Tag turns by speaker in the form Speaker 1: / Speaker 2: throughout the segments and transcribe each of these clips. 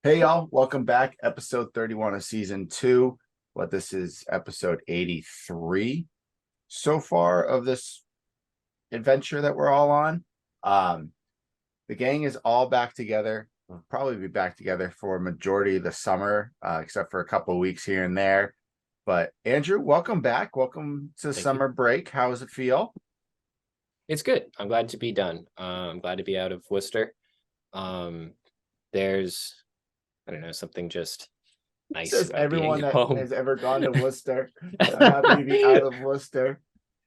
Speaker 1: Hey y'all, welcome back. Episode 31 of season 2. This is episode 83 so far of this adventure that we're all on. Um, the gang is all back together. We'll probably be back together for a majority of the summer, except for a couple of weeks here and there. But Andrew, welcome back. Welcome to
Speaker 2: Thank you.
Speaker 1: summer break. How does it feel?
Speaker 2: It's good. I'm glad to be done. I'm glad to be out of Worcester. There's, I don't know, something just nice
Speaker 1: Says
Speaker 2: about being
Speaker 1: everyone that
Speaker 2: home.
Speaker 1: has ever gone to Worcester. I'm happy to be out of Worcester.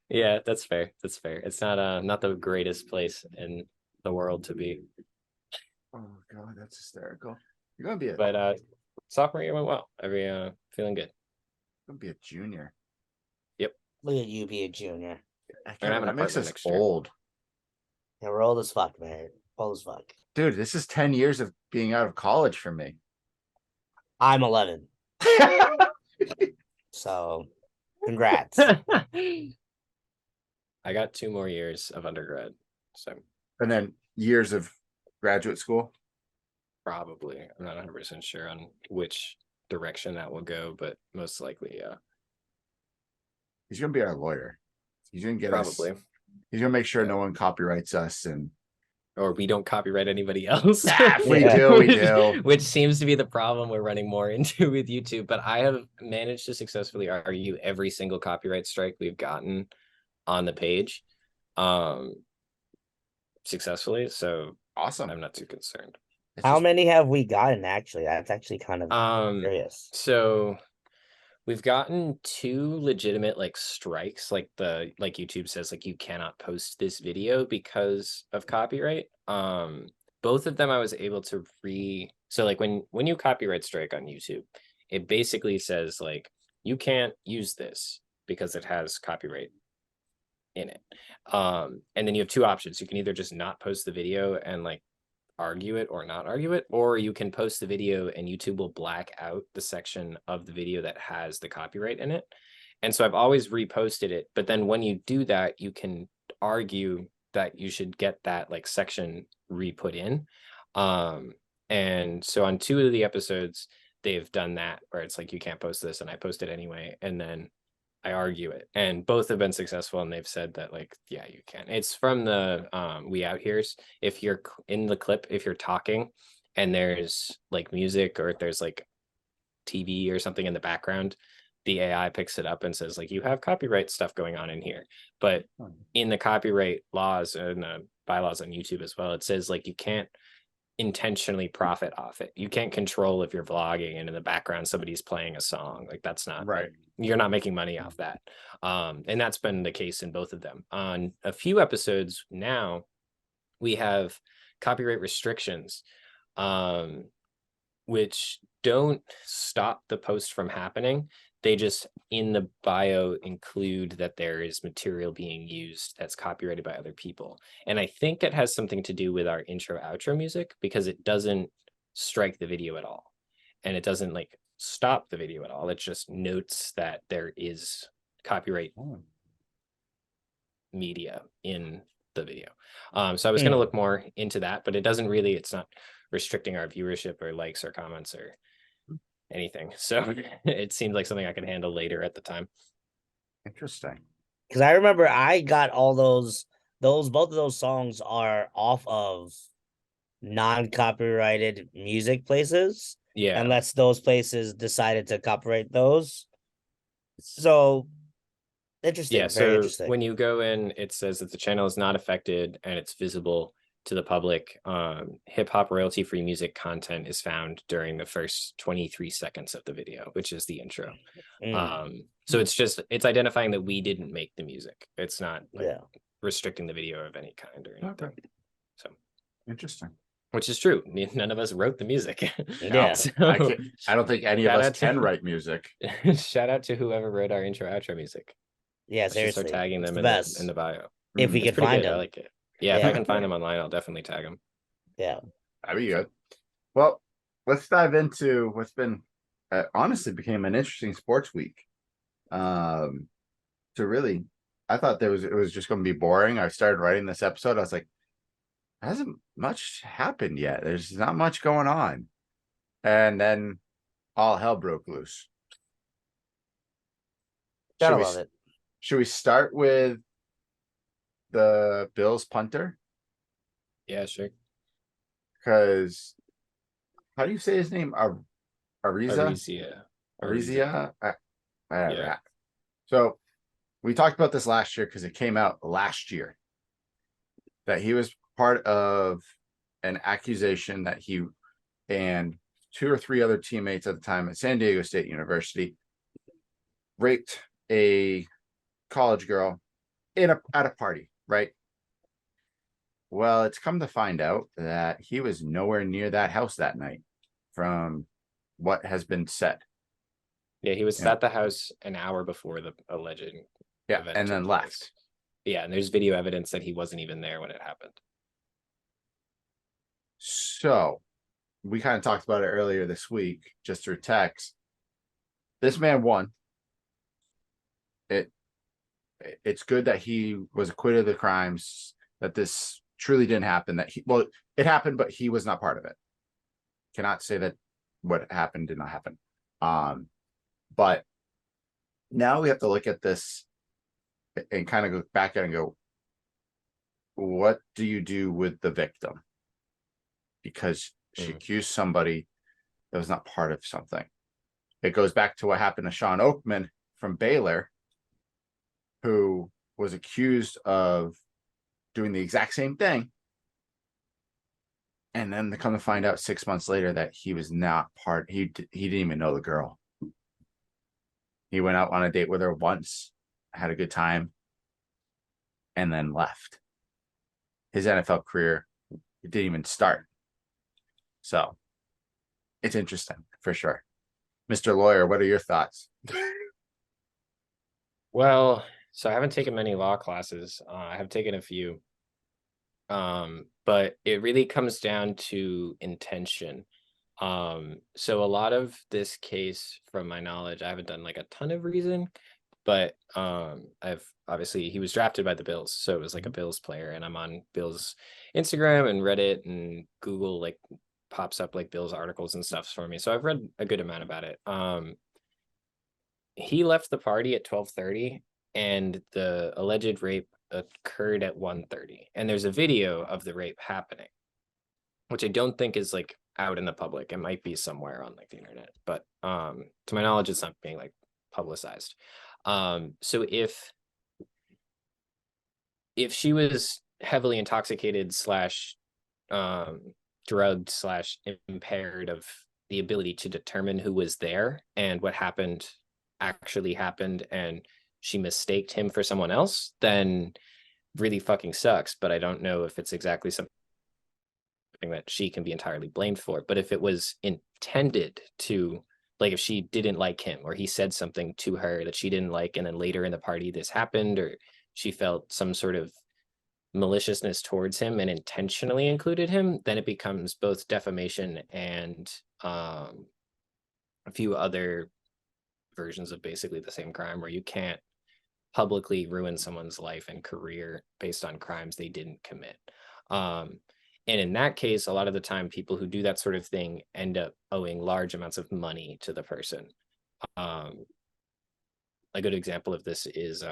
Speaker 2: Yeah, that's fair. That's fair. It's not the greatest place in the world to be.
Speaker 1: Oh God, that's hysterical. You're gonna be a
Speaker 2: But sophomore year went well. Feeling good.
Speaker 1: junior.
Speaker 2: Yep.
Speaker 3: Look at you be a junior.
Speaker 2: We're gonna have an
Speaker 1: That makes
Speaker 2: apartment
Speaker 1: us
Speaker 2: next year.
Speaker 1: old.
Speaker 3: Yeah, we're old as fuck, man. Old as fuck.
Speaker 1: Dude, this is 10 years of being out of college for me.
Speaker 3: I'm 11. So, congrats.
Speaker 2: I got 2 more years of undergrad, so
Speaker 1: And then years of graduate school.
Speaker 2: probably. I'm not 100% sure on which direction that will go, but most likely, yeah.
Speaker 1: He's gonna be our lawyer. He's gonna get
Speaker 2: Probably.
Speaker 1: us. He's gonna make sure
Speaker 2: Yeah.
Speaker 1: no one copyrights us and
Speaker 2: Or we don't copyright anybody else.
Speaker 1: if we
Speaker 3: Yeah.
Speaker 1: do, we do.
Speaker 2: Which seems to be the problem we're running more into with YouTube. But I have managed to successfully argue every single copyright strike we've gotten on the page successfully. So
Speaker 1: Awesome.
Speaker 2: I'm not too concerned.
Speaker 3: How many have we gotten, actually? That's actually kind of curious.
Speaker 2: So we've gotten 2 legitimate strikes, like YouTube says, you cannot post this video because of copyright. Both of them I was able to so when you copyright strike on YouTube, it basically says you can't use this because it has copyright in it. And then you have 2 options. You can either just not post the video and argue it or not argue it, or you can post the video and YouTube will black out the section of the video that has the copyright in it. And so I've always reposted it, but then when you do that, you can argue that you should get that section re-put in. And so on 2 of the episodes, they've done that where it's you can't post this, and I post it anyway, and then I argue it, and both have been successful, and they've said that yeah, you can. It's from the We Out Here's. If you're in the clip, if you're talking and there's music, or if there's TV or something in the background, the AI picks it up and says you have copyright stuff going on in here. But in the copyright laws and the bylaws on YouTube as well, it says you can't intentionally profit off it. You can't control if you're vlogging and in the background somebody's playing a song. That's not
Speaker 1: right.
Speaker 2: You're not making money off that. And that's been the case in both of them. On a few episodes now, we have copyright restrictions, which don't stop the post from happening. They just, in the bio, include that there is material being used that's copyrighted by other people. And I think it has something to do with our intro outro music, because it doesn't strike the video at all. And it doesn't stop the video at all. It just notes that there is copyright media in the video. So I was going to look more into that, but it's not restricting our viewership or likes or comments or anything. So it seemed like something I could handle later at the time.
Speaker 1: Interesting.
Speaker 3: Because I remember I got all those both of those songs are off of non-copyrighted music places.
Speaker 2: Yeah.
Speaker 3: Unless those places decided to copyright those. So interesting.
Speaker 2: Yeah.
Speaker 3: Very
Speaker 2: So
Speaker 3: interesting.
Speaker 2: when you go in, it says that the channel is not affected and it's visible to the public. Hip hop royalty free music content is found during the first 23 seconds of the video, which is the intro. So it's identifying that we didn't make the music. It's not restricting the video of any kind or anything. Okay. So
Speaker 1: interesting.
Speaker 2: Which is true. None of us wrote the music.
Speaker 3: Yeah.
Speaker 2: So,
Speaker 1: I don't think any of us can write music.
Speaker 2: Shout out to whoever wrote our intro outro music.
Speaker 3: Yeah,
Speaker 2: seriously. Start tagging them in the bio.
Speaker 3: If we can find them.
Speaker 2: I like it. Yeah, if I can find them online, I'll definitely tag them.
Speaker 3: Yeah.
Speaker 1: That'd be good. Well, let's dive into what's been honestly became an interesting sports week. I thought it was just going to be boring. I started writing this episode. I was like, hasn't much happened yet. There's not much going on. And then all hell broke loose.
Speaker 3: Gotta
Speaker 1: Should we
Speaker 3: love it.
Speaker 1: should we start with the Bills punter?
Speaker 2: Yeah, sure.
Speaker 1: Because how do you say his name? Ariza?
Speaker 2: Arisia.
Speaker 1: Arizia? Whatever.
Speaker 2: Yeah.
Speaker 1: So we talked about this last year because it came out last year that he was part of an accusation that he and 2 or 3 other teammates at the time at San Diego State University raped a college girl at a party, right? Well, it's come to find out that he was nowhere near that house that night from what has been said.
Speaker 2: Yeah, he was
Speaker 1: Yeah.
Speaker 2: at the house an hour before the alleged
Speaker 1: Yeah,
Speaker 2: event
Speaker 1: and
Speaker 2: took
Speaker 1: then
Speaker 2: place.
Speaker 1: left.
Speaker 2: Yeah, and there's video evidence that he wasn't even there when it happened.
Speaker 1: So we kind of talked about it earlier this week, just through text. This man won. It's good that he was acquitted of the crimes, that this truly didn't happen, that it happened, but he was not part of it. Cannot say that what happened did not happen. But now we have to look at this and kind of go back at it and go, what do you do with the victim? Because she accused somebody that was not part of something. It goes back to what happened to Sean Oakman from Baylor, who was accused of doing the exact same thing. And then to come to find out 6 months later that he was not part, he didn't even know the girl. He went out on a date with her once, had a good time, and then left. His NFL career didn't even start. So it's interesting for sure. Mr. Lawyer, what are your thoughts?
Speaker 2: Well, so I haven't taken many law classes. I have taken a few. But it really comes down to intention. So a lot of this case, from my knowledge, I haven't done like a ton of reason, but I've obviously he was drafted by the Bills, so it was like a Bills player, and I'm on Bills Instagram and Reddit and Google like pops up like Bills articles and stuff for me. So I've read a good amount about it. He left the party at 12:30 and the alleged rape occurred at 1:30, and there's a video of the rape happening, which I don't think is like out in the public. It might be somewhere on like the internet, but to my knowledge it's not being like publicized. So if she was heavily intoxicated slash drugged slash impaired of the ability to determine who was there and what happened actually happened, and she mistaked him for someone else, then really fucking sucks. But I don't know if it's exactly something that she can be entirely blamed for. But if it was intended to, like if she didn't like him or he said something to her that she didn't like, and then later in the party this happened, or she felt some sort of maliciousness towards him and intentionally included him, then it becomes both defamation and a few other versions of basically the same crime, where you can't publicly ruin someone's life and career based on crimes they didn't commit. And in that case, a lot of the time, people who do that sort of thing end up owing large amounts of money to the person. A good example of this is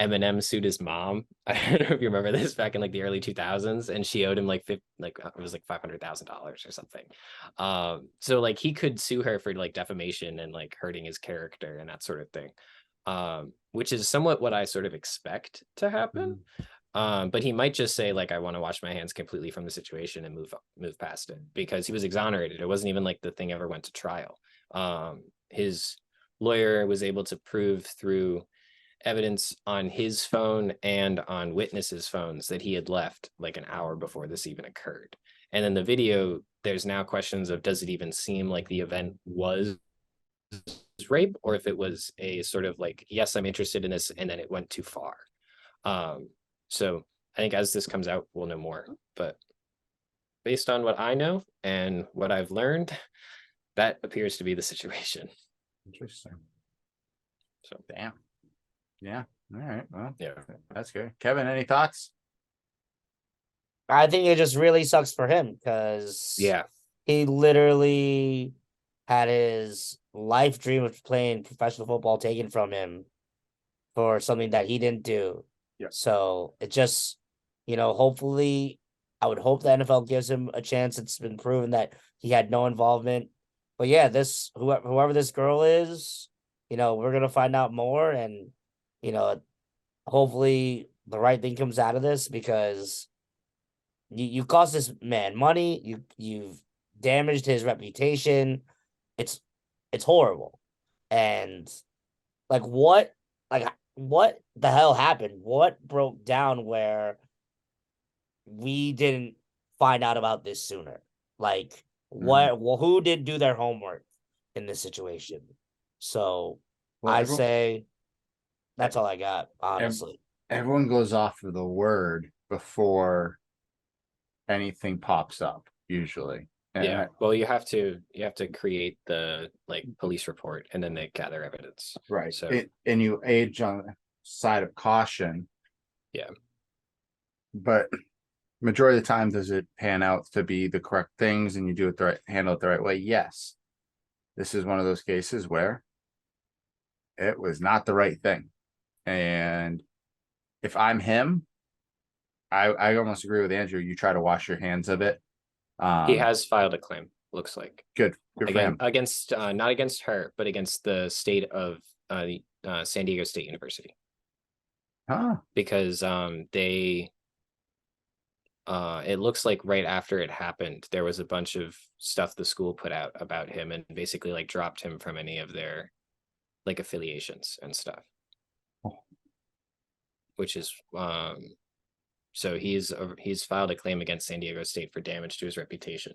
Speaker 2: Eminem sued his mom. I don't know if you remember this, back in like the early 2000s, and she owed him like it was like $500,000 or something. So like he could sue her for like defamation and like hurting his character and that sort of thing, which is somewhat what I sort of expect to happen. But he might just say like, I want to wash my hands completely from the situation and move past it, because he was exonerated. It wasn't even like the thing ever went to trial. His lawyer was able to prove through evidence on his phone and on witnesses' phones that he had left like an hour before this even occurred. And then the video, there's now questions of, does it even seem like the event was rape, or if it was a sort of like, yes, I'm interested in this, and then it went too far. So I think as this comes out, we'll know more. But based on what I know and what I've learned, that appears to be the situation.
Speaker 1: Interesting.
Speaker 2: So
Speaker 1: damn. Yeah. All right. Well,
Speaker 2: yeah,
Speaker 1: that's good. Kevin, any thoughts?
Speaker 3: I think it just really sucks for him because
Speaker 2: yeah,
Speaker 3: he literally had his life dream of playing professional football taken from him for something that he didn't do.
Speaker 1: Yeah.
Speaker 3: So it just, hopefully, I would hope the NFL gives him a chance. It's been proven that he had no involvement. But yeah, whoever this girl is, we're gonna find out more, and you know, hopefully the right thing comes out of this, because you cost this man money, you've damaged his reputation. It's it's horrible. And like what the hell happened? What broke down where we didn't find out about this sooner? Like who did do their homework in this situation? So
Speaker 1: Well,
Speaker 3: I
Speaker 1: everyone,
Speaker 3: say that's all I got, honestly.
Speaker 1: everyone goes off of the word before anything pops up, usually.
Speaker 2: Yeah. Well, you have to create the like police report, and then they gather evidence.
Speaker 1: Right.
Speaker 2: So
Speaker 1: And you age on the side of caution.
Speaker 2: Yeah.
Speaker 1: But majority of the time, does it pan out to be the correct things and you do it handle it the right way? Yes. This is one of those cases where it was not the right thing. And if I'm him, I almost agree with Andrew. You try to wash your hands of it.
Speaker 2: He has filed a claim, looks like.
Speaker 1: Good for him.
Speaker 2: Against not against her, but against the state of San Diego State University.
Speaker 1: Huh.
Speaker 2: Because it looks like right after it happened, there was a bunch of stuff the school put out about him, and basically like dropped him from any of their like affiliations and stuff.
Speaker 1: Oh.
Speaker 2: Which is so he's filed a claim against San Diego State for damage to his reputation.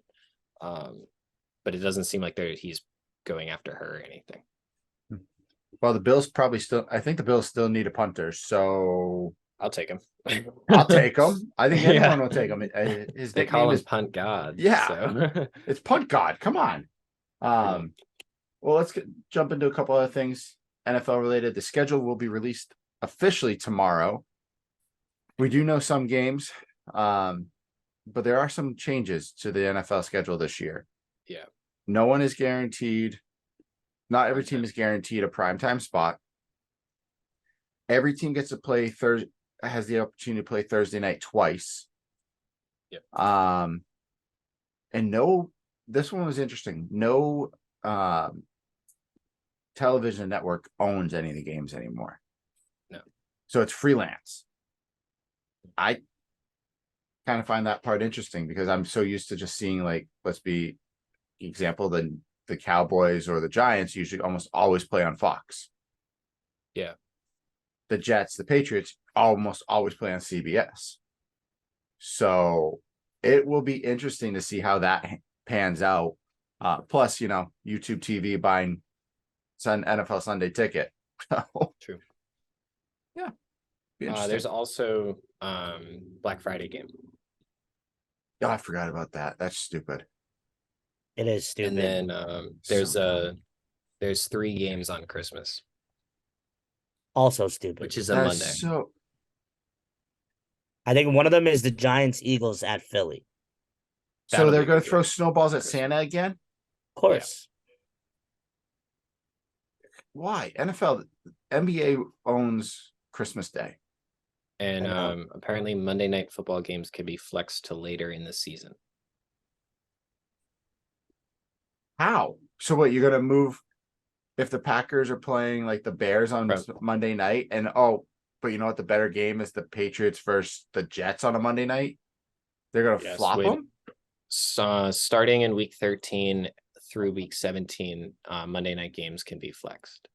Speaker 2: But it doesn't seem like he's going after her or anything.
Speaker 1: Well, the Bills probably still. I think the Bills still need a punter, so
Speaker 2: I'll take him.
Speaker 1: I'll take him. I think anyone
Speaker 2: Yeah.
Speaker 1: will take him. His
Speaker 2: They call
Speaker 1: nickname
Speaker 2: him
Speaker 1: is
Speaker 2: Punt God.
Speaker 1: Yeah.
Speaker 2: So.
Speaker 1: It's Punt God. Come on. Well, let's jump into a couple other things NFL related. The schedule will be released officially tomorrow. We do know some games, but there are some changes to the NFL schedule this year.
Speaker 2: Yeah.
Speaker 1: No one is guaranteed. Not every team is guaranteed a primetime spot. Every team gets to play has the opportunity to play Thursday night twice.
Speaker 2: Yep.
Speaker 1: And this one was interesting. No television network owns any of the games anymore.
Speaker 2: No. So
Speaker 1: it's freelance. I kind of find that part interesting because I'm so used to just seeing, like, let's be example, the Cowboys or the Giants usually almost always play on Fox.
Speaker 2: Yeah.
Speaker 1: The Jets, the Patriots almost always play on CBS. So it will be interesting to see how that pans out. Plus, YouTube TV buying NFL Sunday Ticket.
Speaker 2: True.
Speaker 1: Yeah.
Speaker 2: There's also Black Friday game.
Speaker 1: Oh, I forgot about that. That's stupid.
Speaker 3: It is stupid.
Speaker 2: And then there's 3 games on Christmas.
Speaker 3: Also stupid.
Speaker 2: Which is a Monday.
Speaker 1: So
Speaker 3: I think one of them is the Giants Eagles at Philly.
Speaker 1: So they're going to throw snowballs at Santa again?
Speaker 3: Of course.
Speaker 1: Yeah. Why? NBA owns Christmas Day.
Speaker 2: And apparently Monday night football games can be flexed to later in the season.
Speaker 1: How? So what, you're going to move if the Packers are playing like the Bears on Monday night and but you know what? The better game is the Patriots versus the Jets on a Monday night. They're going to flop them?
Speaker 2: Starting in week 13 through week 17, Monday night games can be flexed.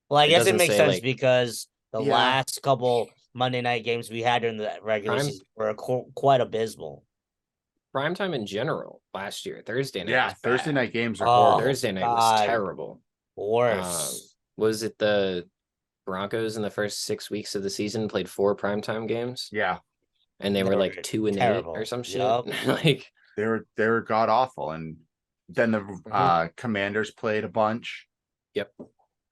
Speaker 3: Well, I guess it makes sense because the last couple Monday night games we had during the regular season were quite abysmal.
Speaker 2: Primetime in general last year, Thursday night.
Speaker 1: Yeah, Thursday night games are horrible.
Speaker 2: Thursday night was terrible.
Speaker 3: Worse.
Speaker 2: Was it the Broncos in the first 6 weeks of the season played 4 primetime games?
Speaker 1: Yeah.
Speaker 2: And they were like 2-8 or some shit. Like
Speaker 1: they were god awful. And then the Commanders played a bunch.
Speaker 2: Yep.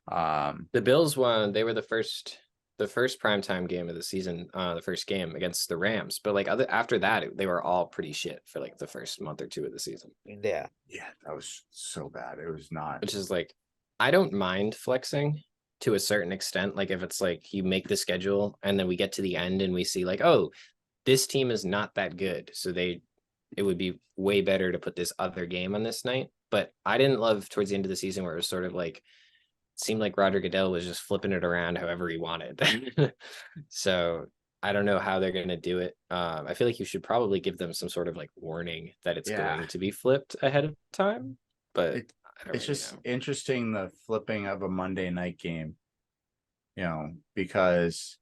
Speaker 2: The Bills won. They were the first the first primetime game of the season, the first game against the Rams. But like after that, they were all pretty shit for like the first month or two of the season.
Speaker 3: Yeah.
Speaker 1: Yeah, that was so bad. It was not.
Speaker 2: Which is like, I don't mind flexing to a certain extent. Like if it's like you make the schedule and then we get to the end and we see like, oh, this team is not that good. So it would be way better to put this other game on this night. But I didn't love towards the end of the season where it was sort of like, seemed like Roger Goodell was just flipping it around however he wanted. So I don't know how they're going to do it. I feel like you should probably give them some sort of like warning that it's going to be flipped ahead of time. But
Speaker 1: it's just interesting, the flipping of a Monday night game, because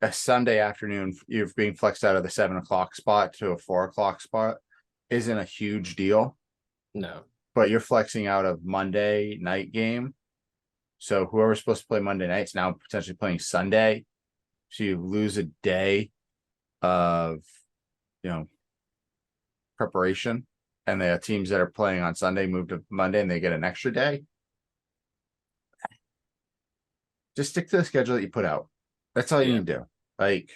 Speaker 1: a Sunday afternoon, you're being flexed out of the 7 o'clock spot to a 4 o'clock spot isn't a huge deal.
Speaker 2: No.
Speaker 1: But you're flexing out of Monday night game. So whoever's supposed to play Monday night is now potentially playing Sunday. So you lose a day of, preparation. And the teams that are playing on Sunday move to Monday and they get an extra day. Just stick to the schedule that you put out. That's all you need to do. Like,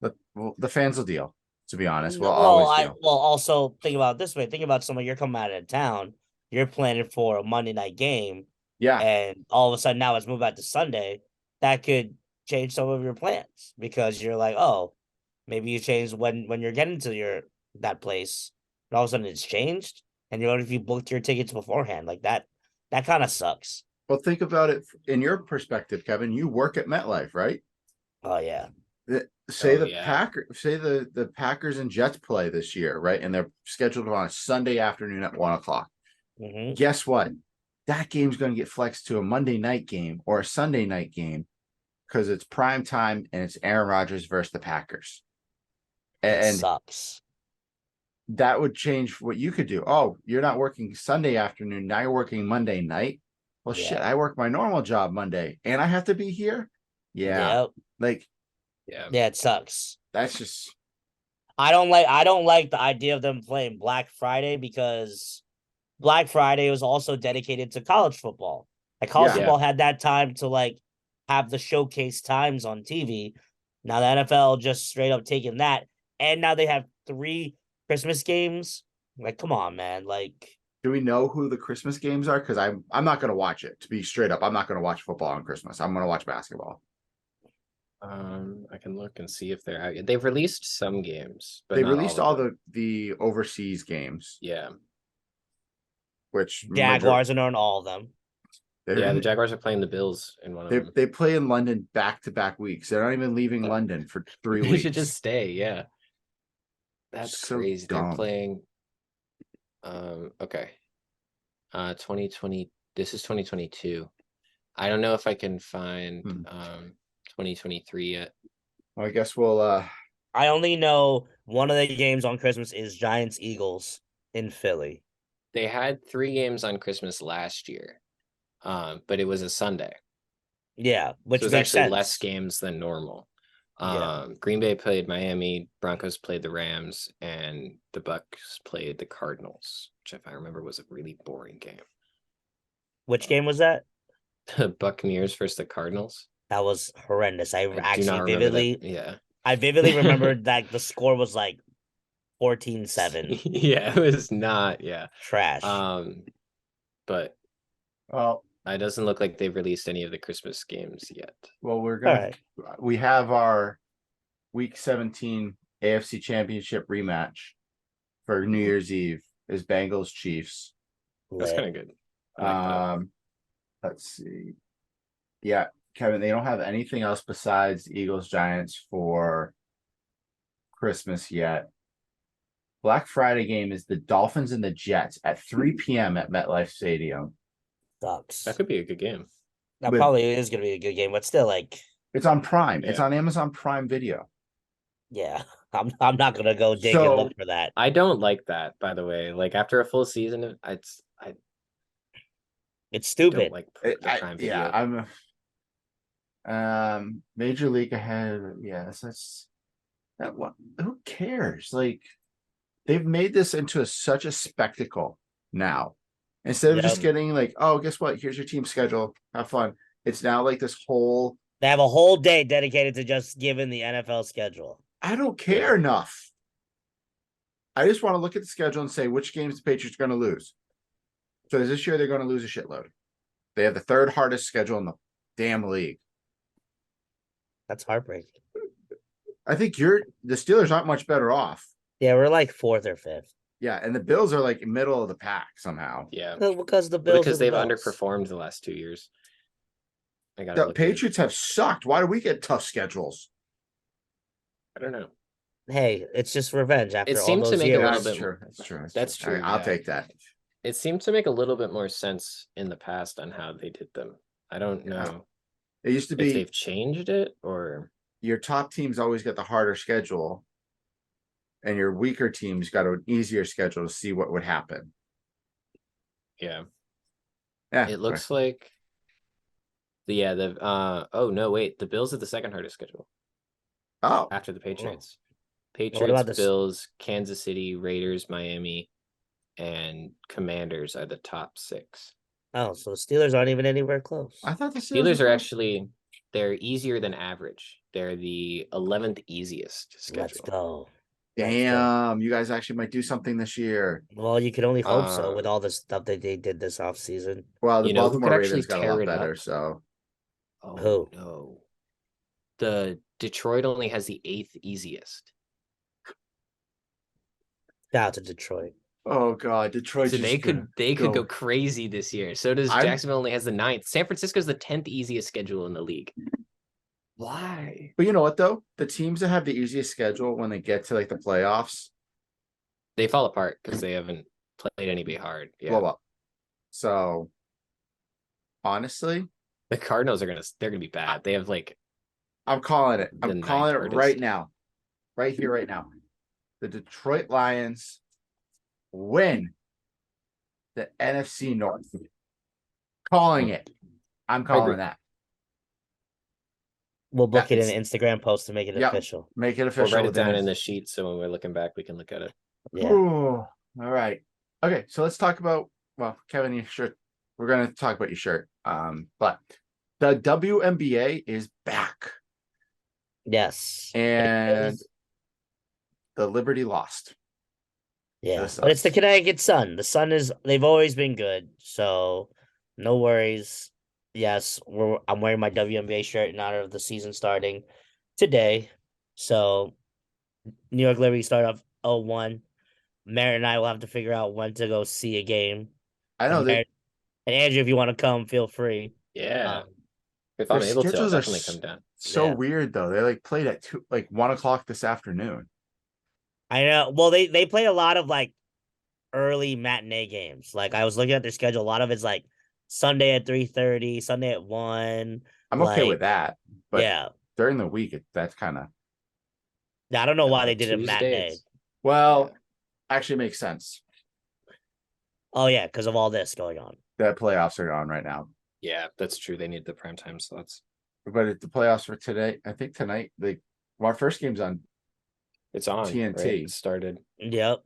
Speaker 1: the fans will deal, to be honest. We'll always deal.
Speaker 3: Well, also think about it this way. Think about someone, you're coming out of town, you're planning for a Monday night game.
Speaker 1: Yeah.
Speaker 3: And all of a sudden now it's moved back to Sunday. That could change some of your plans because you're like, oh, maybe you change when you're getting to that place. And all of a sudden it's changed. And if you booked your tickets beforehand, like that kind of sucks.
Speaker 1: Well, think about it in your perspective, Kevin. You work at MetLife, right?
Speaker 3: Oh yeah.
Speaker 1: Say the Packers and Jets play this year, right? And they're scheduled on a Sunday afternoon at 1 o'clock.
Speaker 3: Mm-hmm.
Speaker 1: Guess what? That game's going to get flexed to a Monday night game or a Sunday night game because it's prime time and it's Aaron Rodgers versus the Packers. And
Speaker 3: it sucks.
Speaker 1: That would change what you could do. Oh, you're not working Sunday afternoon. Now you're working Monday night. Well, shit, I work my normal job Monday and I have to be here. Yeah. Yep.
Speaker 3: Yeah, it sucks.
Speaker 1: That's just,
Speaker 3: I don't like the idea of them playing Black Friday because Black Friday was also dedicated to college football. Like college football had that time to like have the showcase times on TV. Now the NFL just straight up taking that, and now they have 3 Christmas games. Like, come on, man. Like,
Speaker 1: do we know who the Christmas games are? Because I'm not going to watch it. To be straight up, I'm not going to watch football on Christmas. I'm going to watch basketball.
Speaker 2: I can look and see if they're out yet. They've released some games, but
Speaker 1: they released all the overseas games.
Speaker 2: Yeah.
Speaker 1: Which
Speaker 3: Jaguars are on all of them.
Speaker 2: The Jaguars are playing the Bills in one of them.
Speaker 1: They play in London back-to-back weeks. They're not even leaving London for 3 weeks.
Speaker 2: They should just stay. Yeah. That's
Speaker 1: so
Speaker 2: crazy.
Speaker 1: Dumb.
Speaker 2: They're playing. Okay. 2020. This is 2022. I don't know if I can find 2023 yet.
Speaker 1: Well, I guess we'll.
Speaker 3: I only know one of the games on Christmas is Giants Eagles in Philly.
Speaker 2: They had 3 games on Christmas last year, but it was a Sunday.
Speaker 3: Yeah, which
Speaker 2: so it was
Speaker 3: makes
Speaker 2: actually
Speaker 3: sense.
Speaker 2: less games than normal. Green Bay played Miami, Broncos played the Rams, and the Bucks played the Cardinals, which if I remember was a really boring game.
Speaker 3: Which game was that?
Speaker 2: The Buccaneers versus the Cardinals.
Speaker 3: That was horrendous. I actually
Speaker 2: vividly
Speaker 3: remembered that the score was like 14-7.
Speaker 2: Yeah, it was not
Speaker 3: trash.
Speaker 2: But it doesn't look like they've released any of the Christmas games yet.
Speaker 1: Well, we have our Week 17 AFC Championship rematch for New Year's Eve is Bengals Chiefs.
Speaker 2: That's kind of good.
Speaker 1: Let's see. Yeah, Kevin, they don't have anything else besides Eagles Giants for Christmas yet. Black Friday game is the Dolphins and the Jets at 3 p.m. at MetLife Stadium.
Speaker 3: Sucks.
Speaker 2: That could be a good game.
Speaker 3: That probably is going to be a good game, but still, like,
Speaker 1: it's on Prime. Yeah. It's on Amazon Prime Video.
Speaker 3: Yeah, I'm not going to go dig and look for that.
Speaker 2: I don't like that, by the way. Like after a full season,
Speaker 3: it's stupid.
Speaker 2: Like Prime Video.
Speaker 1: I'm Major League ahead. Yes, that's that. What? Who cares? Like, they've made this into such a spectacle now. Instead of just getting like, oh, guess what? Here's your team schedule. Have fun. It's now like this whole.
Speaker 3: They have a whole day dedicated to just giving the NFL schedule.
Speaker 1: I don't care enough. I just want to look at the schedule and say which games the Patriots are going to lose. So this year they're going to lose a shitload. They have the third hardest schedule in the damn league.
Speaker 3: That's heartbreaking.
Speaker 1: I think the Steelers aren't much better off.
Speaker 3: Yeah, we're like 4th or 5th.
Speaker 1: Yeah, and the Bills are like middle of the pack somehow.
Speaker 2: Yeah.
Speaker 3: Because the Bills
Speaker 2: Because
Speaker 3: are the
Speaker 2: they've
Speaker 3: Bills.
Speaker 2: underperformed the last 2 years. I got
Speaker 1: The Patriots have sucked. Why do we get tough schedules?
Speaker 2: I don't know.
Speaker 3: Hey, it's just revenge after all
Speaker 2: seemed to
Speaker 3: those
Speaker 2: make a
Speaker 3: years.
Speaker 2: little
Speaker 1: That's
Speaker 2: bit-
Speaker 1: true. That's true.
Speaker 2: That's true,
Speaker 1: All right, I'll
Speaker 2: yeah.
Speaker 1: take that.
Speaker 2: It seemed to make a little bit more sense in the past on how they did them. I don't
Speaker 1: Yeah.
Speaker 2: know
Speaker 1: It used to
Speaker 2: if
Speaker 1: be
Speaker 2: they've changed it or
Speaker 1: your top teams always get the harder schedule, and your weaker teams got an easier schedule to see what would happen.
Speaker 2: yeah.
Speaker 1: Yeah,
Speaker 2: It looks like oh no, wait, the Bills have the second hardest schedule
Speaker 1: oh,
Speaker 2: after the Patriots.
Speaker 3: about
Speaker 2: Patriots,
Speaker 3: this-
Speaker 2: Bills, Kansas City, Raiders, Miami, and Commanders are the top 6.
Speaker 3: Oh, so the Steelers aren't even anywhere close.
Speaker 1: I thought the
Speaker 2: Steelers
Speaker 1: were
Speaker 2: are
Speaker 1: close.
Speaker 2: actually they're easier than average. They're the 11th easiest schedule.
Speaker 3: Let's go.
Speaker 1: Damn, you guys actually might do something this year.
Speaker 3: Well, you can only hope so
Speaker 2: Uh,
Speaker 3: with all the stuff that they did this offseason.
Speaker 1: Well, the
Speaker 2: You know who
Speaker 1: Baltimore
Speaker 2: could actually
Speaker 1: Ravens got a
Speaker 2: tear
Speaker 1: lot
Speaker 2: it
Speaker 1: better,
Speaker 2: up?
Speaker 1: so
Speaker 2: Oh
Speaker 3: Who?
Speaker 2: no. The Detroit only has the 8th easiest.
Speaker 3: Shout out to Detroit.
Speaker 1: oh god, Detroit.
Speaker 2: So they could go crazy this year. So does
Speaker 1: I'm-
Speaker 2: Jacksonville only has the 9th. San Francisco's the 10th easiest schedule in the league. Why?
Speaker 1: But you know what though? The teams that have the easiest schedule when they get to like the playoffs
Speaker 2: They fall apart because they haven't played anybody hard. Yeah.
Speaker 1: blow up. So honestly,
Speaker 2: The Cardinals they're gonna be bad. They have like
Speaker 1: I'm calling it.
Speaker 2: The
Speaker 1: I'm calling it
Speaker 2: ninth
Speaker 1: right
Speaker 2: hardest.
Speaker 1: now. Right here, right now. The Detroit Lions win the NFC North. Calling it. I'm calling
Speaker 2: agree.
Speaker 1: that.
Speaker 3: We'll book
Speaker 1: Yeah,
Speaker 3: it in an Instagram post to make it
Speaker 1: Yep.
Speaker 3: official.
Speaker 1: Make it
Speaker 2: we'll
Speaker 1: official.
Speaker 2: write it
Speaker 1: within
Speaker 2: down
Speaker 1: a-
Speaker 2: in the sheet so when we're looking back we can look at it.
Speaker 3: Yeah.
Speaker 1: Ooh, all right. Okay, so let's talk about Kevin, your shirt. We're gonna talk about your shirt. But the WNBA is back.
Speaker 3: Yes.
Speaker 1: And
Speaker 3: is.
Speaker 1: the Liberty lost.
Speaker 3: Yeah.
Speaker 1: This
Speaker 3: But it's the
Speaker 1: sucks.
Speaker 3: Connecticut Sun. The Sun they've always been good. So no worries. Yes, I'm wearing my WNBA shirt in honor of the season starting today. So New York Liberty start off 0-1. Merritt and I will have to figure out when to go see a game.
Speaker 1: I know
Speaker 3: And
Speaker 1: that
Speaker 3: Merritt- and Andrew, if you want to come, feel free.
Speaker 2: Yeah.
Speaker 3: Um,
Speaker 2: If I'm
Speaker 1: their
Speaker 2: able to, I'll
Speaker 1: schedules are
Speaker 2: definitely come down.
Speaker 1: so
Speaker 3: Yeah.
Speaker 1: weird though. They like played at 1:00 this afternoon.
Speaker 3: I know. Well, they play a lot of like early matinee games. Like I was looking at their schedule. A lot of it's like Sunday at 3:30, Sunday at 1.
Speaker 1: I'm okay with
Speaker 3: Like,
Speaker 1: that, but
Speaker 3: yeah.
Speaker 1: during the week, that's kind of
Speaker 3: I don't know why they did a matinee.
Speaker 2: Tuesdays.
Speaker 1: well, actually makes sense.
Speaker 3: Oh yeah, because of all this going on.
Speaker 1: The playoffs are on right now,
Speaker 2: Yeah, that's true. They need the primetime slots.
Speaker 1: but the playoffs for today, I think tonight, our first game's on,
Speaker 2: It's on
Speaker 1: TNT.
Speaker 2: right? It started.
Speaker 3: Yep.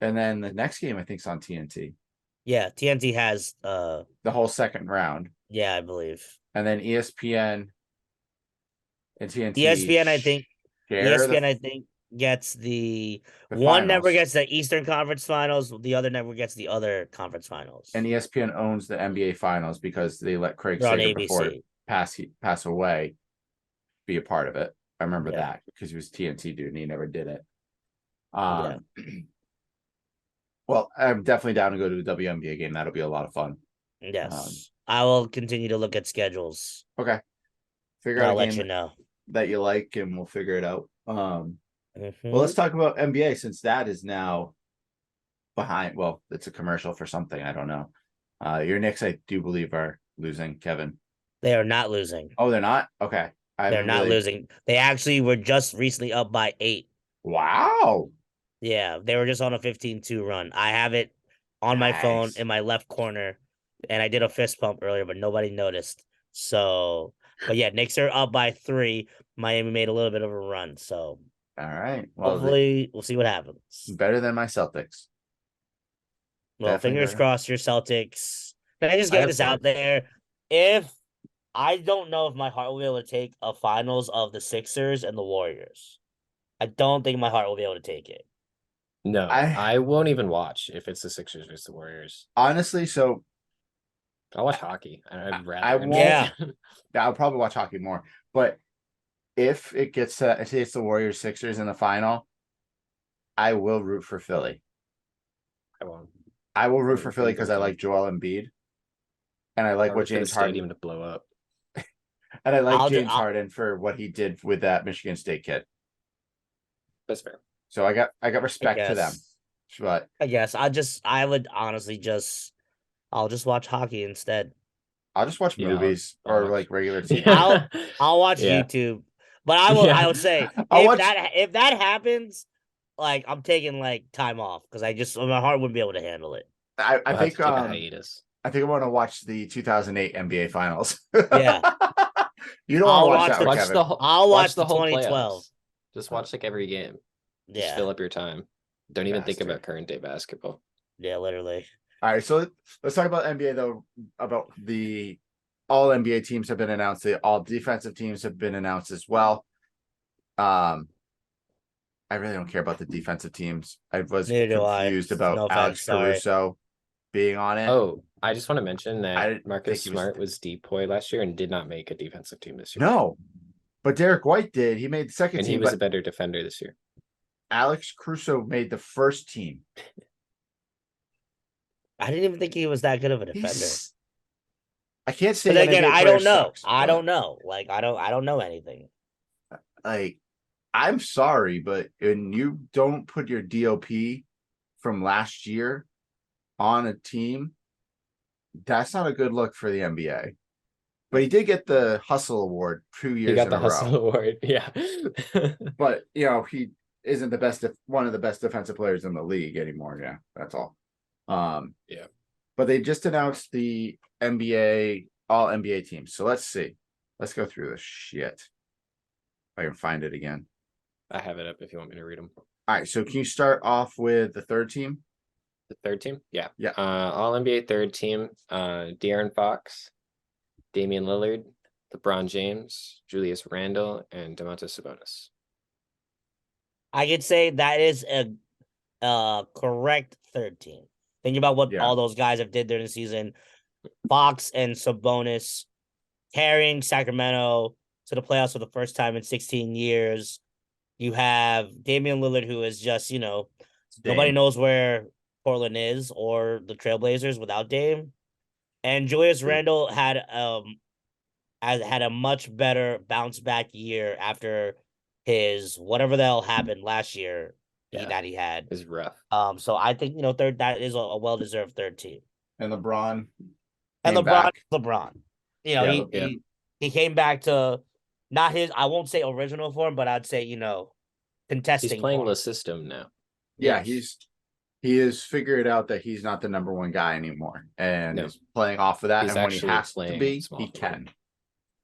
Speaker 1: and then the next game I think is on TNT.
Speaker 3: Yeah, TNT has
Speaker 1: The whole second round,
Speaker 3: yeah, I believe.
Speaker 1: and then ESPN and TNT.
Speaker 3: ESPN, I think
Speaker 1: share
Speaker 3: ESPN,
Speaker 1: the-
Speaker 3: I think, gets the
Speaker 1: the
Speaker 3: one network
Speaker 1: finals.
Speaker 3: gets the Eastern Conference Finals, the other network gets the other conference finals.
Speaker 1: And ESPN owns the NBA finals because they let Craig
Speaker 3: They're on
Speaker 1: Sager before
Speaker 3: ABC.
Speaker 1: pass away be a part of it. I remember
Speaker 3: Yeah.
Speaker 1: that because he was TNT dude and he never did it.
Speaker 3: Yeah.
Speaker 1: Well, I'm definitely down to go to the WNBA game. That'll be a lot of fun.
Speaker 3: Yes. I will continue to look at schedules.
Speaker 1: Okay. Figure
Speaker 3: And
Speaker 1: out
Speaker 3: I'll
Speaker 1: a
Speaker 3: let
Speaker 1: game
Speaker 3: you know.
Speaker 1: that you like and we'll figure it out.
Speaker 3: Mhm.
Speaker 1: Well, let's talk about NBA since that is now behind. Well, it's a commercial for something. I don't know. Your Knicks, I do believe, are losing, Kevin.
Speaker 3: They are not losing.
Speaker 1: Oh, they're not? Okay.
Speaker 3: They're not losing. They actually were just recently up by 8.
Speaker 1: Wow.
Speaker 3: Yeah, they were just on a 15-2 run. I have it on my phone
Speaker 1: Nice.
Speaker 3: in my left corner, and I did a fist pump earlier, but nobody noticed. So, but yeah, Knicks are up by 3. Miami made a little bit of a run, so
Speaker 1: All right. Well,
Speaker 3: hopefully we'll see what happens.
Speaker 1: better than my Celtics.
Speaker 3: Well,
Speaker 1: definitely
Speaker 3: fingers
Speaker 1: better.
Speaker 3: crossed your Celtics. Can I just
Speaker 2: I
Speaker 3: get
Speaker 2: hope
Speaker 3: this
Speaker 2: so.
Speaker 3: out there? If I don't know if my heart will be able to take a finals of the Sixers and the Warriors. I don't think my heart will be able to take it.
Speaker 2: No,
Speaker 1: I-
Speaker 2: I won't even watch if it's the Sixers versus the Warriors.
Speaker 1: Honestly, so
Speaker 2: I'll watch hockey. I'd rather.
Speaker 1: I
Speaker 2: NBA.
Speaker 3: Yeah.
Speaker 1: I'll probably watch hockey more. But if it gets to, say it's the Warriors Sixers in the final, I will root for Philly.
Speaker 2: I won't.
Speaker 1: I will root
Speaker 2: Root
Speaker 1: for
Speaker 2: for
Speaker 1: Philly
Speaker 2: either
Speaker 1: because I
Speaker 2: team.
Speaker 1: like Joel Embiid, and I like
Speaker 2: I'll
Speaker 1: what
Speaker 2: root for the
Speaker 1: James Harden,
Speaker 2: stadium to blow up.
Speaker 1: and I like
Speaker 3: I'll ju-
Speaker 1: James
Speaker 3: I'll-
Speaker 1: Harden for what he did with that Michigan State kid.
Speaker 2: That's fair.
Speaker 1: So I got respect to them.
Speaker 3: guess.
Speaker 1: But
Speaker 3: I guess I would honestly I'll just watch hockey instead.
Speaker 1: I'll just watch
Speaker 2: Yeah,
Speaker 1: movies
Speaker 2: I'll
Speaker 1: or
Speaker 2: watch.
Speaker 1: like regular TV.
Speaker 3: I'll watch
Speaker 2: Yeah.
Speaker 3: YouTube. But I would say if that happens, like I'm taking like time off because my heart wouldn't be able to handle it.
Speaker 1: I
Speaker 2: We'll have
Speaker 1: think
Speaker 2: to take a hiatus.
Speaker 1: I think I want to watch the 2008 NBA Finals.
Speaker 3: Yeah.
Speaker 1: You don't want to
Speaker 3: I'll
Speaker 1: watch
Speaker 3: watch
Speaker 1: that
Speaker 3: the-
Speaker 1: with
Speaker 2: Watch
Speaker 1: Kevin.
Speaker 2: the whole.
Speaker 3: I'll watch the
Speaker 2: whole
Speaker 3: 2012.
Speaker 2: playoffs. Just watch like every game. Just
Speaker 3: Yeah.
Speaker 2: fill up your time. Don't even think
Speaker 1: Bastard.
Speaker 2: about current day basketball.
Speaker 3: Yeah, literally.
Speaker 1: All right, so let's talk about NBA though. About the all NBA teams have been announced. The all defensive teams have been announced as well. I really don't care about the defensive teams. I was
Speaker 3: Neither do I.
Speaker 1: confused about
Speaker 3: No
Speaker 1: Alex
Speaker 3: offense, sorry.
Speaker 1: Caruso being on it.
Speaker 2: Oh, I just want to mention
Speaker 1: I
Speaker 2: that
Speaker 1: didn't
Speaker 2: Marcus
Speaker 1: think he was-
Speaker 2: Smart was depoy last year and did not make a defensive team this year.
Speaker 1: No, but Derek White did. He made the second
Speaker 2: And
Speaker 1: team,
Speaker 2: he was
Speaker 1: but
Speaker 2: a better defender this year.
Speaker 1: Alex Caruso made the first team.
Speaker 3: I didn't even think he was that good of a defender.
Speaker 1: I can't say.
Speaker 3: But then again,
Speaker 1: NBA
Speaker 3: I
Speaker 1: player
Speaker 3: don't know.
Speaker 1: sucks,
Speaker 3: I
Speaker 1: but,
Speaker 3: don't know. Like I don't know anything.
Speaker 1: Like, I'm sorry, but when you don't put your DOP from last year on a team, that's not a good look for the NBA. But he did get the Hustle Award 2 years
Speaker 2: He got
Speaker 1: in
Speaker 2: the
Speaker 1: a
Speaker 2: hustle
Speaker 1: row.
Speaker 2: award. Yeah.
Speaker 1: But he isn't the best, one of the best defensive players in the league anymore. Yeah, that's all.
Speaker 2: Yeah.
Speaker 1: But they just announced the NBA all NBA teams. So let's see. Let's go through this shit. If I can find it again.
Speaker 2: I have it up if you want me to read them.
Speaker 1: All right. So can you start off with the third team?
Speaker 2: The third team? Yeah.
Speaker 1: Yeah.
Speaker 2: All NBA third team. De'Aaron Fox, Damian Lillard, LeBron James, Julius Randle, and Domantas Sabonis.
Speaker 3: I could say that is a correct third team. Think about what all those guys have did during the season. Fox and Sabonis carrying Sacramento to the playoffs for the first time in 16 years. You have Damian Lillard, who is just, nobody knows where Portland is or the Trailblazers without Dame. And Julius Randle had a much better bounce back year after his whatever the hell happened last year that he had.
Speaker 2: It was rough.
Speaker 3: So I think third, that is a well deserved third team.
Speaker 1: And LeBron.
Speaker 3: And LeBron. He came back to not his, I won't say original form, but I'd say, contesting.
Speaker 2: He's playing
Speaker 3: form.
Speaker 2: the system now.
Speaker 1: Yeah,
Speaker 3: Yes.
Speaker 1: he has figured out that he's not the number one guy anymore. And he's playing off of that.
Speaker 2: He's
Speaker 1: And when he
Speaker 2: actually
Speaker 1: has to
Speaker 2: playing
Speaker 1: be,
Speaker 2: small
Speaker 1: he
Speaker 2: forward.
Speaker 1: can.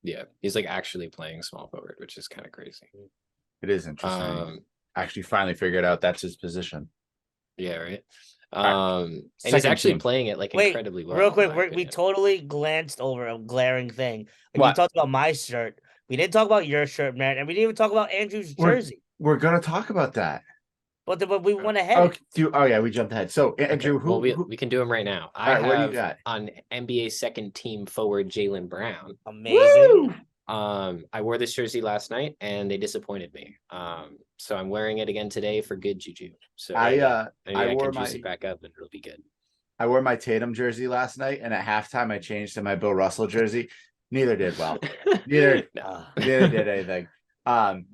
Speaker 2: Yeah. He's like actually playing small forward, which is kind of crazy.
Speaker 1: It is interesting. Actually finally figured out that's his position.
Speaker 2: Yeah, right.
Speaker 1: right.
Speaker 2: And he's actually playing it like incredibly well.
Speaker 3: Real quick, we totally glanced over a glaring thing. Like, we talked about my shirt. We didn't talk about your shirt, man, and we didn't even talk about Andrew's jersey.
Speaker 1: We're gonna talk about that.
Speaker 3: But we went ahead.
Speaker 1: Oh yeah, we jumped ahead. So Andrew,
Speaker 2: we can do them right now.
Speaker 1: What do you got?
Speaker 2: On NBA second team forward Jaylen Brown.
Speaker 3: Amazing.
Speaker 1: Woo!
Speaker 2: I wore this jersey last night and they disappointed me. So I'm wearing it again today for good juju. So
Speaker 1: I
Speaker 2: can juice it back up and it'll be good.
Speaker 1: I wore my Tatum jersey last night, and at halftime I changed to my Bill Russell jersey. Neither did well. Neither did anything. God,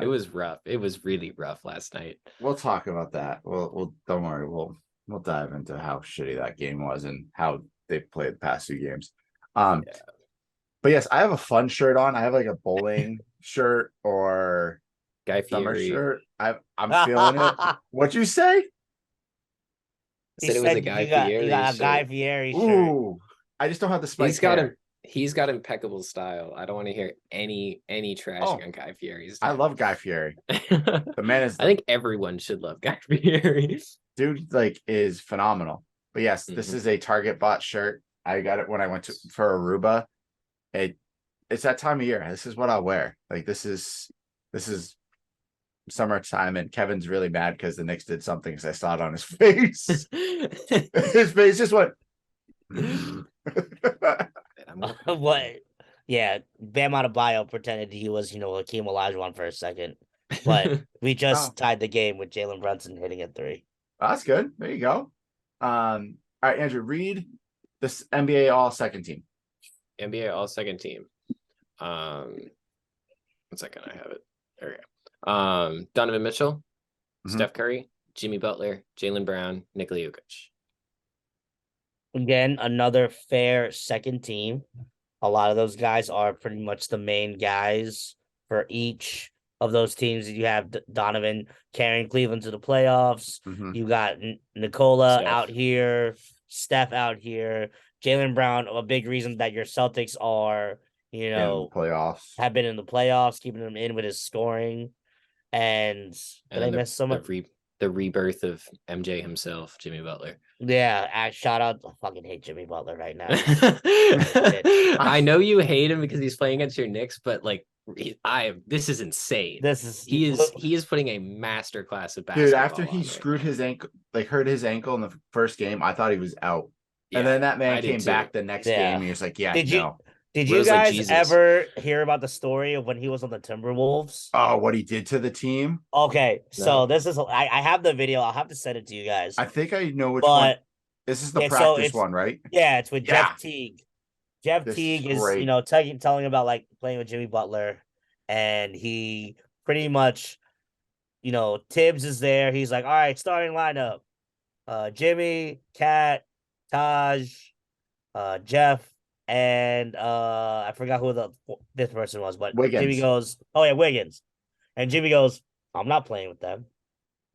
Speaker 2: it was rough. It was really rough last night.
Speaker 1: We'll talk about that. We'll don't worry. We'll dive into how shitty that game was and how they played the past two games. But yes, I have a fun shirt on. I have like a bowling shirt or
Speaker 2: Guy
Speaker 1: summer
Speaker 2: Fieri
Speaker 1: shirt. I'm feeling it. What'd you say?
Speaker 2: I said it was a Guy Fieri.
Speaker 3: You got a
Speaker 2: shirt.
Speaker 3: Guy Fieri shirt.
Speaker 1: Ooh, I just don't have the spike.
Speaker 2: He's got impeccable style. I don't want to hear any trashing on Guy Fieri's style.
Speaker 1: I love Guy Fieri. The man is.
Speaker 2: I think everyone should love Guy Fieri.
Speaker 1: Dude, is phenomenal. But yes, this is a Target bot shirt. I got it when I went for Aruba. It's that time of year. This is what I'll wear. Like this is summertime, and Kevin's really mad because the Knicks did something because I saw it on his face. His face just went.
Speaker 3: What? Yeah, Bam Adebayo pretended he was, Hakeem Olajuwon for a second, but we just tied the game with Jalen Brunson hitting a three.
Speaker 1: That's good. There you go. All right, Andrew, read this NBA All Second Team.
Speaker 2: NBA All Second Team. 1 second, I have it. There we go. Donovan Mitchell, Steph Curry, Jimmy Butler, Jaylen Brown, Nikola Jokic.
Speaker 3: Again, another fair second team. A lot of those guys are pretty much the main guys for each of those teams. You have Donovan carrying Cleveland to the playoffs. You got Nikola out here, Steph out here, Jaylen Brown. A big reason that your Celtics are,
Speaker 1: playoffs,
Speaker 3: have been in the playoffs, keeping them in with his scoring. And did I miss someone?
Speaker 2: The rebirth of MJ himself, Jimmy Butler.
Speaker 3: Yeah, shout out. I fucking hate Jimmy Butler right now.
Speaker 2: I know you hate him because he's playing against your Knicks, but like, this is insane. He is putting a masterclass of basketball.
Speaker 1: Dude, after he screwed his ankle, like hurt his ankle in the first game, I thought he was out. Yeah, and then that man came back the next game. And he was like, "Yeah,
Speaker 3: Did you guys ever hear about the story of when he was on the Timberwolves?
Speaker 1: Oh, what he did to the team?
Speaker 3: Okay, so this is I have the video. I'll have to send it to you guys.
Speaker 1: I think I know which one. This is the practice one, right?
Speaker 3: Yeah, it's with Jeff Teague. Jeff Teague is telling about like playing with Jimmy Butler, and he pretty much, Tibbs is there. He's like, all right, starting lineup: Jimmy, Cat, Taj, Jeff. And I forgot who the fifth person was, but Wiggins. Jimmy goes, "Oh yeah, Wiggins," and Jimmy goes, "I'm not playing with them."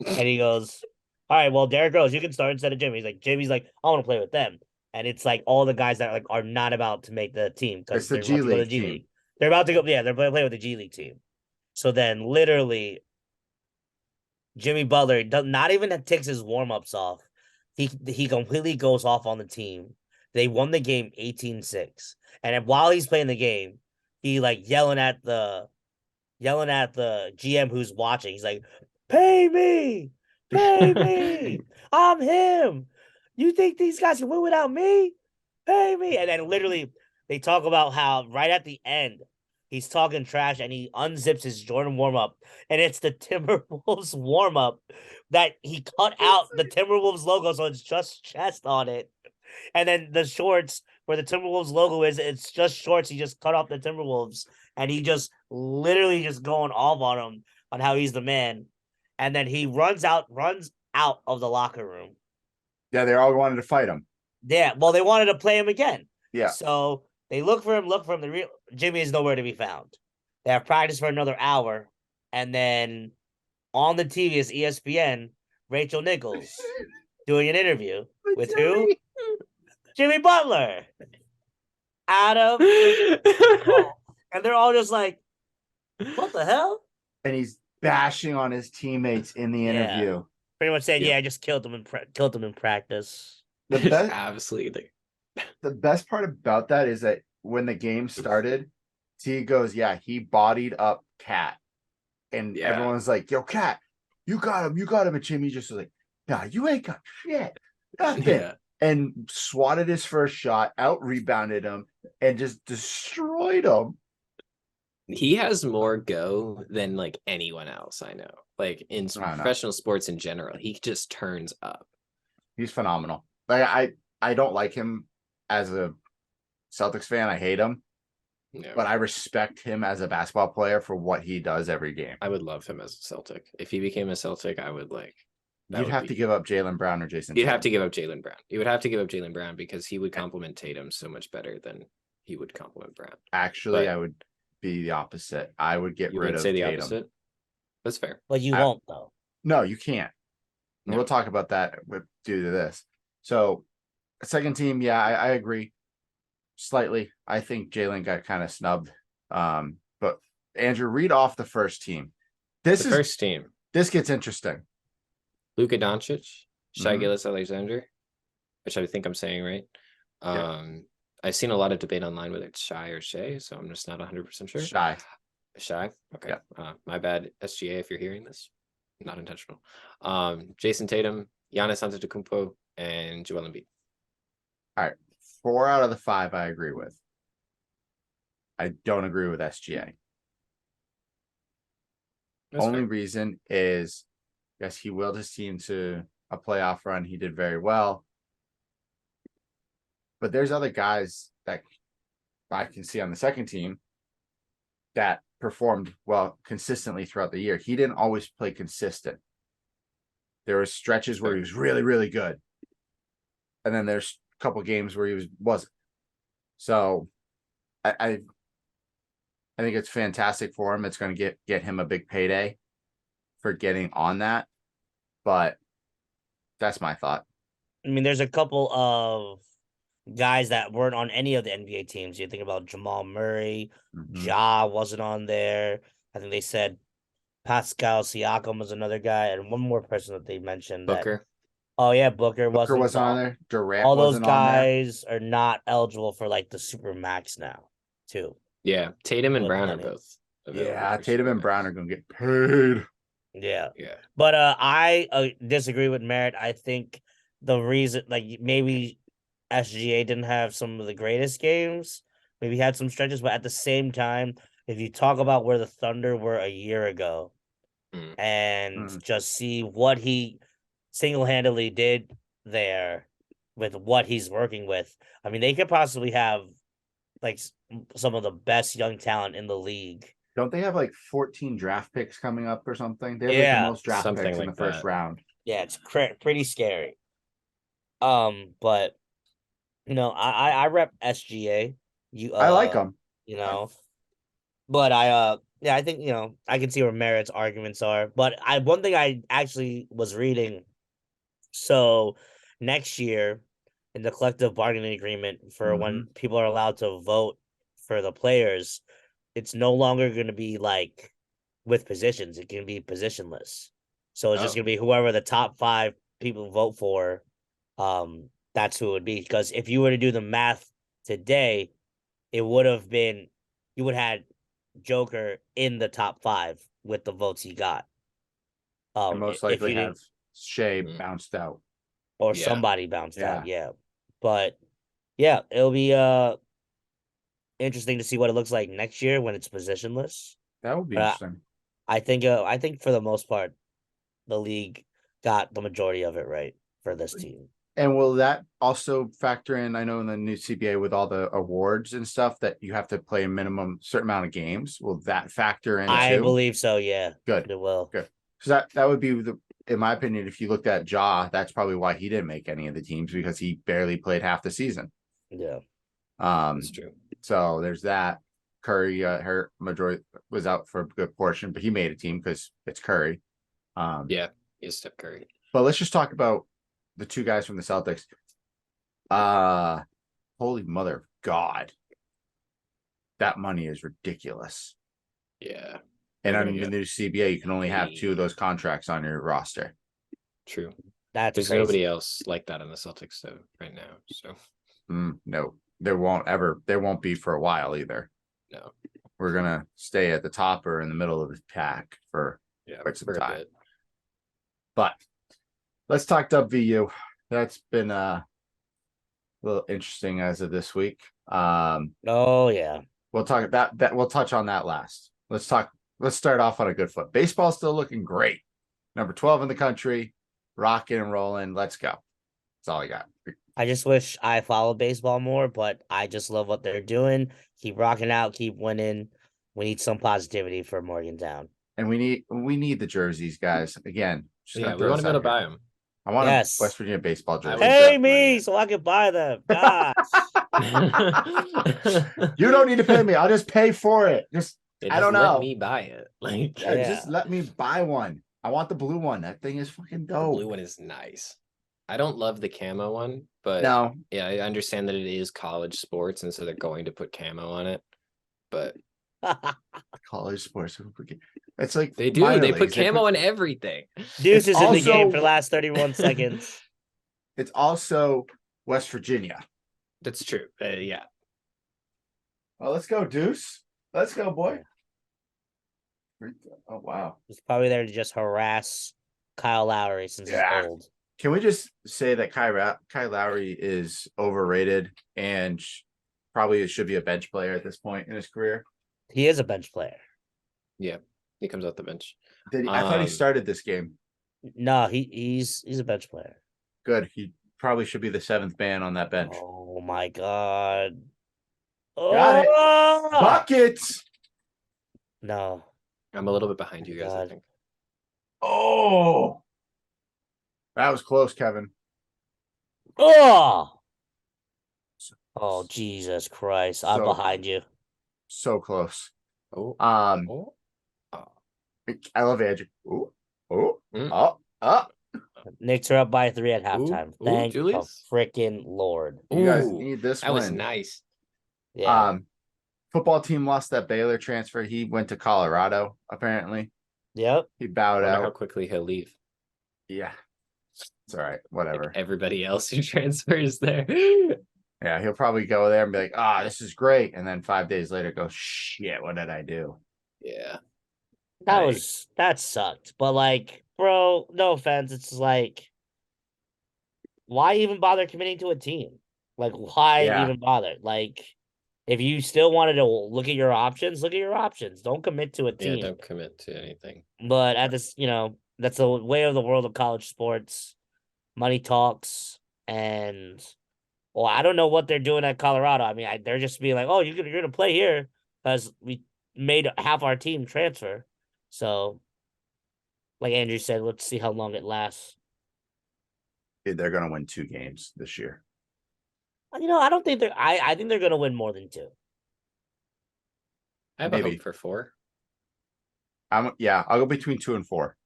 Speaker 3: And he goes, "All right, well, Derrick Rose, you can start instead of Jimmy." Jimmy's like, "I want to play with them," and it's like all the guys that are not about to make the team because they're about to go to the G League. They're about to go, they're playing with the G League team. So then, literally, Jimmy Butler not even takes his warm-ups off. He completely goes off on the team. They won the game 18-6. And while he's playing the game, he like yelling at the GM who's watching. He's like, "Pay me! Pay me! I'm him! You think these guys can win without me? Pay me!" And then literally they talk about how right at the end he's talking trash and he unzips his Jordan warm-up. And it's the Timberwolves warm-up that he cut out the Timberwolves logo, so it's just chest on it. And then the shorts where the Timberwolves logo is, it's just shorts. He just cut off the Timberwolves, and he just literally just going off on him on how he's the man. And then he runs out of the locker room.
Speaker 1: Yeah, they all wanted to fight him.
Speaker 3: Yeah, well, they wanted to play him again.
Speaker 1: Yeah.
Speaker 3: So they look for him. The real Jimmy is nowhere to be found. They have practice for another hour, and then on the TV is ESPN, Rachel Nichols doing an interview with who? Jimmy Butler. And they're all just like, "What the hell?"
Speaker 1: And he's bashing on his teammates in the interview.
Speaker 3: Pretty much saying, "Yeah, I just killed them in practice."
Speaker 1: The best,
Speaker 2: absolutely.
Speaker 1: The best part about that is that when the game started, T goes, "Yeah, he bodied up Cat," and everyone's like, "Yo, Cat, you got him." And Jimmy just was like, "Nah, you ain't got shit, nothing." Yeah. And swatted his first shot, out rebounded him, and just destroyed him.
Speaker 2: He has more go than like anyone else I know. Like in professional sports in general, he just turns up.
Speaker 1: He's phenomenal. Like I don't like him as a Celtics fan. I hate him, but I respect him as a basketball player for what he does every game.
Speaker 2: I would love him as a Celtic. If he became a Celtic, I would like.
Speaker 1: You'd have to give up Jaylen Brown or Jason.
Speaker 2: You'd have to give up Jaylen Brown. You would have to give up Jaylen Brown because he would complement Tatum so much better than he would complement Brown.
Speaker 1: Actually, I would be the opposite. I would get rid of Tatum. Opposite?
Speaker 2: That's fair.
Speaker 3: But you won't though.
Speaker 1: No, you can't. No. We'll talk about that due to this. So, second team, yeah, I agree. Slightly, I think Jalen got kind of snubbed. But Andrew, read off the first team.
Speaker 2: First team.
Speaker 1: This gets interesting.
Speaker 2: Luka Doncic, Shai Gilgeous-Alexander, which I think I'm saying right. I've seen a lot of debate online whether it's Shy or Shea, so I'm just not 100% sure. Shy. Okay.
Speaker 1: Yeah.
Speaker 2: My bad, SGA, if you're hearing this. Not intentional. Jason Tatum, Giannis Antetokounmpo, and Joel Embiid.
Speaker 1: All right. 4 out of the 5 I agree with. I don't agree with SGA.
Speaker 2: That's
Speaker 1: Only
Speaker 2: fair.
Speaker 1: reason is, yes, he willed his team to a playoff run. He did very well. But there's other guys that I can see on the second team that performed well consistently throughout the year. He didn't always play consistent. There were stretches where he was really, really good. And then there's a couple games where he wasn't. So I think it's fantastic for him. It's going to get him a big payday for getting on that. But that's my thought.
Speaker 3: I mean, there's a couple of guys that weren't on any of the NBA teams. You think about Jamal Murray, Ja wasn't on there. I think they said Pascal Siakam was another guy, and one more person that they mentioned.
Speaker 2: Booker.
Speaker 3: Oh yeah, Booker
Speaker 1: wasn't
Speaker 3: wasn't
Speaker 1: on there. Durant
Speaker 3: all those
Speaker 1: wasn't on there.
Speaker 3: guys are not eligible for like the super max now, too.
Speaker 2: Yeah, Tatum and
Speaker 3: With
Speaker 2: Brown
Speaker 3: money.
Speaker 2: are both available
Speaker 1: Yeah,
Speaker 2: for
Speaker 1: Tatum
Speaker 2: Super
Speaker 1: and Brown
Speaker 2: Max.
Speaker 1: are going to get paid.
Speaker 3: Yeah.
Speaker 2: Yeah.
Speaker 3: But I disagree with Merritt. I think the reason, like, maybe SGA didn't have some of the greatest games, maybe he had some stretches, but at the same time, if you talk about where the Thunder were a year ago and just see what he single-handedly did there with what he's working with, I mean, they could possibly have like some of the best young talent in the league.
Speaker 1: Don't they have like 14 draft picks coming up or something? They have like the most draft
Speaker 2: something
Speaker 1: picks
Speaker 2: like
Speaker 1: in the first
Speaker 2: that.
Speaker 1: round.
Speaker 3: Yeah, it's pretty scary. But you know, I rep SGA.
Speaker 1: I like them.
Speaker 3: You know, but yeah, I think, you know, I can see where Merritt's arguments are. But one thing I actually was reading. So next year, in the collective bargaining agreement for when people are allowed to vote for the players, it's no longer going to be like with positions. It can be positionless. So it's just going to be whoever the top 5 people vote for. That's who it would be. Because if you were to do the math today, it would have been, you would have had Joker in the top 5 with the votes he got.
Speaker 1: And most likely have Shea bounced out.
Speaker 3: Or somebody bounced out, yeah. But yeah, it'll be interesting to see what it looks like next year when it's positionless.
Speaker 1: That would be interesting.
Speaker 3: I think for the most part, the league got the majority of it right for this team.
Speaker 1: And will that also factor in? I know in the new CBA with all the awards and stuff that you have to play a minimum certain amount of games. Will that factor in?
Speaker 3: I believe so. Yeah.
Speaker 1: Good.
Speaker 3: It will.
Speaker 1: Good. So that would be in my opinion, if you looked at Ja, that's probably why he didn't make any of the teams, because he barely played half the season.
Speaker 3: Yeah.
Speaker 2: That's true.
Speaker 1: So there's that. Curry, her majority was out for a good portion, but he made a team because it's Curry.
Speaker 2: Yeah, he's Steph Curry.
Speaker 1: But let's just talk about the 2 guys from the Celtics. Holy mother of God. That money is ridiculous.
Speaker 2: Yeah.
Speaker 1: And under the new CBA, you can only have 2 of those contracts on your roster.
Speaker 2: True.
Speaker 3: That's
Speaker 2: There's
Speaker 3: crazy.
Speaker 2: nobody else like that in the Celtics though right now. So
Speaker 1: no, there won't be for a while either.
Speaker 2: No.
Speaker 1: We're gonna stay at the top or in the middle of the pack for quite some time. But let's talk WVU. That's been a little interesting as of this week.
Speaker 3: Oh yeah.
Speaker 1: We'll talk that we'll touch on that last. Let's start off on a good foot. Baseball's still looking great. Number 12 in the country, rocking and rolling. Let's go. That's all I got.
Speaker 3: I just wish I followed baseball more, but I just love what they're doing. Keep rocking out, keep winning. We need some positivity for Morgantown.
Speaker 1: And we need the jerseys, guys. Again,
Speaker 2: yeah, we want to be able to buy them.
Speaker 1: I want a West Virginia baseball jersey.
Speaker 3: Pay me so I can buy them. Gosh.
Speaker 1: You don't need to pay me. I'll just pay for it. I don't know.
Speaker 2: Let me buy it. Like,
Speaker 1: just let me buy one. I want the blue one. That thing is fucking dope.
Speaker 2: The blue one is nice. I don't love the camo one, but yeah, I understand that it is college sports, and so they're going to put camo on it. But
Speaker 1: college sports, it's like
Speaker 2: they do. They put camo on everything.
Speaker 3: Deuce is in the game for the last 31 seconds.
Speaker 1: It's also West Virginia.
Speaker 2: That's true. Yeah.
Speaker 1: Well, let's go, Deuce. Let's go, boy. Oh, wow.
Speaker 3: He's probably there to just harass Kyle Lowry since he's old.
Speaker 1: Can we just say that Kyle Lowry is overrated and probably should be a bench player at this point in his career?
Speaker 3: He is a bench player.
Speaker 2: Yeah. He comes off the bench.
Speaker 1: I thought he started this game.
Speaker 3: No, he's a bench player.
Speaker 1: Good. He probably should be the 7th man on that bench.
Speaker 3: Oh my god.
Speaker 1: Got it. Buckets.
Speaker 3: No.
Speaker 2: I'm a little bit behind you guys, I
Speaker 3: God.
Speaker 2: think.
Speaker 1: Oh. That was close, Kevin.
Speaker 3: Oh. Oh, Jesus Christ. I'm
Speaker 1: So-
Speaker 3: behind you.
Speaker 1: So close.
Speaker 2: Oh.
Speaker 1: Oh. I love Andrew. Oh.
Speaker 3: Knicks are up by 3 at halftime.
Speaker 2: Ooh,
Speaker 3: Thank the
Speaker 2: Julius.
Speaker 3: freaking Lord.
Speaker 1: You guys
Speaker 2: Ooh,
Speaker 1: need this
Speaker 2: that
Speaker 1: win.
Speaker 2: was nice.
Speaker 3: Yeah.
Speaker 1: Football team lost that Baylor transfer. He went to Colorado, apparently.
Speaker 3: Yep.
Speaker 1: He bowed
Speaker 2: I wonder how
Speaker 1: out.
Speaker 2: quickly he'll leave.
Speaker 1: Yeah. It's all right. Whatever.
Speaker 2: Like everybody else who transfers there.
Speaker 1: Yeah, he'll probably go there and be like, this is great. And then 5 days later go, shit, what did I do?
Speaker 2: Yeah.
Speaker 3: That sucked. But like, bro, no offense. It's like, why even bother committing to a team? Like, why
Speaker 1: Yeah.
Speaker 3: even bother? Like, if you still wanted to look at your options, look at your options. Don't commit to a
Speaker 2: Yeah,
Speaker 3: team.
Speaker 2: don't commit to anything.
Speaker 3: But at this, that's the way of the world of college sports. Money talks, and well, I don't know what they're doing at Colorado. I mean, they're just being like, "Oh, you're gonna play here because we made half our team transfer." So, like Andrew said, let's see how long it lasts.
Speaker 1: They're going to win 2 games this year.
Speaker 3: I don't think I think they're gonna win more than 2.
Speaker 2: I have
Speaker 1: Maybe.
Speaker 2: a hope for 4.
Speaker 1: I'll go between 2 and 4.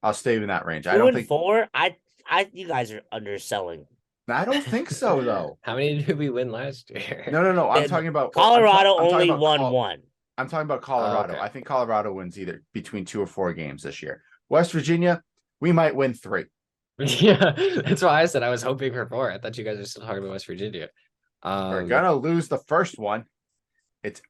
Speaker 1: I'll stay in that range.
Speaker 3: 2
Speaker 1: I don't
Speaker 3: and
Speaker 1: think
Speaker 3: 4. You guys are underselling.
Speaker 1: I don't think so though.
Speaker 2: How many did we win last year?
Speaker 1: No. I'm
Speaker 3: And
Speaker 1: talking about
Speaker 3: Colorado
Speaker 1: I'm talking
Speaker 3: only
Speaker 1: about
Speaker 3: won 1.
Speaker 1: I'm talking about Colorado.
Speaker 2: okay.
Speaker 1: I think Colorado wins either between 2 or 4 games this year. West Virginia, we might win 3.
Speaker 2: Yeah, that's why I said I was hoping for 4. I thought you guys were still talking about West Virginia.
Speaker 1: We're gonna lose the first one. It's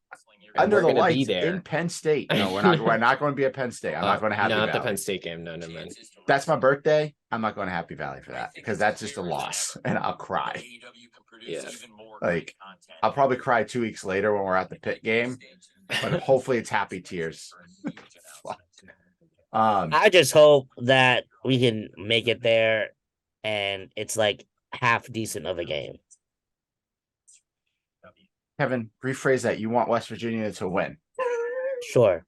Speaker 2: and
Speaker 1: under
Speaker 2: we're
Speaker 1: the
Speaker 2: gonna be
Speaker 1: lights
Speaker 2: there.
Speaker 1: in Penn State. No, we're not. We're not going to be at Penn State. I'm not going to Happy
Speaker 2: not
Speaker 1: Valley.
Speaker 2: the Penn State game. No, man.
Speaker 1: That's my birthday. I'm not going to Happy Valley for that because that's just a loss, and I'll cry.
Speaker 2: Yeah.
Speaker 1: Like I'll probably cry 2 weeks later when we're at the Pitt game, but hopefully it's happy tears.
Speaker 3: I just hope that we can make it there, and it's like half decent of a game.
Speaker 1: Kevin, rephrase that. You want West Virginia to win.
Speaker 3: Sure.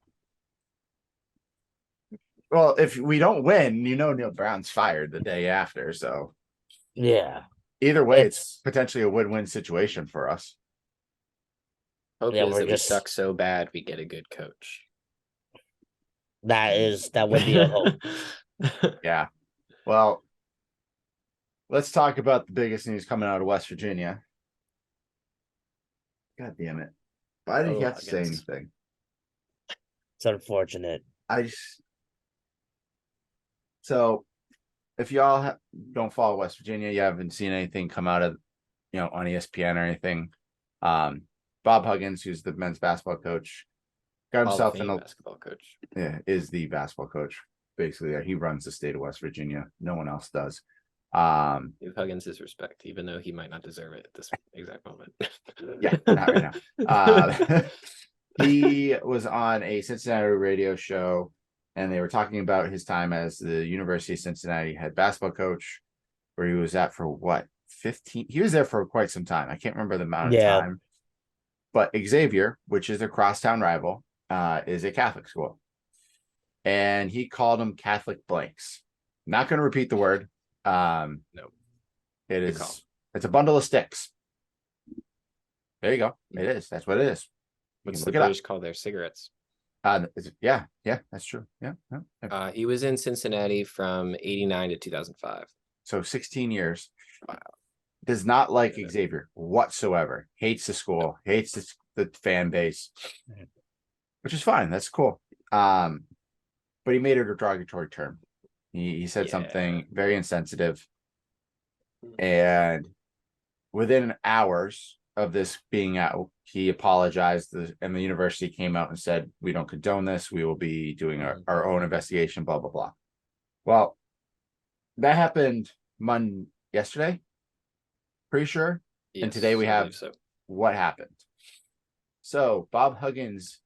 Speaker 1: Well, if we don't win, Neil Brown's fired the day after. So
Speaker 3: Yeah.
Speaker 1: either way, it's potentially a win-win situation for us.
Speaker 2: Hope
Speaker 3: Yeah,
Speaker 2: is
Speaker 3: we're
Speaker 2: that we
Speaker 3: just-
Speaker 2: suck so bad we get a good coach.
Speaker 3: That would be a hope.
Speaker 1: Yeah. Well, let's talk about the biggest news coming out of West Virginia. God damn it. Why did he have to say anything?
Speaker 3: It's unfortunate.
Speaker 1: So if y'all don't follow West Virginia, you haven't seen anything come out of, on ESPN or anything. Bob Huggins, who's the men's basketball coach, got himself in a
Speaker 2: basketball coach.
Speaker 1: Yeah, is the basketball coach. Basically, he runs the state of West Virginia. No one else does.
Speaker 2: Give Huggins his respect, even though he might not deserve it at this exact moment.
Speaker 1: Yeah, not right now. He was on a Cincinnati radio show, and they were talking about his time as the University of Cincinnati head basketball coach, where he was at for what, 15? He was there for quite some time. I can't remember the amount of time. But Xavier, which is their crosstown rival, is a Catholic school. And he called them Catholic blanks. Not going to repeat the word.
Speaker 2: No.
Speaker 1: It's a bundle of sticks. There you go. It is. That's what it is.
Speaker 2: What's the British call their cigarettes?
Speaker 1: Yeah, that's true. Yeah.
Speaker 2: He was in Cincinnati from 89 to 2005.
Speaker 1: So 16 years. Wow. Does not like Xavier whatsoever. Hates the school. Hates the fan base, which is fine. That's cool. But he made it a derogatory term. He said something very insensitive, and within hours of this being out, he apologized, and the university came out and said, "We don't condone this. We will be doing our own investigation." Blah blah blah. Well, that happened yesterday, pretty sure. And today we have what happened. So Bob Huggins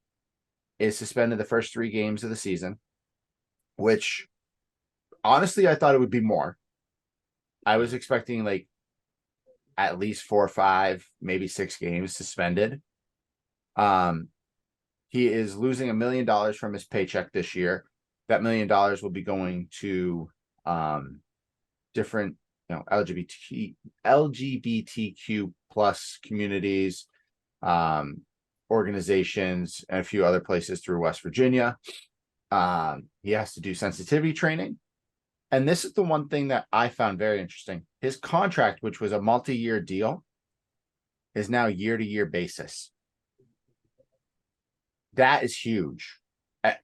Speaker 1: is suspended the first 3 games of the season, which honestly I thought it would be more. I was expecting like at least 4 or 5, maybe 6 games suspended. He is losing $1 million from his paycheck this year. That $1 million will be going to different, LGBTQ plus communities, organizations, and a few other places through West Virginia. He has to do sensitivity training. And this is the one thing that I found very interesting. His contract, which was a multi-year deal, is now year-to-year basis. That is huge.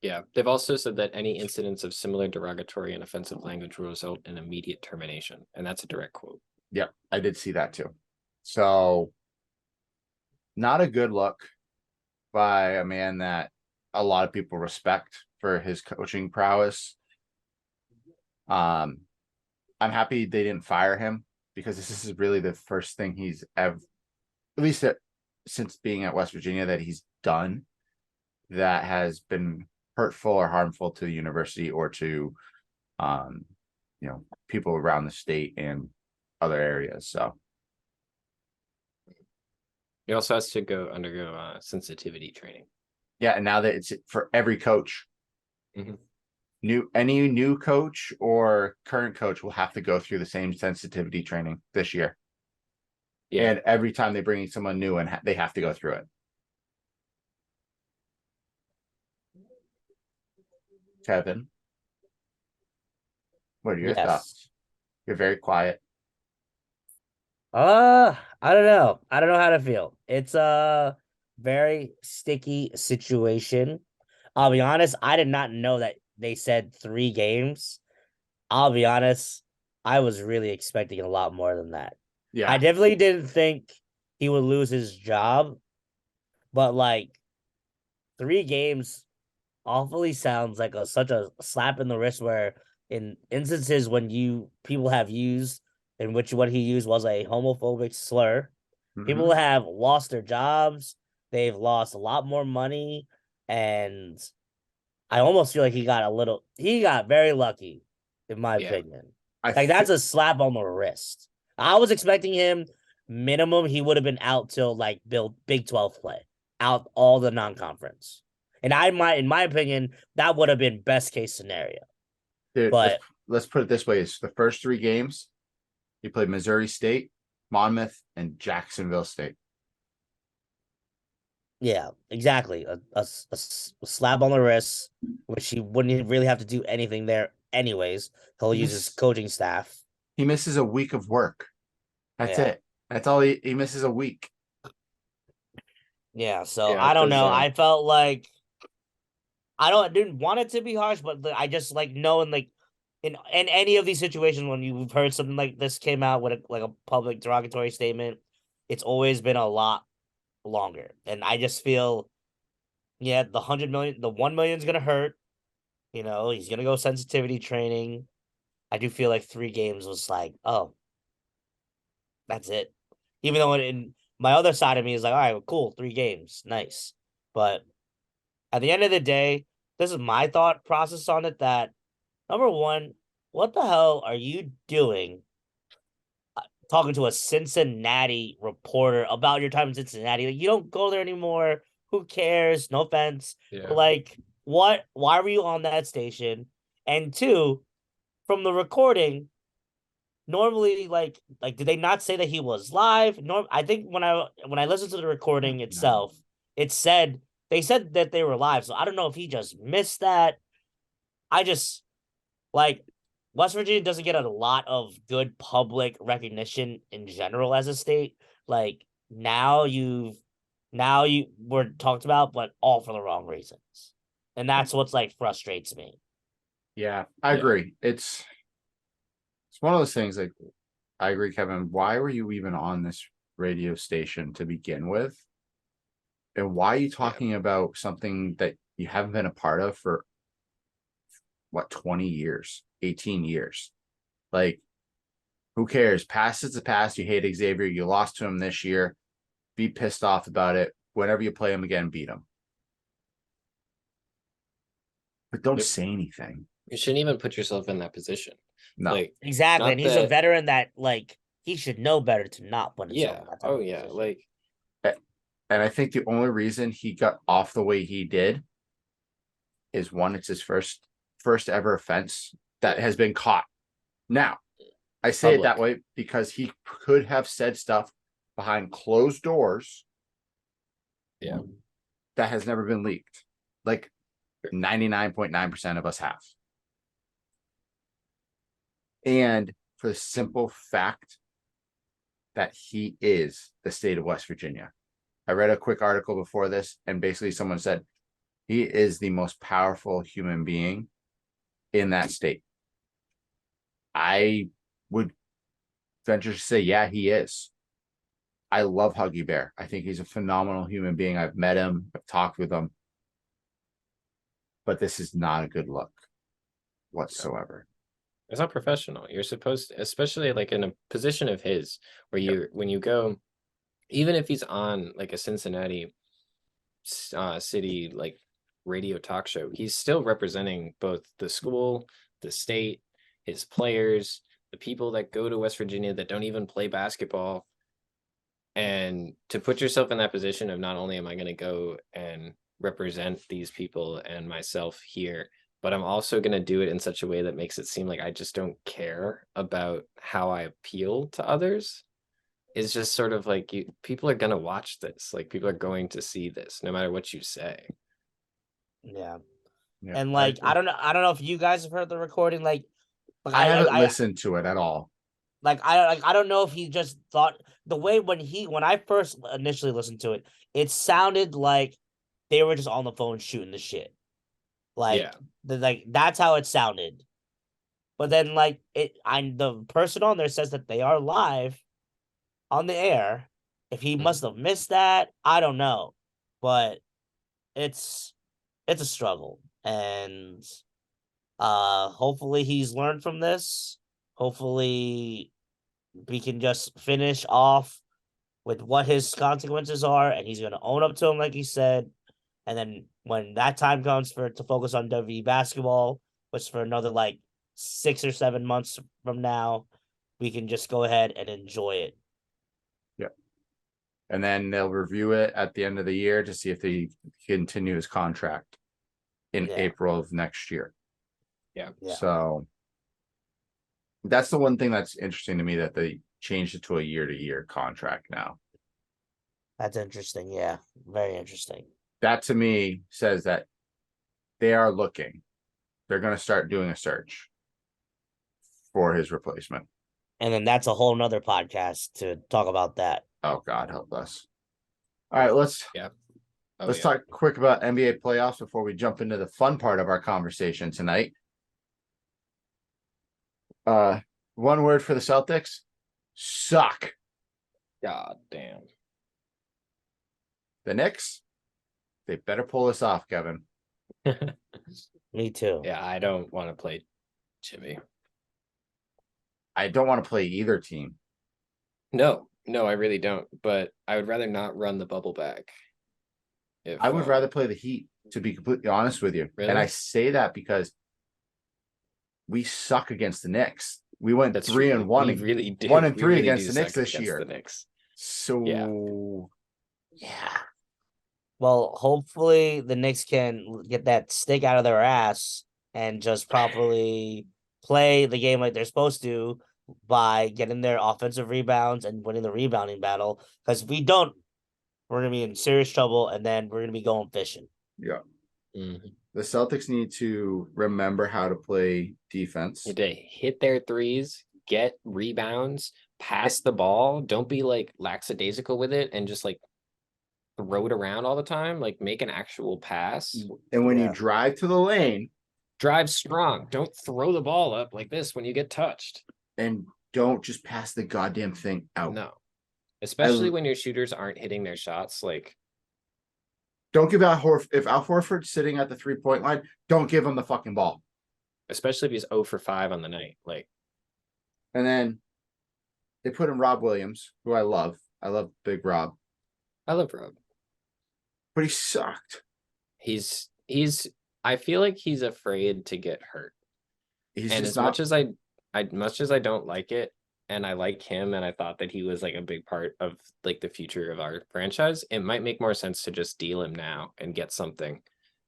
Speaker 2: Yeah, they've also said that any incidents of similar derogatory and offensive language will result in immediate termination. And that's a direct quote.
Speaker 1: Yep, I did see that too. So, not a good look by a man that a lot of people respect for his coaching prowess. I'm happy they didn't fire him, because this is really the first thing he's ever, at least since being at West Virginia, that he's done that has been hurtful or harmful to the university or to people around the state and other areas. So
Speaker 2: he also has to undergo sensitivity training.
Speaker 1: Yeah, and now that it's for every coach.
Speaker 2: Mm-hmm.
Speaker 1: Any new coach or current coach will have to go through the same sensitivity training this year. Yeah. And every time they bring in someone new, and they have to go through it. Kevin, what are your thoughts? You're very quiet.
Speaker 3: I don't know. I don't know how to feel. It's a very sticky situation. I'll be honest, I did not know that they said 3 games. I'll be honest, I was really expecting a lot more than that.
Speaker 1: Yeah.
Speaker 3: I definitely didn't think he would lose his job, but like 3 games awfully sounds like such a slap in the wrist, where in instances when people have used, in which what he used was a homophobic slur, people have lost their jobs, they've lost a lot more money, and I almost feel like he got very lucky, in my opinion. That's a slap on the wrist. I was expecting him, minimum, he would have been out till like Big 12 play, out all the non-conference. And in my opinion, that would have been best case scenario.
Speaker 1: Dude, but let's put it this way: it's the first 3 games. He played Missouri State, Monmouth, and Jacksonville State.
Speaker 3: Yeah, exactly. A slap on the wrist, which he wouldn't really have to do anything there anyways. He'll use his coaching staff.
Speaker 1: He misses a week of work. That's it. That's all he misses, a week.
Speaker 3: Yeah, so I don't know. I felt like I didn't want it to be harsh, but I just like knowing, like, in any of these situations when you've heard something like this came out with a public derogatory statement, it's always been a lot longer. And I just feel, the 100 million, the 1 million is gonna hurt. He's gonna go sensitivity training. I do feel like 3 games was like, oh, that's it. Even though in my other side of me is like, all right, well, cool, 3 games, nice. But at the end of the day, this is my thought process on it, that number one, what the hell are you doing talking to a Cincinnati reporter about your time in Cincinnati? Like, you don't go there anymore. Who cares? No offense.
Speaker 2: Yeah.
Speaker 3: But like, what? Why were you on that station? And 2, from the recording, normally, like, did they not say that he was live? I think when I listened to the recording itself, they said that they were live. So I don't know if he just missed that. I just, like, West Virginia doesn't get a lot of good public recognition in general as a state. Like, now you were talked about, but all for the wrong reasons. And that's what's like frustrates me.
Speaker 1: Yeah, I agree. It's one of those things, like, I agree, Kevin. Why were you even on this radio station to begin with. And why are you talking about something that you haven't been a part of for what, 20 years, 18 years? Like, who cares? Past is the past. You hate Xavier. You lost to him this year. Be pissed off about it. Whenever you play him again, beat him. But don't say anything.
Speaker 2: You shouldn't even put yourself in that position.
Speaker 1: No.
Speaker 2: Like,
Speaker 3: Exactly.
Speaker 2: not
Speaker 3: And he's a
Speaker 2: that-
Speaker 3: veteran that, like, he should know better to not put himself
Speaker 2: yeah.
Speaker 3: in that type
Speaker 2: Oh
Speaker 3: of
Speaker 2: yeah.
Speaker 3: position.
Speaker 2: Like,
Speaker 1: And I think the only reason he got off the way he did is one, it's his first ever offense that has been caught. Now, I say it that way because he could have said stuff behind closed doors.
Speaker 2: Yeah.
Speaker 1: That has never been leaked. Like 99.9% of us have. And for the simple fact that he is the state of West Virginia. I read a quick article before this, and basically someone said he is the most powerful human being in that state. I would venture to say, yeah, he is. I love Huggy Bear. I think he's a phenomenal human being. I've met him, I've talked with him. But this is not a good look whatsoever.
Speaker 2: it's not professional. You're supposed to, especially like in a position of his, where you when you go, even if he's on like a Cincinnati city like radio talk show, he's still representing both the school, the state, his players, the people that go to West Virginia that don't even play basketball. And to put yourself in that position of not only am I going to go and represent these people and myself here, but I'm also going to do it in such a way that makes it seem like I just don't care about how I appeal to others. It's just sort of like people are going to watch this. Like, people are going to see this no matter what you say.
Speaker 3: Yeah.
Speaker 1: Yeah,
Speaker 3: And like, I don't know if you guys have heard the recording. Like
Speaker 1: I haven't listened to it at all.
Speaker 3: I don't know if he just thought the way when I first initially listened to it, it sounded like they were just on the phone shooting the shit. Like, like that's how it sounded. But then like the person on there says that they are live on the air. If he must have missed that, I don't know. But it's a struggle. And hopefully he's learned from this. Hopefully we can just finish off with what his consequences are, and he's gonna own up to them, like he said. And then when that time comes to focus on WVU basketball, which for another like 6 or 7 months from now, we can just go ahead and enjoy it.
Speaker 1: Yeah. And then they'll review it at the end of the year to see if they continue his contract in April of next year.
Speaker 2: Yeah.
Speaker 1: So that's the one thing that's interesting to me, that they changed it to a year-to-year contract now.
Speaker 3: That's interesting. Yeah. Very interesting.
Speaker 1: That to me says that they are looking. They're going to start doing a search for his replacement.
Speaker 3: And then that's a whole nother podcast to talk about that.
Speaker 1: Oh, God help us. All right, let's
Speaker 2: let's
Speaker 1: talk quick about NBA playoffs before we jump into the fun part of our conversation tonight. One word for the Celtics: suck.
Speaker 2: God damn.
Speaker 1: The Knicks, they better pull this off, Kevin.
Speaker 3: Me too.
Speaker 2: Yeah, I don't want to play Jimmy.
Speaker 1: I don't want to play either team.
Speaker 2: No, I really don't. But I would rather not run the bubble back.
Speaker 1: I would rather play the Heat, to be completely honest with you.
Speaker 2: Really?
Speaker 1: And I say that because we suck against the Knicks. We went 3-1.
Speaker 2: We really did.
Speaker 1: 1-3
Speaker 2: really
Speaker 1: against
Speaker 2: do
Speaker 1: the Knicks
Speaker 2: suck
Speaker 1: this
Speaker 2: against
Speaker 1: year.
Speaker 2: The Knicks.
Speaker 1: So yeah.
Speaker 3: Well, hopefully the Knicks can get that stick out of their ass and just properly play the game like they're supposed to by getting their offensive rebounds and winning the rebounding battle. Because if we don't, we're going to be in serious trouble, and then we're going to be going fishing.
Speaker 1: Yeah.
Speaker 2: Mm-hmm.
Speaker 1: The Celtics need to remember how to play defense.
Speaker 2: They hit their threes, get rebounds, pass the ball. Don't be like lackadaisical with it and just like throw it around all the time. Like, make an actual pass.
Speaker 1: And when you drive to the lane,
Speaker 2: drive strong. Don't throw the ball up like this when you get touched.
Speaker 1: And don't just pass the goddamn thing out.
Speaker 2: No. Especially when your shooters aren't hitting their shots. Like,
Speaker 1: Don't give Al Horford, if Al Horford's sitting at the 3-point line, don't give him the fucking ball.
Speaker 2: especially if he's 0 for 5 on the night. Like,
Speaker 1: And then they put in Rob Williams, who I love. I love Big Rob,
Speaker 2: I love Rob.
Speaker 1: but he sucked.
Speaker 2: He's I feel like he's afraid to get hurt.
Speaker 1: He's
Speaker 2: And
Speaker 1: just
Speaker 2: as
Speaker 1: not.
Speaker 2: much as I don't like it, and I like him, and I thought that he was like a big part of like the future of our franchise, it might make more sense to just deal him now and get something.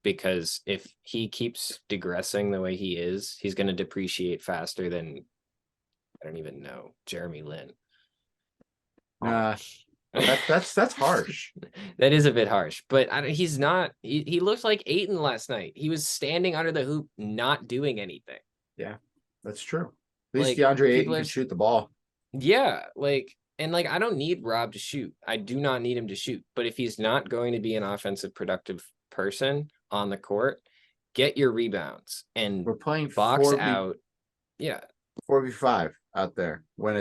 Speaker 2: Because if he keeps digressing the way he is, he's going to depreciate faster than, I don't even know, Jeremy Lin.
Speaker 1: That's harsh.
Speaker 2: That is a bit harsh, but he's not. He looked like Ayton last night. He was standing under the hoop, not doing anything.
Speaker 1: Yeah, that's true. At least
Speaker 2: Like,
Speaker 1: DeAndre Ayton
Speaker 2: people
Speaker 1: can
Speaker 2: are-
Speaker 1: shoot the ball.
Speaker 2: Yeah, like, and like, I don't need Rob to shoot. I do not need him to shoot. But if he's not going to be an offensive, productive person on the court, get your rebounds and
Speaker 1: We're playing
Speaker 2: box out. Yeah,
Speaker 1: 4v5 out there when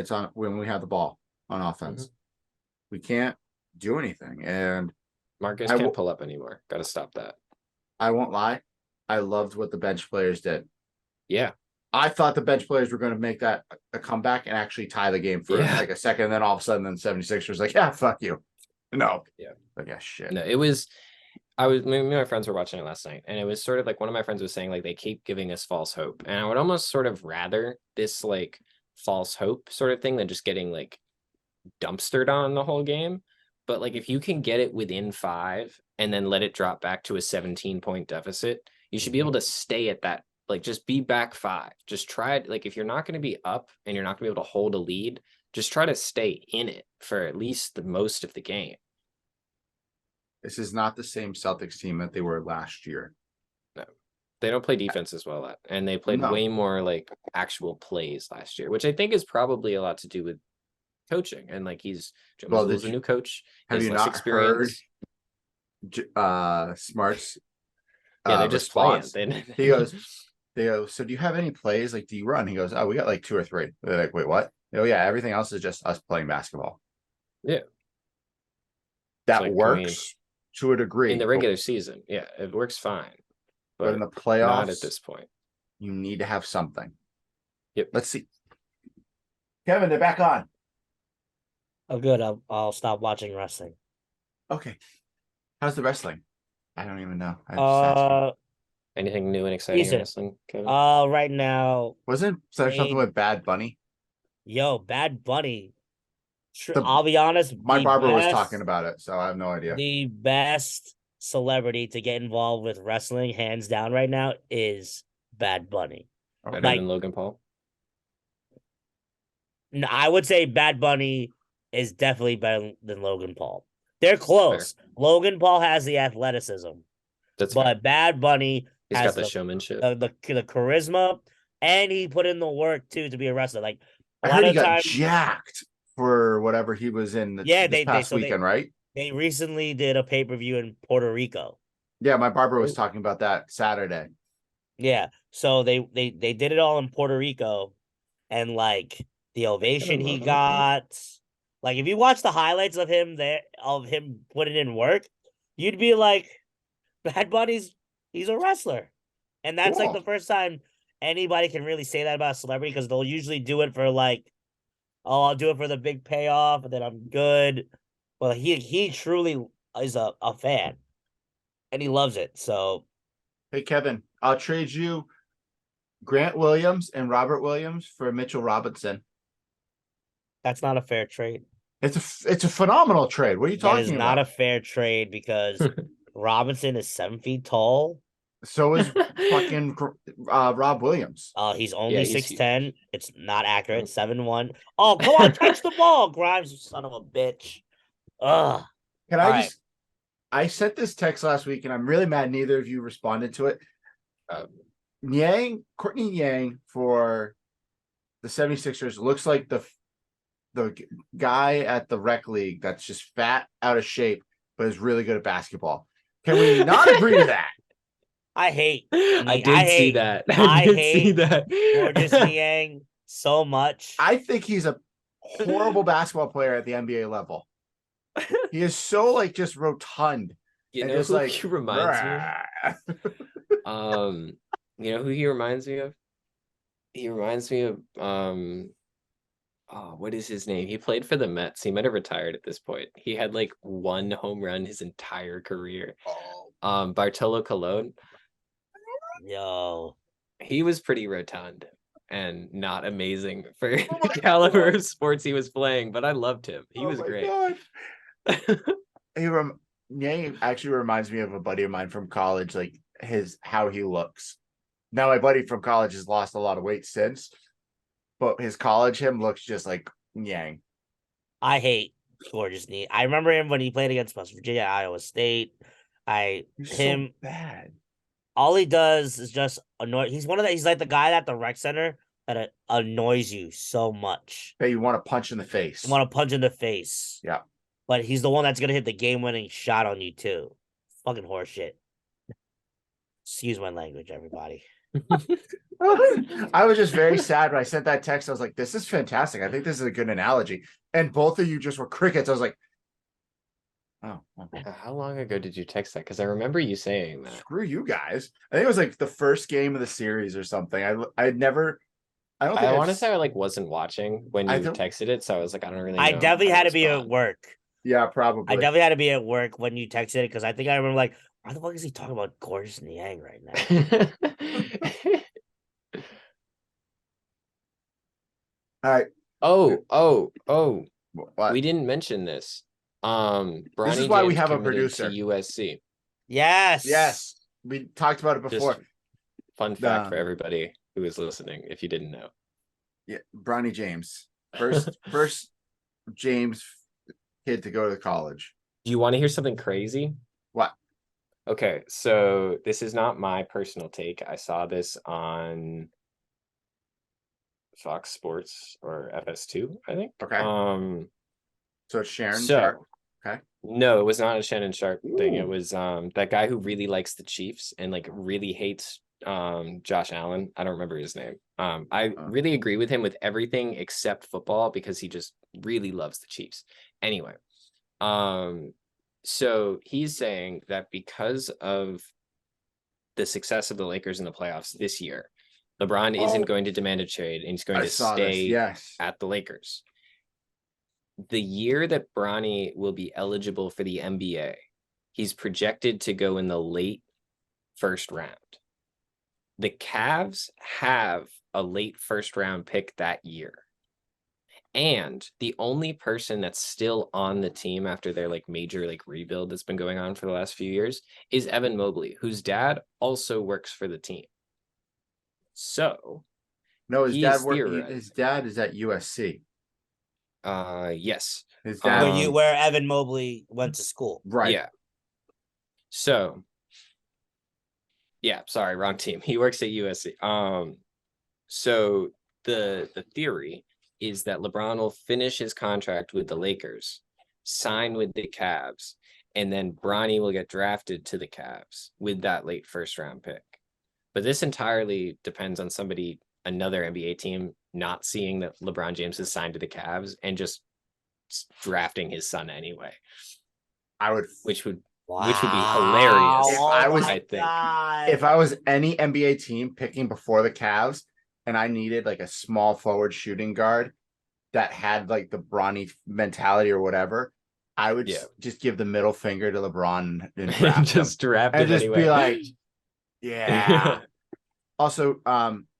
Speaker 1: we have the ball on offense. We can't do anything. And
Speaker 2: Marcus
Speaker 1: I
Speaker 2: can't
Speaker 1: will-
Speaker 2: pull up anymore. Got to stop that.
Speaker 1: I won't lie, I loved what the bench players did.
Speaker 2: Yeah,
Speaker 1: I thought the bench players were going to make that a comeback and actually tie the game for
Speaker 2: Yeah.
Speaker 1: like a second. And then all of a sudden, then 76ers like, yeah, fuck you. No.
Speaker 2: Yeah.
Speaker 1: Like, yeah, shit.
Speaker 2: no, it was. Me and my friends were watching it last night, and it was sort of like one of my friends was saying like they keep giving us false hope, and I would almost sort of rather this like false hope sort of thing than just getting like dumpstered on the whole game. But like if you can get it within 5 and then let it drop back to a 17-point deficit, you should be able to stay at that. Like just be back 5. Just try it. Like if you're not going to be up and you're not going to be able to hold a lead, just try to stay in it for at least the most of the game.
Speaker 1: This is not the same Celtics team that they were last year.
Speaker 2: They don't play defense as well, and they played
Speaker 1: No.
Speaker 2: way more like actual plays last year, which I think is probably a lot to do with coaching. And like Joe
Speaker 1: Well,
Speaker 2: Mazzulla's a new coach.
Speaker 1: have
Speaker 2: He has
Speaker 1: you
Speaker 2: less
Speaker 1: not heard
Speaker 2: experience.
Speaker 1: Smart's
Speaker 2: Yeah, they're just
Speaker 1: response?
Speaker 2: playing.
Speaker 1: He goes, they go, so do you have any plays? Like, do you run? He goes, oh, we got like 2 or 3. They're like, wait, what? Oh, yeah, everything else is just us playing basketball.
Speaker 2: Yeah.
Speaker 1: That
Speaker 2: like,
Speaker 1: works to a degree.
Speaker 2: in the regular season. Yeah, it works fine,
Speaker 1: but in
Speaker 2: but
Speaker 1: the playoffs,
Speaker 2: not at this point.
Speaker 1: you need to have something.
Speaker 2: Yep.
Speaker 1: Let's see. Kevin, they're back on.
Speaker 3: Oh, good. I'll stop watching wrestling.
Speaker 1: Okay. How's the wrestling? I don't even know. I just asked
Speaker 2: Anything new and exciting in
Speaker 3: Decent.
Speaker 2: wrestling, Kevin?
Speaker 3: right now,
Speaker 1: you. Wasn't there something
Speaker 3: Wait.
Speaker 1: with Bad Bunny?
Speaker 3: yo, Bad Bunny.
Speaker 1: The-
Speaker 3: I'll be honest.
Speaker 1: My
Speaker 3: the
Speaker 1: barber was
Speaker 3: best-
Speaker 1: talking about it, so I have no idea.
Speaker 3: The best celebrity to get involved with wrestling, hands down, right now, is Bad Bunny.
Speaker 2: Better
Speaker 3: like-
Speaker 2: than Logan Paul?
Speaker 3: No, I would say Bad Bunny is definitely better than Logan Paul. They're close. Logan Paul has the athleticism,
Speaker 2: That's
Speaker 3: but
Speaker 2: fair.
Speaker 3: Bad Bunny
Speaker 2: He's
Speaker 3: has
Speaker 2: got the showmanship.
Speaker 3: the charisma, and he put in the work too to be a wrestler. Like
Speaker 1: I
Speaker 3: a
Speaker 1: heard
Speaker 3: lot
Speaker 1: he
Speaker 3: of
Speaker 1: got
Speaker 3: times,
Speaker 1: jacked for whatever he was in this past weekend, right?
Speaker 3: they recently did a pay-per-view in Puerto Rico.
Speaker 1: Yeah, my barber was talking about that Saturday.
Speaker 3: Yeah, so they did it all in Puerto Rico, and like the ovation he
Speaker 2: love it.
Speaker 3: got. Like if you watch the highlights of him putting in work, you'd be like, Bad Bunny's he's a wrestler, and that's like
Speaker 1: Cool.
Speaker 3: the first time anybody can really say that about a celebrity, because they'll usually do it for like, oh, I'll do it for the big payoff, and then I'm good. Well, he truly is a fan, and he loves it. So
Speaker 1: Hey, Kevin, I'll trade you Grant Williams and Robert Williams for Mitchell Robinson.
Speaker 3: that's not a fair trade.
Speaker 1: It's a phenomenal trade. What are you
Speaker 3: That is
Speaker 1: talking
Speaker 3: not
Speaker 1: about?
Speaker 3: a fair trade because Robinson is 7 feet tall.
Speaker 1: So is fucking Rob Williams.
Speaker 3: He's only
Speaker 2: he's
Speaker 3: 6'10". It's not accurate. 7'1". Oh, come on, catch the ball, Grimes, you son of a bitch. Ugh.
Speaker 1: Can I
Speaker 3: All
Speaker 1: just? I sent this text last week, and I'm really mad neither of you responded to it. Courtney Yang for the 76ers looks like the guy at the rec league that's just fat, out of shape, but is really good at basketball. Can we not agree to that?
Speaker 3: I hate
Speaker 2: I did see
Speaker 3: hate-
Speaker 2: that.
Speaker 3: I
Speaker 2: did
Speaker 3: hate
Speaker 2: see that.
Speaker 3: Gorgeous Niang so much.
Speaker 1: I think he's a horrible basketball player at the NBA level. He is so like just rotund.
Speaker 2: You
Speaker 1: and
Speaker 2: know
Speaker 1: just
Speaker 2: who
Speaker 1: like
Speaker 2: he reminds me of? You know who he reminds me of? He reminds me of oh, what is his name? He played for the Mets. He might have retired at this point. He had like 1 home run his entire career. Bartolo Colon.
Speaker 3: Yo.
Speaker 2: He was pretty rotund and not amazing for the caliber of sports he was playing, but I loved him. He was great.
Speaker 1: He actually reminds me of a buddy of mine from college, like how he looks. Now my buddy from college has lost a lot of weight since, but his college him looks just like Yang.
Speaker 3: I hate Gorgeous Knee. I remember him when he played against West Virginia, Iowa State.
Speaker 1: So bad.
Speaker 3: All he does is just annoy. He's like the guy at the rec center that annoys you so much.
Speaker 1: That you want to punch in the face.
Speaker 3: You want to punch in the face.
Speaker 1: Yeah.
Speaker 3: But he's the one that's gonna hit the game-winning shot on you too. Fucking horseshit. Excuse my language, everybody.
Speaker 1: I was just very sad when I sent that text. I was like, this is fantastic. I think this is a good analogy. And both of you just were crickets. I was like, oh. Okay.
Speaker 2: How long ago did you text that? Because I remember you saying that.
Speaker 1: Screw you guys. I think it was like the first game of the series or something. I
Speaker 2: want to say I like wasn't watching when you texted it, so I was like, I don't really know.
Speaker 3: I definitely had to be at work.
Speaker 1: Yeah, probably.
Speaker 3: I definitely had to be at work when you texted it because I think I remember like, why the fuck is he talking about Gorgeous Niang right now?
Speaker 1: All right.
Speaker 2: Oh.
Speaker 1: What?
Speaker 2: We didn't mention this.
Speaker 1: This is
Speaker 2: Bronny
Speaker 1: why we
Speaker 2: James
Speaker 1: have a
Speaker 2: committed
Speaker 1: producer.
Speaker 2: to USC.
Speaker 3: Yes.
Speaker 1: We talked about it before.
Speaker 2: Just fun fact for everybody who is listening, if you didn't know.
Speaker 1: Yeah, Bronny James. First James kid to go to college.
Speaker 2: Do you want to hear something crazy?
Speaker 1: What?
Speaker 2: Okay, so this is not my personal take. I saw this on Fox Sports or FS2, I think.
Speaker 1: Okay. So it's Sharon
Speaker 2: So,
Speaker 1: Sharp. Okay.
Speaker 2: No, it was not a Shannon Sharp thing.
Speaker 1: Ooh.
Speaker 2: It was that guy who really likes the Chiefs and like really hates Josh Allen. I don't remember his name. I really agree with him with everything except football because he just really loves the Chiefs. Anyway, so he's saying that because of the success of the Lakers in the playoffs this year, LeBron isn't going to demand a trade and he's going to stay at the Lakers. The year that Bronny will be eligible for the NBA, he's projected to go in the late first round. The Cavs have a late first round pick that year. And the only person that's still on the team after their like major like rebuild that's been going on for the last few years is Evan Mobley, whose dad also works for the team. So
Speaker 1: no, his dad is at USC.
Speaker 2: Yes.
Speaker 1: His dad
Speaker 3: where Evan Mobley went to school.
Speaker 1: Right.
Speaker 2: Yeah. So yeah, sorry, wrong team. He works at USC. So the theory is that LeBron will finish his contract with the Lakers, sign with the Cavs, and then Bronny will get drafted to the Cavs with that late first round pick. But this entirely depends on another NBA team not seeing that LeBron James is signed to the Cavs and just drafting his son anyway. Which would be hilarious.
Speaker 1: If I was any NBA team picking before the Cavs and I needed like a small forward shooting guard that had like the Bronny mentality or whatever, I would just give the middle finger to LeBron and draft him. Be like, yeah. Also,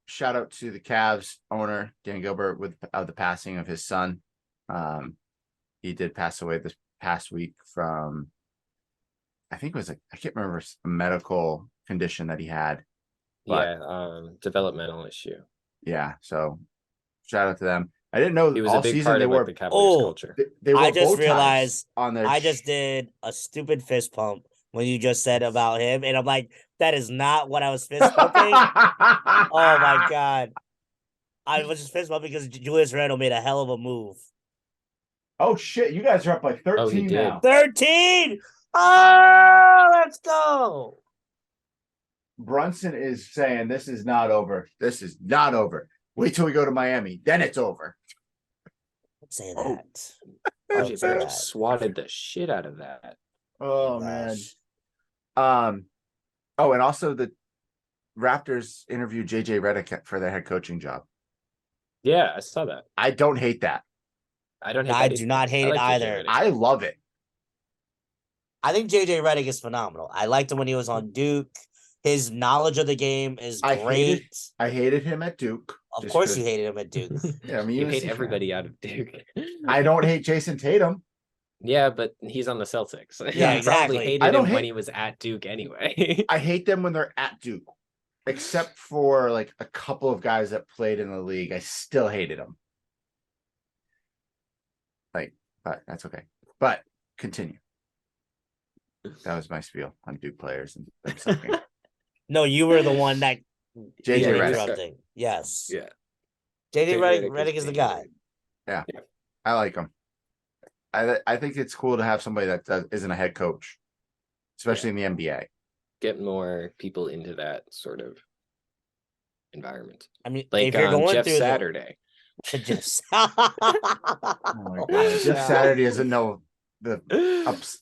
Speaker 1: shout out to the Cavs owner, Dan Gilbert, with the passing of his son. He did pass away this past week from, I think it was I can't remember, a medical condition that he had.
Speaker 2: But, developmental issue.
Speaker 1: Yeah, so shout out to them. I didn't know
Speaker 2: he was a big part of the Cavaliers culture.
Speaker 1: I just realized
Speaker 3: I just did a stupid fist pump when you just said about him, and I'm like, that is not what I was fist pumping. Oh my god. I was just fist pumping because Julius Randle made a hell of a move.
Speaker 1: Oh shit, you guys are up by 13 now.
Speaker 3: 13! Oh, let's go.
Speaker 1: Brunson is saying this is not over. This is not over. Wait till we go to Miami. Then it's over.
Speaker 3: Say
Speaker 1: Oh.
Speaker 3: that.
Speaker 2: RJ
Speaker 3: say
Speaker 2: Barrett
Speaker 3: that.
Speaker 2: just swatted the shit out of that.
Speaker 1: Oh man.
Speaker 3: Gosh.
Speaker 1: Oh, and also the Raptors interviewed JJ Redick for their head coaching job.
Speaker 2: Yeah, I saw that.
Speaker 1: I don't hate that.
Speaker 2: I don't hate
Speaker 3: I
Speaker 2: that
Speaker 3: do
Speaker 2: either.
Speaker 3: not hate
Speaker 2: I
Speaker 3: it
Speaker 2: like JJ
Speaker 3: either.
Speaker 2: Redick.
Speaker 1: I love it.
Speaker 3: I think JJ Redick is phenomenal. I liked him when he was on Duke. His knowledge of the game is great.
Speaker 1: I hated him at Duke.
Speaker 3: Of course, you hated him at Duke.
Speaker 1: Yeah, I mean,
Speaker 2: you hate everybody out of Duke.
Speaker 1: I don't hate Jason Tatum.
Speaker 2: Yeah, but he's on the Celtics.
Speaker 3: Yeah,
Speaker 2: You
Speaker 3: exactly.
Speaker 2: probably hated
Speaker 1: I don't
Speaker 2: him when
Speaker 1: hate-
Speaker 2: he was at Duke anyway.
Speaker 1: I hate them when they're at Duke, except for like a couple of guys that played in the league. I still hated them. But that's okay. But continue. That was my spiel on Duke players and them sucking.
Speaker 3: No, you were the one that
Speaker 1: JJ
Speaker 3: you were
Speaker 1: Redick.
Speaker 3: interrupting. Yes.
Speaker 2: Yeah.
Speaker 3: JJ
Speaker 2: JJ
Speaker 3: Redick is the
Speaker 2: being
Speaker 3: guy.
Speaker 2: weird.
Speaker 1: I like him. I think it's cool to have somebody that isn't a head coach, especially in the NBA.
Speaker 2: Get more people into that sort of environment.
Speaker 3: I mean,
Speaker 2: Like
Speaker 3: if you're going
Speaker 2: Jeff
Speaker 3: through
Speaker 2: Saturday.
Speaker 3: Jeff.
Speaker 1: Oh my god, Jeff Saturday doesn't know the ups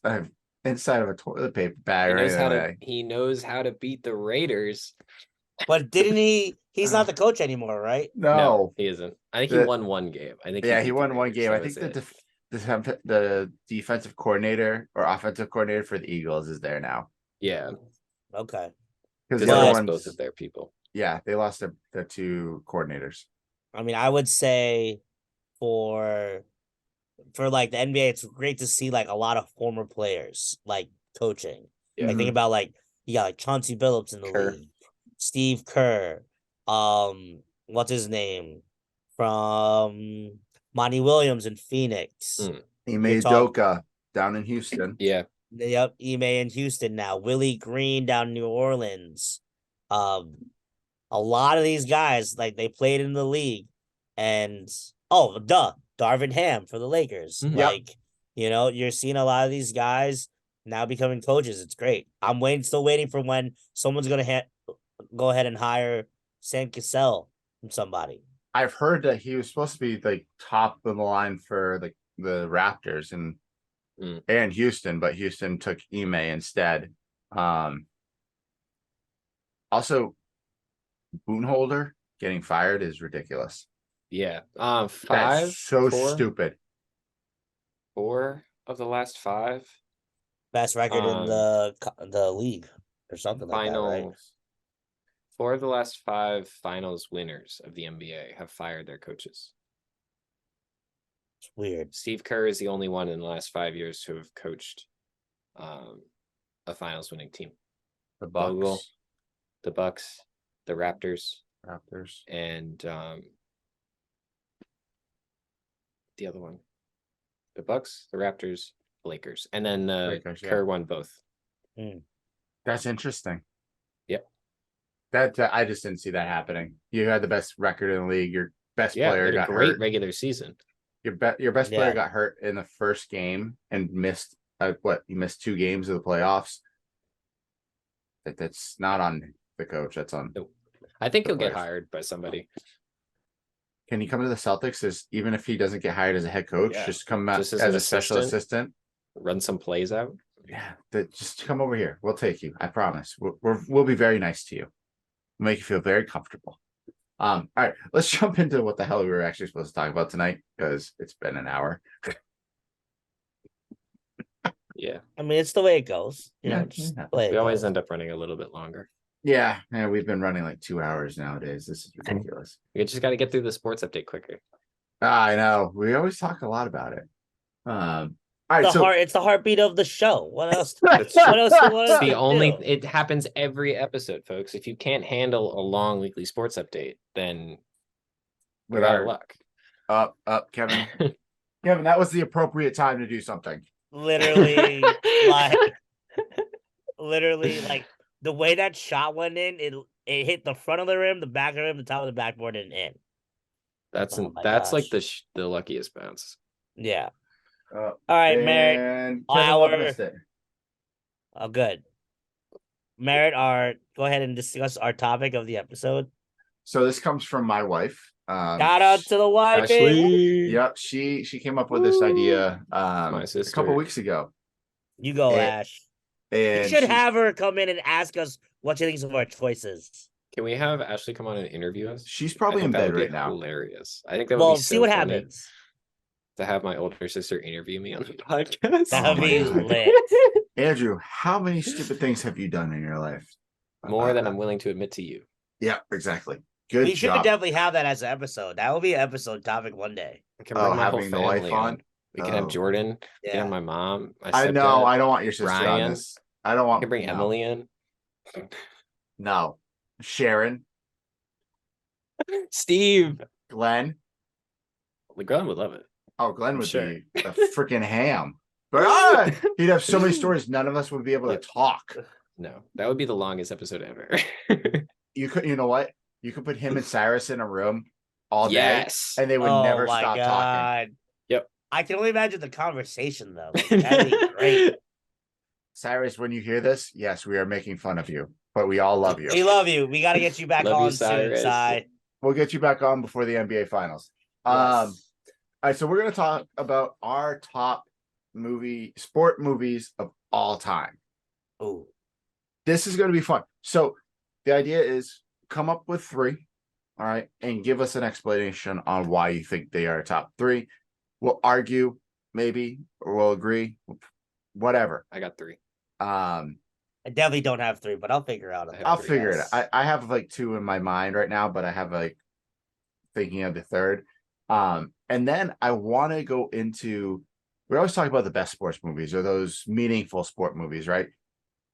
Speaker 1: inside of a toilet paper bag or anything.
Speaker 2: He knows how to beat the Raiders.
Speaker 3: But didn't he? He's not the coach anymore, right?
Speaker 1: No,
Speaker 2: he isn't. I think he won one game. I think
Speaker 1: he
Speaker 2: beat the
Speaker 1: won one
Speaker 2: Raiders,
Speaker 1: game. I
Speaker 2: that
Speaker 1: think
Speaker 2: was it.
Speaker 1: the defensive coordinator or offensive coordinator for the Eagles is there now.
Speaker 2: Yeah,
Speaker 3: Okay.
Speaker 1: Because
Speaker 2: they
Speaker 1: the other
Speaker 2: lost
Speaker 1: ones,
Speaker 2: both of their people.
Speaker 1: yeah, they lost their two coordinators.
Speaker 3: I mean, I would say for like the NBA, it's great to see like a lot of former players like coaching.
Speaker 2: Yeah.
Speaker 3: Like think about like you got like Chauncey Billups in the
Speaker 2: Kerr.
Speaker 3: league, Steve Kerr, what's his name from Monty Williams in Phoenix.
Speaker 2: Mm.
Speaker 1: Ime
Speaker 3: You're talk-
Speaker 1: Udoka down in Houston.
Speaker 2: Yeah,
Speaker 3: Yep, Ime in Houston now. Willie Green down in New Orleans. A lot of these guys like they played in the league, and Darvin Ham for the Lakers.
Speaker 2: Mhm.
Speaker 1: Yep.
Speaker 3: Like you're seeing a lot of these guys now becoming coaches. It's great. I'm still waiting for when someone's gonna go ahead and hire Sam Cassell from somebody.
Speaker 1: I've heard that he was supposed to be like top of the line for the Raptors and Houston, but Houston took Ime instead. Also, Boonholder getting fired is ridiculous.
Speaker 2: yeah.
Speaker 1: That's so stupid.
Speaker 2: 4 of the last 5
Speaker 3: Best record in the league or something like that, right?
Speaker 2: 4 of the last 5 finals winners of the NBA have fired their coaches.
Speaker 3: It's weird.
Speaker 2: Steve Kerr is the only one in the last 5 years to have coached a finals winning team.
Speaker 1: The
Speaker 2: Vogel,
Speaker 1: Bucks,
Speaker 2: the Bucks, the Raptors, and the other one. The Bucks, the Raptors, Lakers. And then
Speaker 1: Lakers, yeah.
Speaker 2: Kerr won both.
Speaker 1: That's interesting.
Speaker 2: Yep.
Speaker 1: That I just didn't see that happening. You had the best record in the league. Your best
Speaker 2: Yeah,
Speaker 1: player
Speaker 2: they had
Speaker 1: got
Speaker 2: a great
Speaker 1: hurt.
Speaker 2: regular season.
Speaker 1: Your best player
Speaker 3: Yeah.
Speaker 1: got hurt in the first game and missed he missed 2 games of the playoffs. That's not on the coach. That's on.
Speaker 2: I think
Speaker 1: The
Speaker 2: he'll get
Speaker 1: players.
Speaker 2: hired by somebody.
Speaker 1: Can he come to the Celtics even if he doesn't get hired as a head coach?
Speaker 2: Yeah.
Speaker 1: Just come out
Speaker 2: Just
Speaker 1: as
Speaker 2: as an
Speaker 1: a special assistant.
Speaker 2: Run some plays out.
Speaker 1: Yeah, just come over here. We'll take you. I promise. We'll be very nice to you. We'll make you feel very comfortable. All right, let's jump into what the hell we were actually supposed to talk about tonight because it's been an hour.
Speaker 2: Yeah.
Speaker 3: I mean, it's the way it goes.
Speaker 1: Yeah,
Speaker 3: Just
Speaker 1: yeah.
Speaker 3: play it
Speaker 2: We always
Speaker 3: goes.
Speaker 2: end up running a little bit longer.
Speaker 1: Yeah, we've been running like 2 hours nowadays. This is ridiculous.
Speaker 2: We just got to get through the sports update quicker.
Speaker 1: I know. We always talk a lot about it. All right, so
Speaker 3: It's the heartbeat of the show. What else?
Speaker 2: That's
Speaker 3: What else you want
Speaker 2: It's
Speaker 3: us
Speaker 2: the
Speaker 3: to
Speaker 2: only
Speaker 3: do?
Speaker 2: it happens every episode, folks. If you can't handle a long weekly sports update, then
Speaker 1: with
Speaker 2: you're out of
Speaker 1: our
Speaker 2: luck.
Speaker 1: up, Kevin. Kevin, that was the appropriate time to do something.
Speaker 3: Literally, like the way that shot went in, it hit the front of the rim, the back of the rim, the top of the backboard, and in.
Speaker 2: That's
Speaker 3: Oh my
Speaker 2: that's like
Speaker 3: gosh.
Speaker 2: the luckiest bounce.
Speaker 3: Yeah. All right, Merritt.
Speaker 1: And Kevin Love
Speaker 3: our-
Speaker 1: missed it.
Speaker 3: Oh, good. Merritt, go ahead and discuss our topic of the episode.
Speaker 1: So this comes from my wife.
Speaker 3: Shout out to the wifey.
Speaker 2: Ashley.
Speaker 1: Yep, she came up with this idea
Speaker 2: My
Speaker 1: a
Speaker 2: sister.
Speaker 1: couple weeks ago.
Speaker 3: You go,
Speaker 1: And-
Speaker 3: Ash. You
Speaker 1: And
Speaker 3: should have her come in and ask us what she thinks of our choices.
Speaker 2: Can we have Ashley come on and interview us?
Speaker 1: she's
Speaker 2: I
Speaker 1: probably
Speaker 2: think
Speaker 1: in
Speaker 2: that
Speaker 1: bed
Speaker 2: would be
Speaker 1: right now.
Speaker 2: hilarious. I think that would
Speaker 3: Well,
Speaker 2: be
Speaker 3: see
Speaker 2: so
Speaker 3: what
Speaker 2: funny
Speaker 3: happens.
Speaker 2: to have my older sister interview me on the podcast.
Speaker 3: That
Speaker 1: Oh
Speaker 3: would
Speaker 1: my
Speaker 3: be
Speaker 1: God.
Speaker 3: lit.
Speaker 1: Andrew, how many stupid things have you done in your life?
Speaker 2: More than I'm willing to admit to you.
Speaker 1: Yeah, exactly. Good
Speaker 3: We should
Speaker 1: job.
Speaker 3: definitely have that as an episode. That will be an episode topic one day.
Speaker 2: I can bring my whole
Speaker 1: having the wife
Speaker 2: family
Speaker 1: on?
Speaker 2: on. We can have
Speaker 1: Oh.
Speaker 2: Jordan. We can
Speaker 3: Yeah.
Speaker 2: have my mom. My
Speaker 1: I know.
Speaker 2: stepdad.
Speaker 1: I don't want your sister on
Speaker 2: Ryan.
Speaker 1: this. I don't
Speaker 2: I
Speaker 1: want.
Speaker 2: can bring
Speaker 1: no.
Speaker 2: Emily in.
Speaker 1: No. Sharon,
Speaker 2: Steve.
Speaker 1: Glenn.
Speaker 2: Glenn would love it.
Speaker 1: Oh, Glenn
Speaker 2: I'm
Speaker 1: would
Speaker 2: sure.
Speaker 1: be a freaking ham. But he'd have so many stories. None of us would be able to
Speaker 2: Yep.
Speaker 1: talk.
Speaker 2: No, that would be the longest episode ever.
Speaker 1: You could. You know what? You could put him and Cyrus in a room all day,
Speaker 2: Yes.
Speaker 1: and they would
Speaker 3: Oh
Speaker 1: never
Speaker 3: my
Speaker 1: stop talking.
Speaker 3: God.
Speaker 2: Yep.
Speaker 3: I can only imagine the conversation though. Like, that'd be great.
Speaker 1: Cyrus, when you hear this, yes, we are making fun of you, but we all love you.
Speaker 3: We love you. We got to get you back
Speaker 2: Love you,
Speaker 3: on soon,
Speaker 2: Cyrus.
Speaker 3: Cy.
Speaker 1: We'll get you back on before the NBA Finals.
Speaker 3: Yes.
Speaker 1: All right, so we're gonna talk about our top sport movies of all time.
Speaker 3: Ooh.
Speaker 1: This is gonna be fun. So the idea is come up with 3, all right, and give us an explanation on why you think they are top 3. We'll argue, maybe, or we'll agree, whatever.
Speaker 2: I got 3.
Speaker 3: I definitely don't have 3, but I'll figure out.
Speaker 2: I have
Speaker 1: I'll
Speaker 2: 3
Speaker 1: figure it
Speaker 2: guys.
Speaker 1: out. I have like 2 in my mind right now, but I have like thinking of the third. And then I want to go into, we always talk about the best sports movies or those meaningful sport movies, right?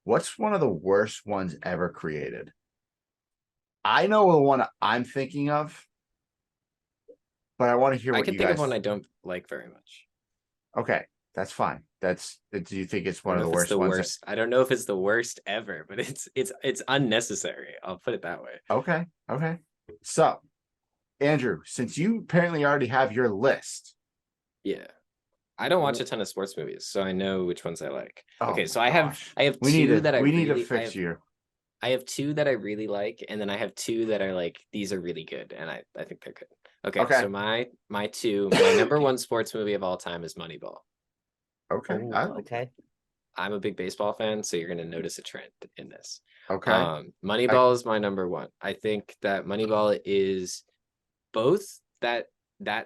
Speaker 1: What's one of the worst ones ever created? I know the one I'm thinking of, but I want to hear
Speaker 2: I
Speaker 1: what
Speaker 2: can
Speaker 1: you
Speaker 2: think
Speaker 1: guys
Speaker 2: of one I don't like very much.
Speaker 1: Okay, that's fine. Do you think it's
Speaker 2: I
Speaker 1: one
Speaker 2: don't
Speaker 1: of
Speaker 2: know
Speaker 1: the
Speaker 2: if it's
Speaker 1: worst ones?
Speaker 2: I don't know if it's the worst ever, but it's unnecessary. I'll put it that way.
Speaker 1: Okay. So, Andrew, since you apparently already have your list.
Speaker 2: Yeah. I don't watch a ton of sports movies, so I know which ones I like. Okay,
Speaker 1: Oh
Speaker 2: so
Speaker 1: my
Speaker 2: I have
Speaker 1: gosh.
Speaker 2: I have
Speaker 1: We need
Speaker 2: two
Speaker 1: to
Speaker 2: that I
Speaker 1: we need
Speaker 2: really
Speaker 1: to fix you.
Speaker 2: I have 2 that I really like, and then I have 2 that are like these are really good, and I think they're good. Okay. So my my number 1 sports movie of all time is Moneyball.
Speaker 1: Okay.
Speaker 3: Ooh, okay.
Speaker 2: I'm a big baseball fan, so you're gonna notice a trend in this.
Speaker 1: Okay.
Speaker 2: Moneyball is my number 1. I think that Moneyball is both that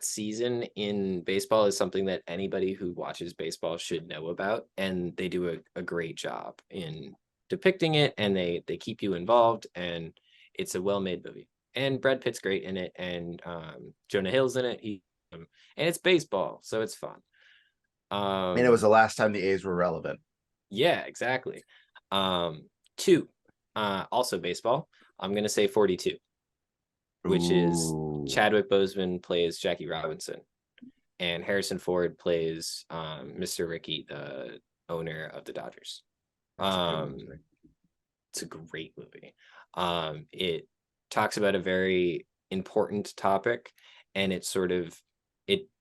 Speaker 2: season in baseball is something that anybody who watches baseball should know about, and they do a great job in depicting it, and they keep you involved, and it's a well-made movie. And Brad Pitt's great in it, and Jonah Hill's in it. And it's baseball, so it's fun.
Speaker 1: And it was the last time the A's were relevant.
Speaker 2: Yeah, exactly. 2, also baseball. I'm gonna say 42, which is Chadwick Boseman plays Jackie Robinson, and Harrison Ford plays Mr. Rickey, the owner of the Dodgers. It's a great movie. It talks about a very important topic, and it's sort of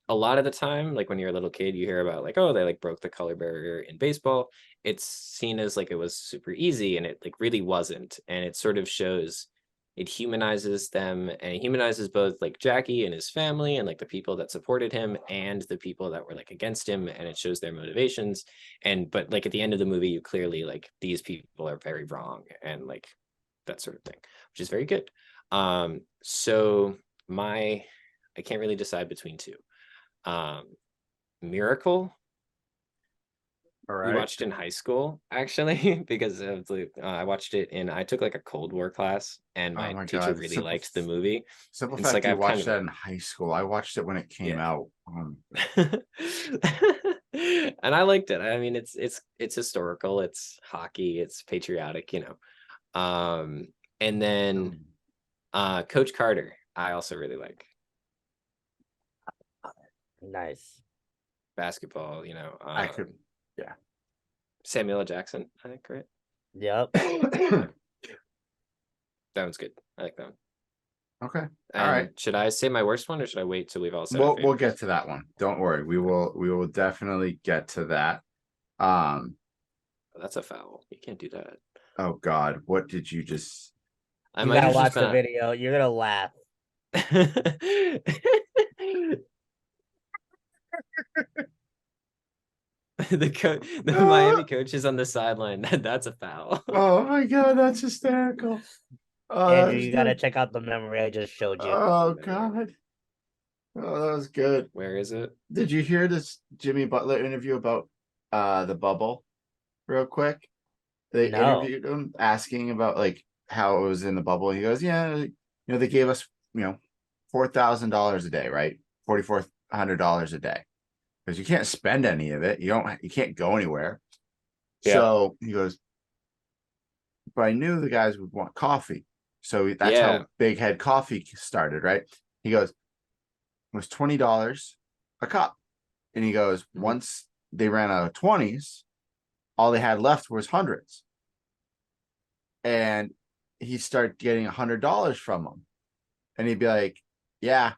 Speaker 2: a lot of the time, like when you're a little kid, you hear about like, oh, they like broke the color barrier in baseball. It's seen as like it was super easy, and it like really wasn't. And it sort of shows, it humanizes them, and it humanizes both like Jackie and his family and like the people that supported him and the people that were like against him, and it shows their motivations. But like at the end of the movie, you clearly like these people are very wrong, and like that sort of thing, which is very good. So I can't really decide between 2. Miracle.
Speaker 1: All
Speaker 2: We
Speaker 1: right.
Speaker 2: watched in high school actually because of I watched it I took like a Cold War class, and my teacher
Speaker 1: God.
Speaker 2: really liked the movie.
Speaker 1: Simple
Speaker 2: It's
Speaker 1: fact
Speaker 2: like
Speaker 1: you
Speaker 2: I've
Speaker 1: watched
Speaker 2: kind of
Speaker 1: that in high school. I watched it when it came out.
Speaker 2: And I liked it. I mean, it's historical, it's hockey, it's patriotic, and then Coach Carter, I also really like.
Speaker 3: Nice.
Speaker 2: Basketball,
Speaker 1: I could, yeah.
Speaker 2: Samuel L. Jackson, I think, right?
Speaker 3: Yep.
Speaker 2: That one's good. I like that one.
Speaker 1: Okay.
Speaker 2: And
Speaker 1: all right.
Speaker 2: Should I say my worst one, or should I wait till we've all said?
Speaker 1: We'll get to that one. Don't worry. We will definitely get to that.
Speaker 2: That's a foul. You can't do that.
Speaker 1: Oh God, what did you just?
Speaker 2: I
Speaker 3: You
Speaker 2: might
Speaker 3: gotta
Speaker 2: have
Speaker 3: watch
Speaker 2: just
Speaker 3: the
Speaker 2: been.
Speaker 3: video. You're gonna laugh.
Speaker 2: The Miami coach is on the sideline. That's a foul.
Speaker 1: Oh my god, that's hysterical. Oh,
Speaker 3: Andrew,
Speaker 1: that's
Speaker 3: you gotta
Speaker 1: good.
Speaker 3: check out the memory I just showed you.
Speaker 1: Oh god. Oh, that was good.
Speaker 2: Where is it?
Speaker 1: Did you hear this Jimmy Butler interview about the bubble real quick? They
Speaker 3: No.
Speaker 1: interviewed him asking about like how it was in the bubble. He goes, yeah, they gave us, $4,000 a day, right? $4,400 a day. Because you can't spend any of it. You can't go anywhere.
Speaker 3: Yeah.
Speaker 1: So he goes, but I knew the guys would want coffee. So that's
Speaker 2: Yeah.
Speaker 1: how Big Head Coffee started, right? He goes, it was $20 a cup. And he goes, once they ran out of 20s, all they had left was hundreds. And he'd start getting $100 from them. And he'd be like, yeah.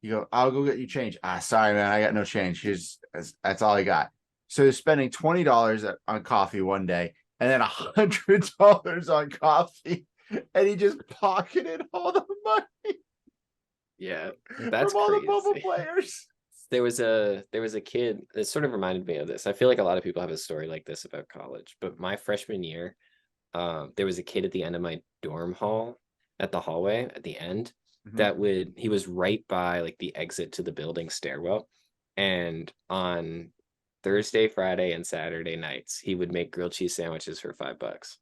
Speaker 1: You go, I'll go get you change. Sorry, man, I got no change. That's all I got. So he's spending $20 on coffee one day and then $100 on coffee. And he just pocketed all the money
Speaker 2: Yeah, that's
Speaker 1: from all
Speaker 2: crazy.
Speaker 1: the bubble players.
Speaker 2: There was a kid that sort of reminded me of this. I feel like a lot of people have a story like this about college, but my freshman year, there was a kid at the end of my dorm hall, at the hallway at the end, that he was right by like the exit to the building stairwell, and on Thursday, Friday, and Saturday nights, he would make grilled cheese sandwiches for $5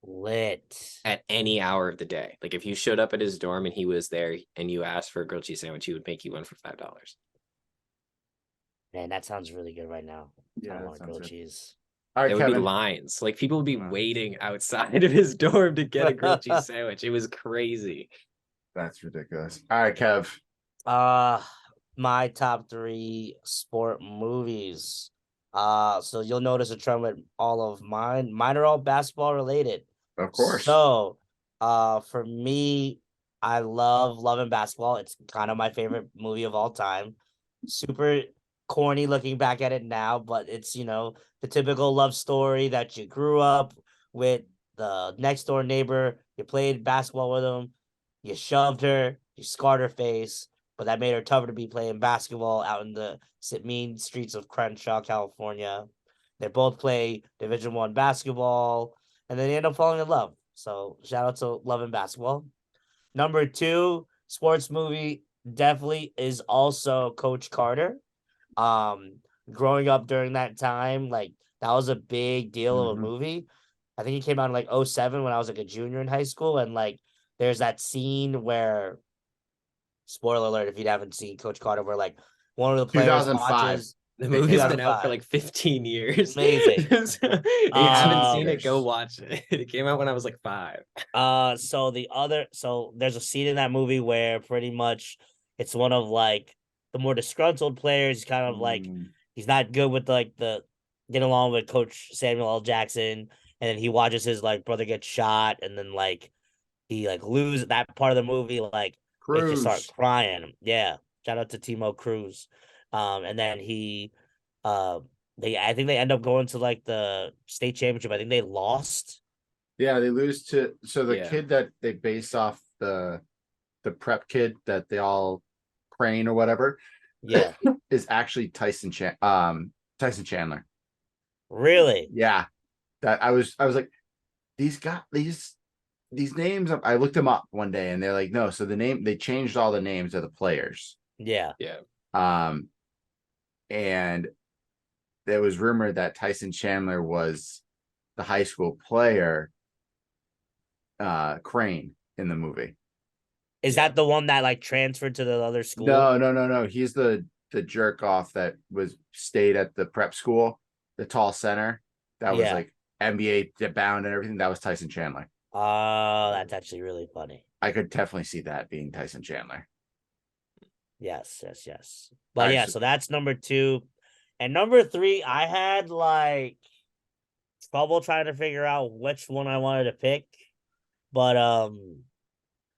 Speaker 3: Lit.
Speaker 2: at any hour of the day. Like if you showed up at his dorm and he was there and you asked for a grilled cheese sandwich, he would make you one for $5.
Speaker 3: Man, that sounds really good right now.
Speaker 1: Yeah,
Speaker 3: I
Speaker 1: that
Speaker 3: want
Speaker 1: sounds
Speaker 3: grilled
Speaker 1: good.
Speaker 3: cheese.
Speaker 1: All right,
Speaker 2: There would be
Speaker 1: Kevin.
Speaker 2: lines. Like people would be waiting outside of his dorm to get a grilled cheese sandwich. It was crazy.
Speaker 1: That's ridiculous. All right, Kev.
Speaker 3: My top 3 sport movies. So you'll notice a trend with all of mine. Mine are all basketball related.
Speaker 1: Of course.
Speaker 3: So, for me, I love and basketball. It's kind of my favorite movie of all time. Super corny looking back at it now, but it's, the typical love story that you grew up with the next door neighbor. You played basketball with him. You shoved her. You scarred her face, but that made her tougher to be playing basketball out in the mean streets of Crenshaw, California. They both play Division I basketball, and then they end up falling in love. So shout out to Love and Basketball. Number 2 sports movie definitely is also Coach Carter. Growing up during that time, like that was a big deal of a movie. I think it came out in like 2007 when I was like a junior in high school, and like there's that scene where, spoiler alert if you haven't seen Coach Carter, where like one of the players
Speaker 1: 2005.
Speaker 3: watches.
Speaker 2: The movie's been out
Speaker 3: 2005.
Speaker 2: for like 15 years.
Speaker 3: Amazing.
Speaker 2: So, if you haven't seen it, go
Speaker 1: years.
Speaker 2: watch it. It came out when I was like 5.
Speaker 3: So there's a scene in that movie where pretty much it's one of like the more disgruntled players. He's kind of like he's not good with like the getting along with Coach Samuel L. Jackson, and then he watches his like brother get shot, and then like he like lose that part of the movie, like makes you start
Speaker 1: Cruz.
Speaker 3: crying. Yeah, shout out to Timo Cruz. And then I think they end up going to like the state championship. I think they lost.
Speaker 1: Yeah, they lose to the
Speaker 2: Yeah.
Speaker 1: kid that they base off the prep kid that they all Crane or whatever.
Speaker 3: Yeah.
Speaker 1: Is actually Tyson Chandler.
Speaker 3: Really?
Speaker 1: Yeah. That I was like, these names, I looked them up one day and they're like, no, so they changed all the names of the players.
Speaker 3: Yeah.
Speaker 2: Yeah.
Speaker 1: And there was rumored that Tyson Chandler was the high school player, Crane, in the movie.
Speaker 3: Is that the one that like transferred to the other school?
Speaker 1: No. He's the jerk off that stayed at the prep school, the tall center that was like NBA bound and everything. That was Tyson Chandler.
Speaker 3: Oh, that's actually really funny.
Speaker 1: I could definitely see that being Tyson Chandler.
Speaker 3: Yes. But yeah, so that's number 2. And number 3, I had like trouble trying to figure out which one I wanted to pick. But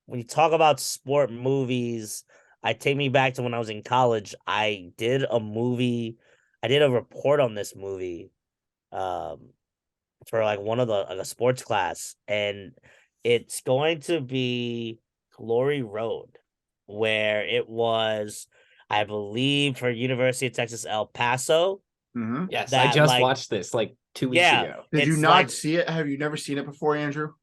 Speaker 3: when you talk about sport movies, I take me back to when I was in college. I did a report on this movie for like one of a sports class, and it's going to be Glory Road, where it was, I believe, for University of Texas El Paso.
Speaker 1: Mhm.
Speaker 2: Yes, I
Speaker 3: That,
Speaker 2: just
Speaker 3: like,
Speaker 2: watched this like 2 weeks
Speaker 3: yeah,
Speaker 2: ago.
Speaker 1: Did you
Speaker 3: it's
Speaker 1: not
Speaker 3: like,
Speaker 1: see it? Have you never seen it before, Andrew?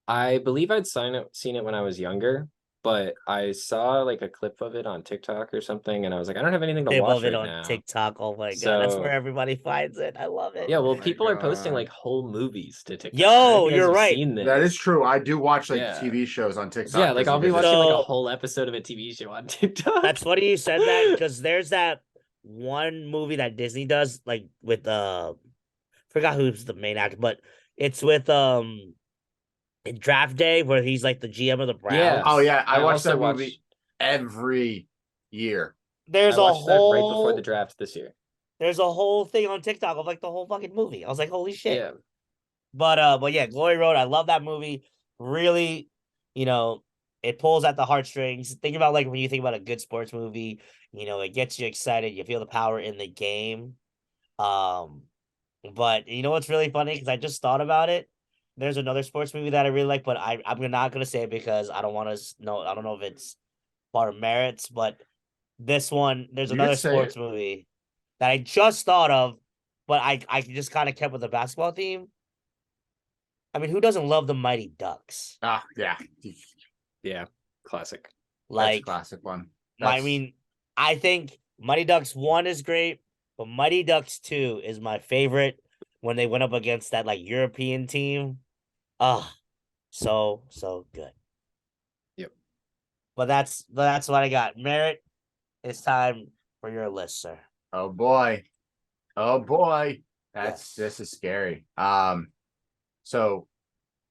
Speaker 2: I believe I'd seen it when I was younger, but I saw like a clip of it on TikTok or something, and I was like, I don't have anything to
Speaker 3: they
Speaker 2: watch
Speaker 3: love it
Speaker 2: right
Speaker 3: on
Speaker 2: now.
Speaker 3: TikTok. Oh my god, that's where
Speaker 2: So
Speaker 3: everybody finds it. I love it.
Speaker 2: yeah, well,
Speaker 1: Oh my
Speaker 2: people are posting
Speaker 1: God.
Speaker 2: like whole movies to TikTok. I
Speaker 3: Yo,
Speaker 2: don't know if you guys
Speaker 3: you're
Speaker 2: have
Speaker 3: right.
Speaker 2: seen this.
Speaker 1: That is true. I do watch like
Speaker 2: Yeah.
Speaker 1: TV shows on TikTok.
Speaker 2: Yeah, like I'll be
Speaker 1: because
Speaker 2: watching like a
Speaker 3: So-
Speaker 2: whole episode of a TV show on TikTok.
Speaker 3: That's funny you said that, because there's that one movie that Disney does, like with forgot who's the main actor, but it's with in Draft Day, where he's like the GM of the Browns.
Speaker 2: Yeah.
Speaker 1: Oh yeah, I watch
Speaker 2: also
Speaker 1: that movie every year.
Speaker 3: There's
Speaker 2: I
Speaker 3: a
Speaker 2: watched that right before
Speaker 3: whole
Speaker 2: the draft this year.
Speaker 3: there's a whole thing on TikTok of like the whole fucking movie. I was like, holy shit.
Speaker 2: Yeah.
Speaker 3: But yeah, Glory Road, I love that movie. Really, it pulls at the heartstrings. Think about like when you think about a good sports movie, it gets you excited. You feel the power in the game. But you know what's really funny? Because I just thought about it. There's another sports movie that I really like, but I'm not gonna say it because I don't want to know. I don't know if it's part of Merritt's, but this one, there's
Speaker 1: You
Speaker 3: another
Speaker 1: could say
Speaker 3: sports
Speaker 1: it.
Speaker 3: movie that I just thought of, but I just kind of kept with the basketball theme. I mean, who doesn't love the Mighty Ducks?
Speaker 1: Ah, yeah,
Speaker 2: Yeah. Classic.
Speaker 1: that's a
Speaker 3: Like,
Speaker 1: classic one.
Speaker 3: I mean, I think Mighty Ducks 1 is great, but Mighty Ducks 2 is my favorite when they went up against that like European team. So good.
Speaker 2: Yep.
Speaker 3: But that's what I got. Merritt, it's time for your list, sir.
Speaker 1: Oh boy,
Speaker 3: Yes.
Speaker 1: this is scary. So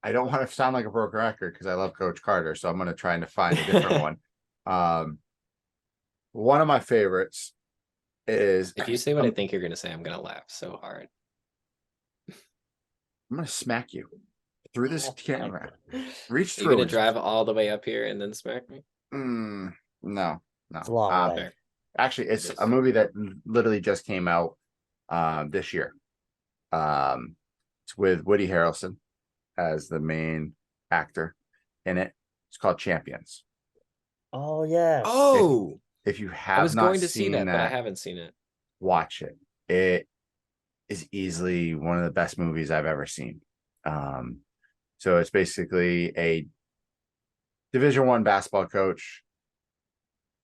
Speaker 1: I don't want to sound like a broken record because I love Coach Carter, so I'm going to try and find a different one. One of my favorites is
Speaker 2: If you say what I think you're gonna say, I'm gonna laugh so hard.
Speaker 1: I'm going to smack you through this camera. Reach
Speaker 2: You're
Speaker 1: through
Speaker 2: gonna
Speaker 1: and
Speaker 2: drive all the way up here and then smack me?
Speaker 1: no.
Speaker 3: It's a long way.
Speaker 2: Fair.
Speaker 1: Actually, it's
Speaker 2: It
Speaker 1: a
Speaker 2: is.
Speaker 1: movie that literally just came out this year. It's with Woody Harrelson as the main actor in it. It's called Champions.
Speaker 3: Oh yes.
Speaker 2: Oh,
Speaker 1: If you
Speaker 2: I
Speaker 1: have
Speaker 2: was
Speaker 1: not
Speaker 2: going to see
Speaker 1: seen
Speaker 2: that, but I
Speaker 1: that,
Speaker 2: haven't seen it.
Speaker 1: watch it. It is easily one of the best movies I've ever seen. So it's basically a Division I basketball coach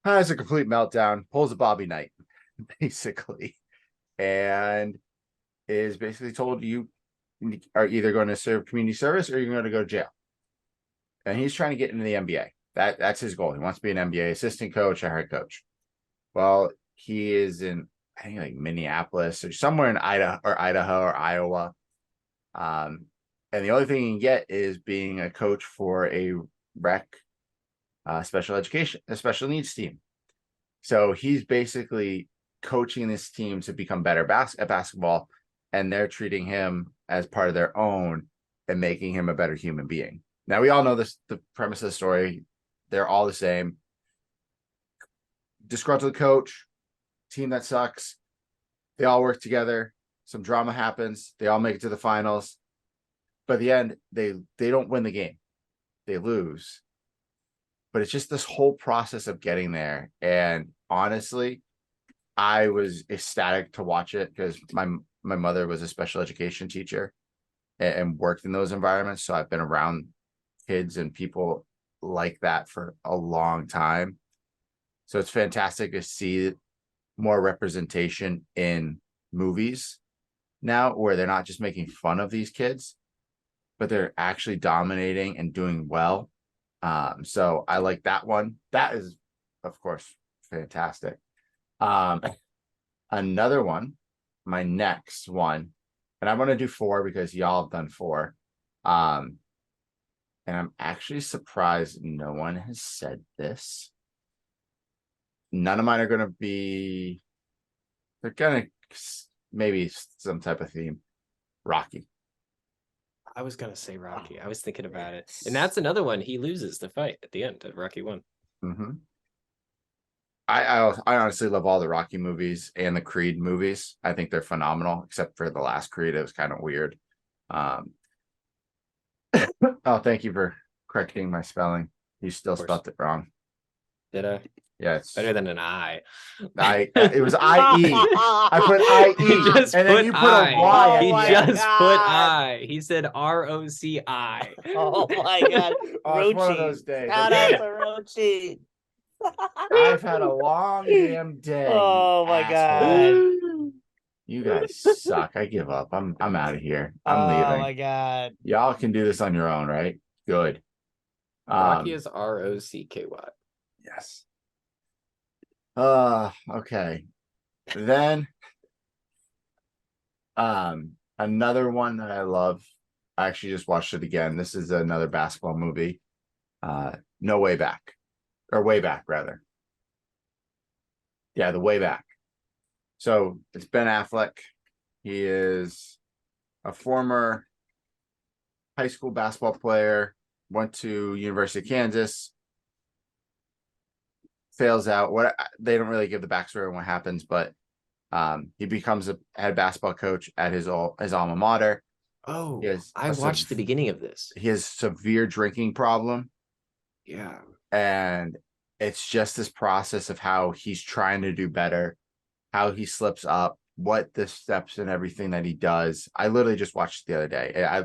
Speaker 1: has a complete meltdown, pulls a Bobby Knight, basically, and is basically told you are either going to serve community service or you're going to go to jail. And he's trying to get into the NBA. That's his goal. He wants to be an NBA assistant coach or head coach. Well, he is in, I think, like Minneapolis or somewhere in Idaho or Iowa. And the only thing he can get is being a coach for a rec special education, a special needs team. So he's basically coaching this team to become better at basketball, and they're treating him as part of their own and making him a better human being. Now, we all know this, the premise of the story. They're all the same. Disgruntled coach, team that sucks. They all work together. Some drama happens. They all make it to the finals. But at the end, they don't win the game. They lose. But it's just this whole process of getting there. And honestly, I was ecstatic to watch it because my mother was a special education teacher and worked in those environments. So I've been around kids and people like that for a long time. So it's fantastic to see more representation in movies now, where they're not just making fun of these kids, but they're actually dominating and doing well. So I like that one. That is, of course, fantastic. Another one, my next one, and I'm going to do 4 because y'all have done 4. And I'm actually surprised no one has said this. None of mine are going to be, they're going to maybe some type of theme. Rocky.
Speaker 2: I was gonna say Rocky. I was thinking about it, and that's another one. He loses the fight at the end of Rocky 1.
Speaker 1: Mm-hmm. I honestly love all the Rocky movies and the Creed movies. I think they're phenomenal, except for the last Creed. It was kind of weird. Oh, thank you for correcting my spelling. You still
Speaker 2: course.
Speaker 1: spelled it wrong.
Speaker 2: Did I?
Speaker 1: Yeah, it's
Speaker 2: Better than an I.
Speaker 1: it was IE. I put IE.
Speaker 2: He just
Speaker 1: and
Speaker 2: put
Speaker 1: then you put
Speaker 2: I.
Speaker 1: a Y at
Speaker 3: Oh
Speaker 2: He
Speaker 1: the
Speaker 3: my
Speaker 1: end.
Speaker 2: just put
Speaker 3: God.
Speaker 2: I. He said ROCI.
Speaker 3: Oh my God.
Speaker 1: Oh, it's one of
Speaker 3: Rochi.
Speaker 1: those days.
Speaker 3: Shout out
Speaker 1: Okay.
Speaker 3: to Rochi.
Speaker 1: I've had a long damn day.
Speaker 3: Oh
Speaker 1: You
Speaker 3: my
Speaker 1: assholes.
Speaker 3: God.
Speaker 1: You guys suck. I give up. I'm out of here. I'm
Speaker 3: Oh
Speaker 1: leaving.
Speaker 3: my God.
Speaker 1: Y'all can do this on your own, right? Good.
Speaker 2: Rocky is ROCKY.
Speaker 1: Yes. Okay. Then another one that I love. I actually just watched it again. This is another basketball movie. No Way Back. Or Way Back, rather. Yeah, The Way Back. So it's Ben Affleck. He is a former high school basketball player, went to University of Kansas, fails out. What they don't really give the backstory on what happens, but he becomes a head basketball coach at his alma mater.
Speaker 2: Oh,
Speaker 1: Yes,
Speaker 2: I watched the beginning of this.
Speaker 1: He has severe drinking problem.
Speaker 2: Yeah.
Speaker 1: And it's just this process of how he's trying to do better, how he slips up, what the steps and everything that he does. I literally just watched it the other day.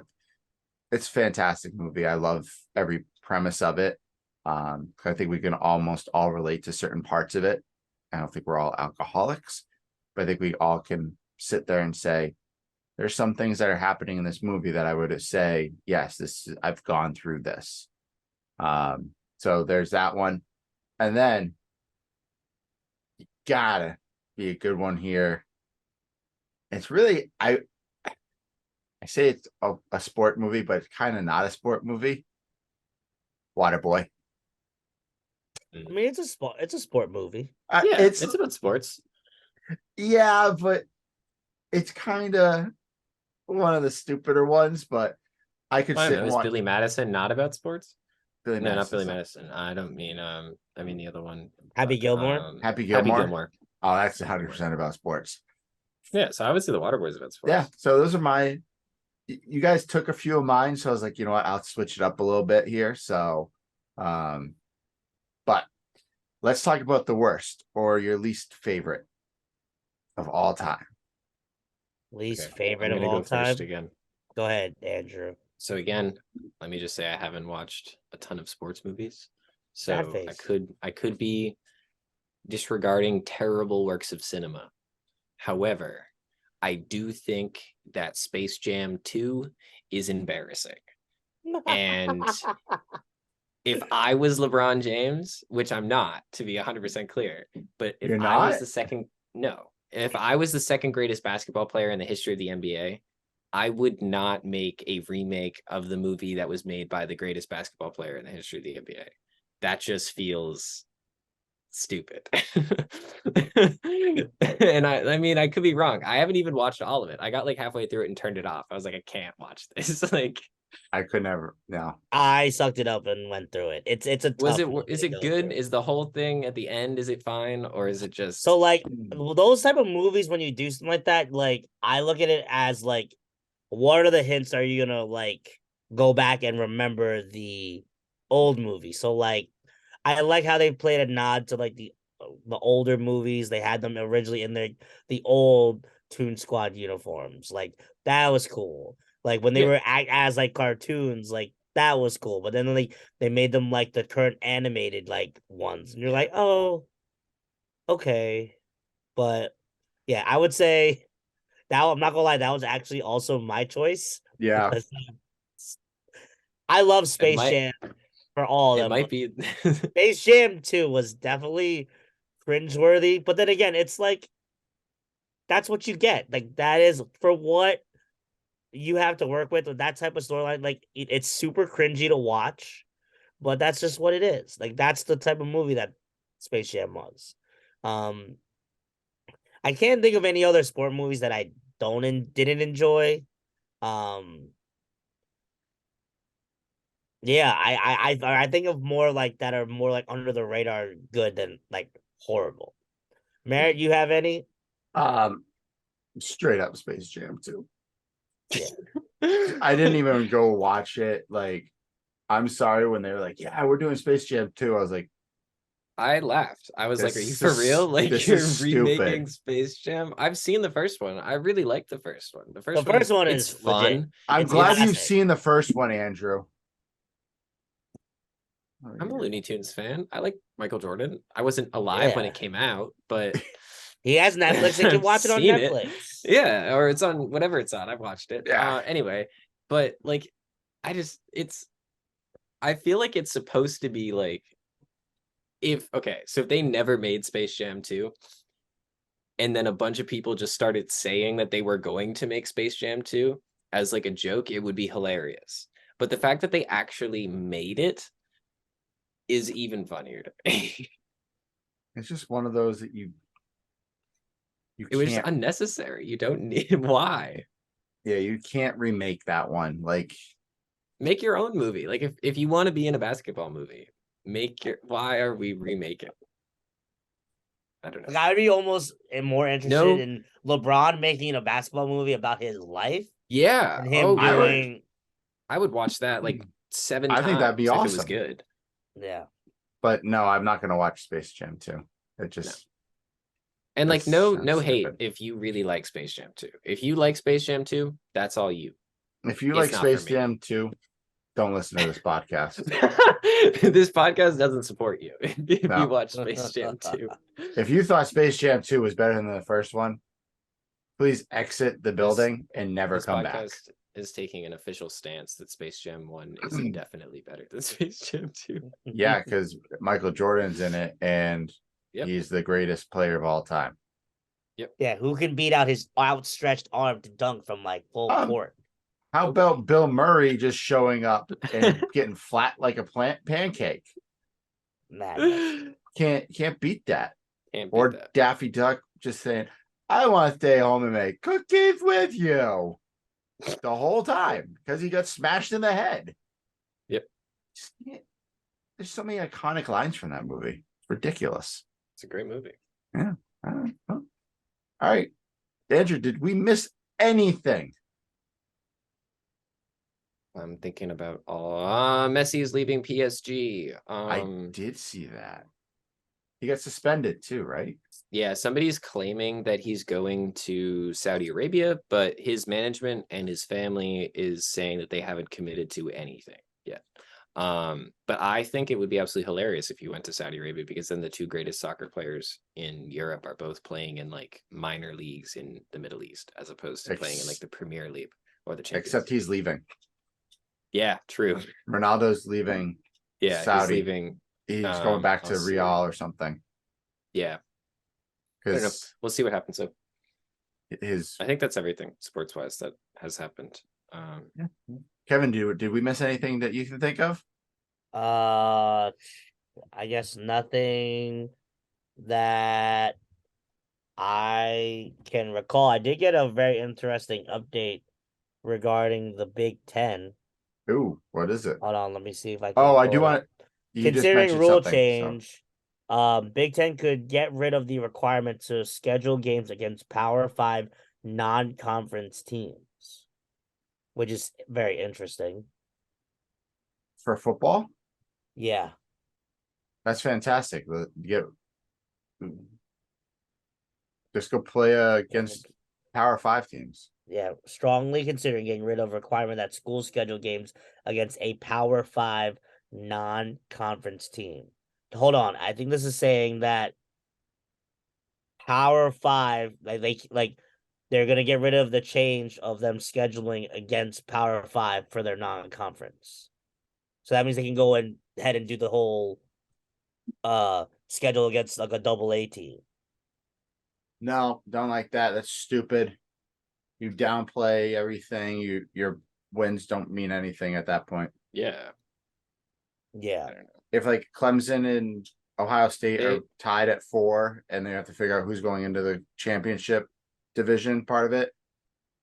Speaker 1: It's a fantastic movie. I love every premise of it. I think we can almost all relate to certain parts of it. I don't think we're all alcoholics, but I think we all can sit there and say, there's some things that are happening in this movie that I would say, yes, I've gone through this. So there's that one. And then gotta be a good one here. It's really I say it's a sport movie, but it's kind of not a sport movie. Waterboy.
Speaker 3: I mean, it's a sport movie.
Speaker 2: Yeah, it's about sports.
Speaker 1: Yeah, but it's kind of one of the stupider ones. But I could sit and
Speaker 2: Is
Speaker 1: watch
Speaker 2: Billy Madison not about sports?
Speaker 1: Billy
Speaker 2: No, not
Speaker 1: Madison.
Speaker 2: Billy Madison. I don't mean I mean the other one.
Speaker 3: Happy Gilmore.
Speaker 1: Happy Gilmore.
Speaker 2: Happy Gilmore.
Speaker 1: Oh, that's 100% about sports.
Speaker 2: Yeah, so I would say the Waterboy is about sports.
Speaker 1: Yeah, so those are my. You guys took a few of mine, so I was like, you know what, I'll switch it up a little bit here. So, but let's talk about the worst or your least favorite of all time.
Speaker 3: Least
Speaker 2: Okay,
Speaker 3: favorite
Speaker 2: I'm
Speaker 3: of
Speaker 2: gonna
Speaker 3: all
Speaker 2: go first
Speaker 3: time.
Speaker 2: again.
Speaker 3: Go ahead, Andrew.
Speaker 2: So again, let me just say I haven't watched a ton of sports movies. So
Speaker 3: Sad face.
Speaker 2: I could be disregarding terrible works of cinema. However, I do think that Space Jam 2 is embarrassing. And if I was LeBron James, which I'm not, to be 100% clear, but if
Speaker 1: You're
Speaker 2: I was
Speaker 1: not?
Speaker 2: the second, no, if I was the second greatest basketball player in the history of the NBA, I would not make a remake of the movie that was made by the greatest basketball player in the history of the NBA. That just feels stupid. And I mean, I could be wrong. I haven't even watched all of it. I got like halfway through it and turned it off. I was like, I can't watch this. Like,
Speaker 1: I could never. No.
Speaker 3: I sucked it up and went through it. It's a tough movie
Speaker 2: is
Speaker 3: to
Speaker 2: it
Speaker 3: go
Speaker 2: good?
Speaker 3: through.
Speaker 2: Is the whole thing at the end, is it fine? Or is it just
Speaker 3: So like those type of movies when you do something like that, like I look at it as like, what are the hints are you gonna like go back and remember the old movie? So like I like how they played a nod to like the older movies. They had them originally in the old Toon Squad uniforms. Like that was cool. Like when they were as like cartoons, like that was cool. But then like they made them like the current animated like ones, and you're like, oh, okay. But yeah, I would say that I'm not gonna lie, that was actually also my choice.
Speaker 1: Yeah.
Speaker 3: Because I love
Speaker 2: it
Speaker 3: Space
Speaker 2: might
Speaker 3: Jam for all of
Speaker 2: it
Speaker 3: them.
Speaker 2: might be
Speaker 3: Space Jam 2 was definitely cringeworthy, but then again, it's like that's what you get. Like that is for what you have to work with that type of storyline. Like it's super cringy to watch, but that's just what it is. Like that's the type of movie that Space Jam was. I can't think of any other sport movies that I didn't enjoy. Yeah, I think of more like that are more like under the radar good than like horrible. Merritt, you have any?
Speaker 1: Straight up Space Jam 2.
Speaker 3: Yeah.
Speaker 1: I didn't even go watch it. Like I'm sorry when they were like, "Yeah, we're doing Space Jam 2." I was like,
Speaker 2: I laughed. I was like, "Are you
Speaker 1: This
Speaker 2: for real?
Speaker 1: is-
Speaker 2: Like
Speaker 1: this
Speaker 2: you're
Speaker 1: is
Speaker 2: remaking
Speaker 1: stupid."
Speaker 2: Space Jam?" I've seen the first one. I really like the first one. The
Speaker 3: The
Speaker 2: first
Speaker 3: first one
Speaker 2: it's
Speaker 3: is legit.
Speaker 2: fun.
Speaker 1: I'm
Speaker 3: It's
Speaker 1: glad you've
Speaker 3: classic.
Speaker 1: seen the first one, Andrew.
Speaker 2: I'm a Looney Tunes fan. I like Michael Jordan. I wasn't alive when
Speaker 3: Yeah.
Speaker 2: it came out, but
Speaker 3: He has Netflix. You can
Speaker 2: I've
Speaker 3: watch it on
Speaker 2: seen it.
Speaker 3: Netflix.
Speaker 2: Yeah, or it's on whatever it's on. I've watched it.
Speaker 1: Yeah.
Speaker 2: Anyway, but like I feel like it's supposed to be like so if they never made Space Jam 2 and then a bunch of people just started saying that they were going to make Space Jam 2 as like a joke, it would be hilarious. But the fact that they actually made it is even funnier to me.
Speaker 1: It's just one of those that you
Speaker 2: It was just
Speaker 1: can't.
Speaker 2: unnecessary. You don't need why.
Speaker 1: Yeah, you can't remake that one. Like,
Speaker 2: Make your own movie. Like if you want to be in a basketball movie, why are we remaking? I don't
Speaker 3: Like,
Speaker 2: know.
Speaker 3: I'd be almost more interested
Speaker 2: No.
Speaker 3: in LeBron making a basketball movie about his life
Speaker 2: Yeah.
Speaker 3: and him
Speaker 2: Oh,
Speaker 1: I would-
Speaker 3: doing.
Speaker 2: I would watch that like 7
Speaker 1: I
Speaker 2: times
Speaker 1: think that'd be
Speaker 2: if it was
Speaker 1: awesome.
Speaker 2: good.
Speaker 3: Yeah.
Speaker 1: but no, I'm not gonna watch Space Jam 2. It just
Speaker 2: And like
Speaker 1: That
Speaker 2: no
Speaker 1: sounds
Speaker 2: hate
Speaker 1: stupid.
Speaker 2: if you really like Space Jam 2. If you like Space Jam 2, that's all you.
Speaker 1: if you
Speaker 2: It's
Speaker 1: like
Speaker 2: not for
Speaker 1: Space
Speaker 2: me.
Speaker 1: Jam 2, don't listen to this podcast.
Speaker 2: This podcast doesn't support you if
Speaker 1: No.
Speaker 2: you watch Space Jam 2.
Speaker 1: If you thought Space Jam 2 was better than the first one, please exit the building and never
Speaker 2: This
Speaker 1: come back.
Speaker 2: podcast is taking an official stance that Space Jam 1 is definitely better than Space Jam 2.
Speaker 1: Yeah, because Michael Jordan's in it and
Speaker 2: Yep.
Speaker 1: he's the greatest player of all time.
Speaker 3: Yeah, who can beat out his outstretched arm to dunk from like full court?
Speaker 1: How about Bill Murray just showing up and getting flat like a pancake?
Speaker 3: Madness.
Speaker 1: Can't beat that.
Speaker 2: Can't beat
Speaker 1: Or
Speaker 2: that.
Speaker 1: Daffy Duck just saying, "I want to stay home and make cookies with you," the whole time because he got smashed in the head.
Speaker 2: Yep.
Speaker 1: There's so many iconic lines from that movie. It's ridiculous.
Speaker 2: It's a great movie.
Speaker 1: Yeah. All right. Andrew, did we miss anything?
Speaker 2: I'm thinking about Messi is leaving PSG.
Speaker 1: I did see that. He got suspended too, right?
Speaker 2: Yeah, somebody's claiming that he's going to Saudi Arabia, but his management and his family is saying that they haven't committed to anything yet. But I think it would be absolutely hilarious if you went to Saudi Arabia, because then the two greatest soccer players in Europe are both playing in like minor leagues in the Middle East, as opposed to playing in like the Premier League or the Champions
Speaker 1: Except he's leaving.
Speaker 2: Yeah, true.
Speaker 1: Ronaldo's leaving.
Speaker 2: Yeah,
Speaker 1: Saudi.
Speaker 2: he's leaving.
Speaker 1: He's going back to
Speaker 2: Australia.
Speaker 1: Real or something.
Speaker 2: Yeah. I don't know.
Speaker 1: Because
Speaker 2: We'll see what happens. So
Speaker 1: his
Speaker 2: I think that's everything sports wise that has happened.
Speaker 1: Kevin, did we miss anything that you can think of?
Speaker 3: I guess nothing that I can recall. I did get a very interesting update regarding the Big Ten.
Speaker 1: Ooh, what is it?
Speaker 3: Hold on, let me see if I can.
Speaker 1: Oh, I do
Speaker 3: pull it
Speaker 1: want
Speaker 3: up.
Speaker 1: you just
Speaker 3: Considering
Speaker 1: mentioned
Speaker 3: rule
Speaker 1: something,
Speaker 3: change, Big Ten could get rid of the requirement to schedule games against Power 5 non-conference teams, which is very interesting.
Speaker 1: for football.
Speaker 3: Yeah.
Speaker 1: That's fantastic. Just go play against Power 5 teams.
Speaker 3: Yeah, strongly considering getting rid of requirement that schools schedule games against a Power 5 non-conference team. Hold on, I think this is saying that Power 5, they're gonna get rid of the change of them scheduling against Power 5 for their non-conference. So that means they can go ahead and do the whole schedule against like a AA team.
Speaker 1: No, don't like that. That's stupid. You downplay everything. Your wins don't mean anything at that point.
Speaker 2: Yeah.
Speaker 3: Yeah.
Speaker 2: I don't know.
Speaker 1: If like Clemson and Ohio State are
Speaker 2: They-
Speaker 1: tied at 4 and they have to figure out who's going into the championship division part of it,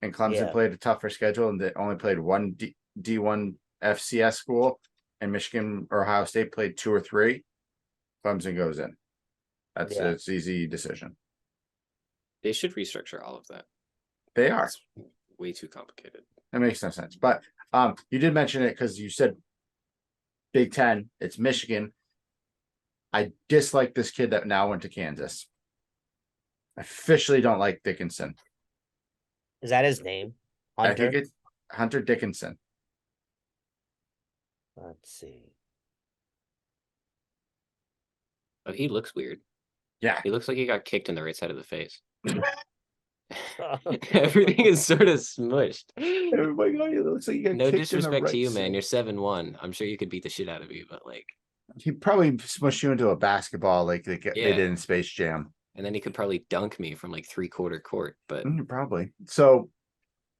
Speaker 1: and Clemson
Speaker 3: Yeah.
Speaker 1: played a tougher schedule and they only played one D1 FCS school, and Michigan or Ohio State played 2 or 3, Clemson goes in. That's
Speaker 3: Yeah.
Speaker 1: it's easy decision.
Speaker 2: They should restructure all of that.
Speaker 1: They are.
Speaker 2: It's way too complicated.
Speaker 1: That makes no sense. But you did mention it because you said Big Ten. It's Michigan. I dislike this kid that now went to Kansas. I officially don't like Dickinson.
Speaker 3: Is that his name?
Speaker 1: I think
Speaker 3: Hunter.
Speaker 1: it's Hunter Dickinson.
Speaker 3: Let's see.
Speaker 2: Oh, he looks weird.
Speaker 1: Yeah.
Speaker 2: He looks like he got kicked in the right side of the face. Everything is sort of smushed.
Speaker 1: Oh my god, it looks like he got
Speaker 2: No
Speaker 1: kicked in the
Speaker 2: disrespect to
Speaker 1: right
Speaker 2: you, man.
Speaker 1: side.
Speaker 2: You're 7'1". I'm sure you could beat the shit out of you, but like,
Speaker 1: He probably smushed you into a basketball like they did
Speaker 2: Yeah.
Speaker 1: in Space Jam.
Speaker 2: and then he could probably dunk me from like 3/4 court. But
Speaker 1: Probably. So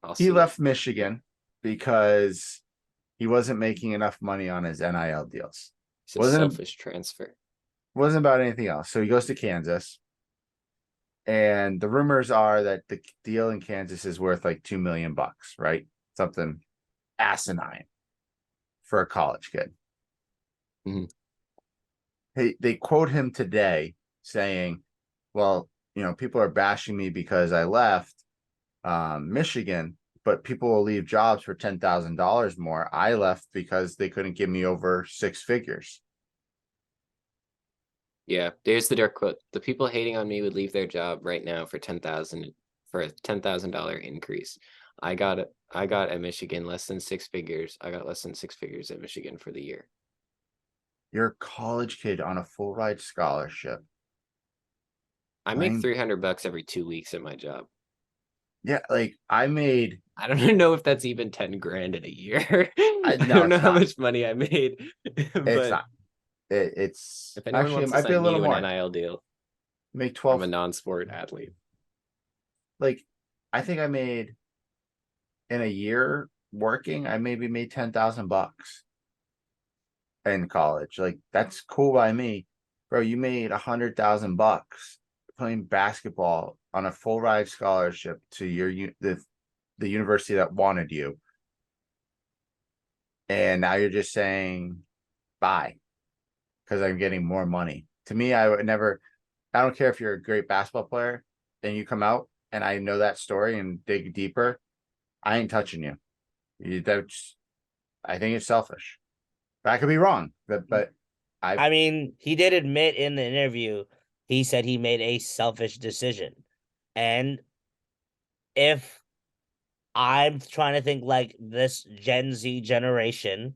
Speaker 2: I'll
Speaker 1: he
Speaker 2: see.
Speaker 1: left Michigan because he wasn't making enough money on his NIL deals.
Speaker 2: It's a
Speaker 1: wasn't-
Speaker 2: selfish transfer.
Speaker 1: Wasn't about anything else. So he goes to Kansas. And the rumors are that the deal in Kansas is worth like $2 million, right? Something asinine for a college kid.
Speaker 2: Mhm.
Speaker 1: They quote him today saying, well, people are bashing me because I left Michigan, but people will leave jobs for $10,000 more. I left because they couldn't give me over 6 figures.
Speaker 2: Yeah, there's the direct quote. The people hating on me would leave their job right now for a $10,000 increase. I got at Michigan less than 6 figures. I got less than 6 figures at Michigan for the year.
Speaker 1: You're a college kid on a full ride scholarship.
Speaker 2: I make
Speaker 1: Fine.
Speaker 2: $300 every 2 weeks at my job.
Speaker 1: Yeah, like I made
Speaker 2: I don't know if that's even 10 grand in a year. I
Speaker 1: no,
Speaker 2: don't know
Speaker 1: it's
Speaker 2: how
Speaker 1: not.
Speaker 2: much money I made.
Speaker 1: It's
Speaker 2: But
Speaker 1: not. It's
Speaker 2: if anyone
Speaker 1: actually it
Speaker 2: wants to
Speaker 1: might be a
Speaker 2: sign me
Speaker 1: little
Speaker 2: to
Speaker 1: more.
Speaker 2: an NIL deal,
Speaker 1: Make
Speaker 2: I'm
Speaker 1: 12.
Speaker 2: a non-sport athlete.
Speaker 1: Like I think I made in a year working, I maybe made $10,000 in college. Like that's cool by me, bro. You made $100,000 playing basketball on a full ride scholarship to the university that wanted you, and now you're just saying bye because I'm getting more money. To me, I would never. I don't care if you're a great basketball player and you come out and I know that story and dig deeper. I ain't touching you. I think it's selfish. But I could be wrong. But
Speaker 3: I mean, he did admit in the interview, he said he made a selfish decision. And if I'm trying to think like this Gen Z generation,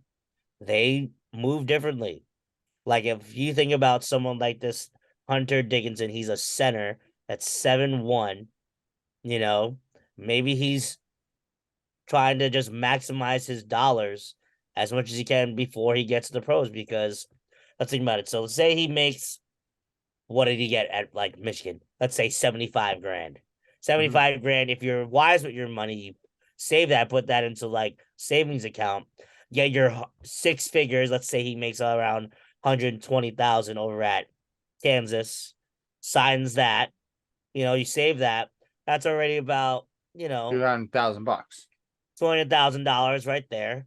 Speaker 3: they move differently. Like if you think about someone like this Hunter Dickinson, he's a center that's 7'1", maybe he's trying to just maximize his dollars as much as he can before he gets to the pros. Because let's think about it. So let's say he makes, what did he get at like Michigan? Let's say 75 grand. 75 grand. If you're wise with your money, you save that, put that into like savings account, get your 6 figures. Let's say he makes around 120,000 over at Kansas, signs that, you save that. That's already about,
Speaker 1: $200,000.
Speaker 3: $200,000 right there.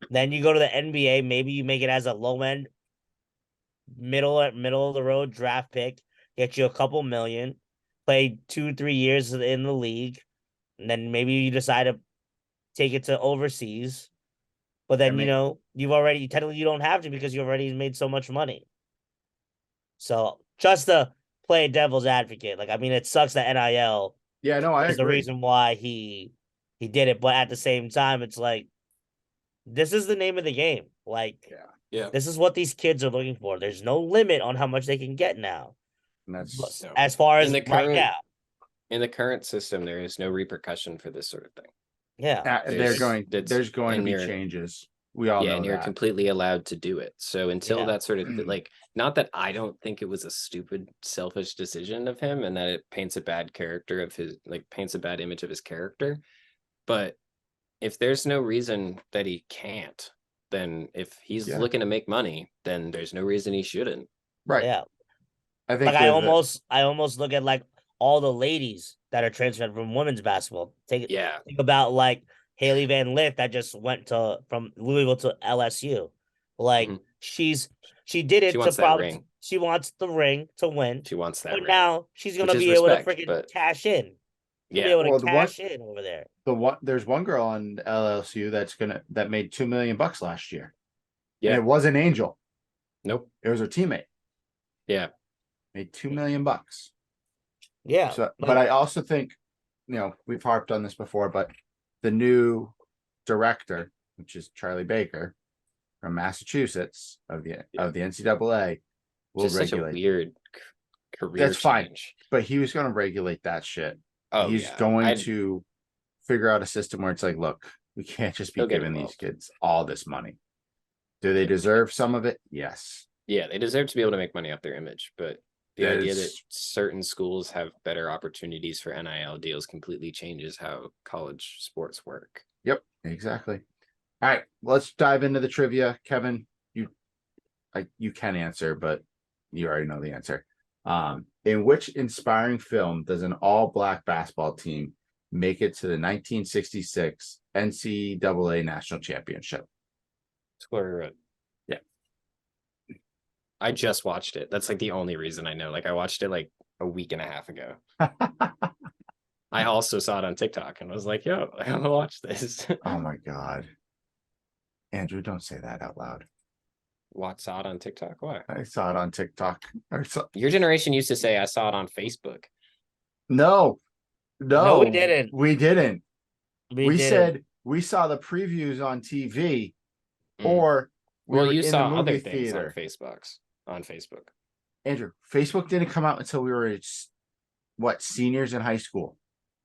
Speaker 3: Then you go to the NBA. Maybe you make it as a low end, middle of the road draft pick, get you a couple million, play 2-3 years in the league, and then maybe you decide to take it to overseas. But then you've already technically you don't have to because you already made so much money. So just to play devil's advocate, like I mean, it sucks that NIL
Speaker 1: Yeah, no, I
Speaker 3: is the
Speaker 1: agree.
Speaker 3: reason why he did it, but at the same time, it's like this is the name of the game. Like,
Speaker 2: Yeah.
Speaker 3: this is what these kids are looking for. There's no limit on how much they can get now.
Speaker 1: And that's
Speaker 3: As far as
Speaker 2: In the
Speaker 3: right
Speaker 2: current-
Speaker 3: now.
Speaker 2: In the current system, there is no repercussion for this sort of thing.
Speaker 3: Yeah.
Speaker 1: there's going to be
Speaker 2: you're-
Speaker 1: changes. We all know
Speaker 2: and you're
Speaker 1: that.
Speaker 2: completely allowed to do it. So until
Speaker 3: Yeah.
Speaker 2: that sort of like, not that I don't think it was a stupid, selfish decision of him, and that it paints a bad character of his, like paints a bad image of his character. But if there's no reason that he can't, then if he's looking to make money, then there's no reason he shouldn't.
Speaker 1: Right.
Speaker 3: Yeah.
Speaker 1: I think
Speaker 3: Like I almost look at like all the ladies that are transferred from women's basketball. Think about like Haley Van Lith that just went from Louisville to LSU. Like she did it
Speaker 2: wants
Speaker 3: to
Speaker 2: that ring.
Speaker 3: She wants the ring to win.
Speaker 2: She wants that
Speaker 3: But
Speaker 2: ring.
Speaker 3: now she's gonna
Speaker 2: Which is
Speaker 3: be able to
Speaker 2: respect,
Speaker 3: freaking
Speaker 2: but-
Speaker 3: cash in. She'll be
Speaker 2: Yeah.
Speaker 3: able to cash in over there.
Speaker 1: There's one girl on LSU that made $2 million last year. And
Speaker 2: Yeah.
Speaker 1: it wasn't Angel.
Speaker 2: Nope.
Speaker 1: It was her teammate.
Speaker 2: Yeah.
Speaker 1: Made $2 million.
Speaker 3: Yeah.
Speaker 1: So, but I also think, we've harped on this before, but the new director, which is Charlie Baker from Massachusetts of the NCAA, will
Speaker 2: Just such a
Speaker 1: regulate.
Speaker 2: weird career
Speaker 1: That's fine.
Speaker 2: change.
Speaker 1: But he was going to regulate that shit.
Speaker 2: Oh,
Speaker 1: He's
Speaker 2: yeah.
Speaker 1: going to figure out a system where it's like, look, we can't just be
Speaker 2: He'll get
Speaker 1: giving these
Speaker 2: involved.
Speaker 1: kids all this money. Do they deserve some of it? Yes.
Speaker 2: Yeah, they deserve to be able to make money off their image, but the
Speaker 1: That
Speaker 2: idea that
Speaker 1: is-
Speaker 2: certain schools have better opportunities for NIL deals completely changes how college sports work.
Speaker 1: Yep, exactly. All right, let's dive into the trivia. Kevin, you can answer, but you already know the answer. In which inspiring film does an all-black basketball team make it to the 1966 NCAA National Championship?
Speaker 2: Square root.
Speaker 1: Yeah.
Speaker 2: I just watched it. That's like the only reason I know. Like I watched it like a week and a half ago. I also saw it on TikTok and was like, yo, I want to watch this.
Speaker 1: Oh my God. Andrew, don't say that out loud.
Speaker 2: What, saw it on TikTok? Why?
Speaker 1: I saw it on TikTok.
Speaker 2: Your generation used to say I saw it on Facebook.
Speaker 1: No,
Speaker 3: No, we didn't.
Speaker 1: We didn't. We
Speaker 3: didn't.
Speaker 1: said we saw the previews on TV,
Speaker 2: Mm.
Speaker 1: or we
Speaker 2: Well,
Speaker 1: were
Speaker 2: you
Speaker 1: in
Speaker 2: saw
Speaker 1: the
Speaker 2: other
Speaker 1: movie
Speaker 2: things
Speaker 1: theater.
Speaker 2: on Facebook.
Speaker 1: Andrew, Facebook didn't come out until we were seniors in high school.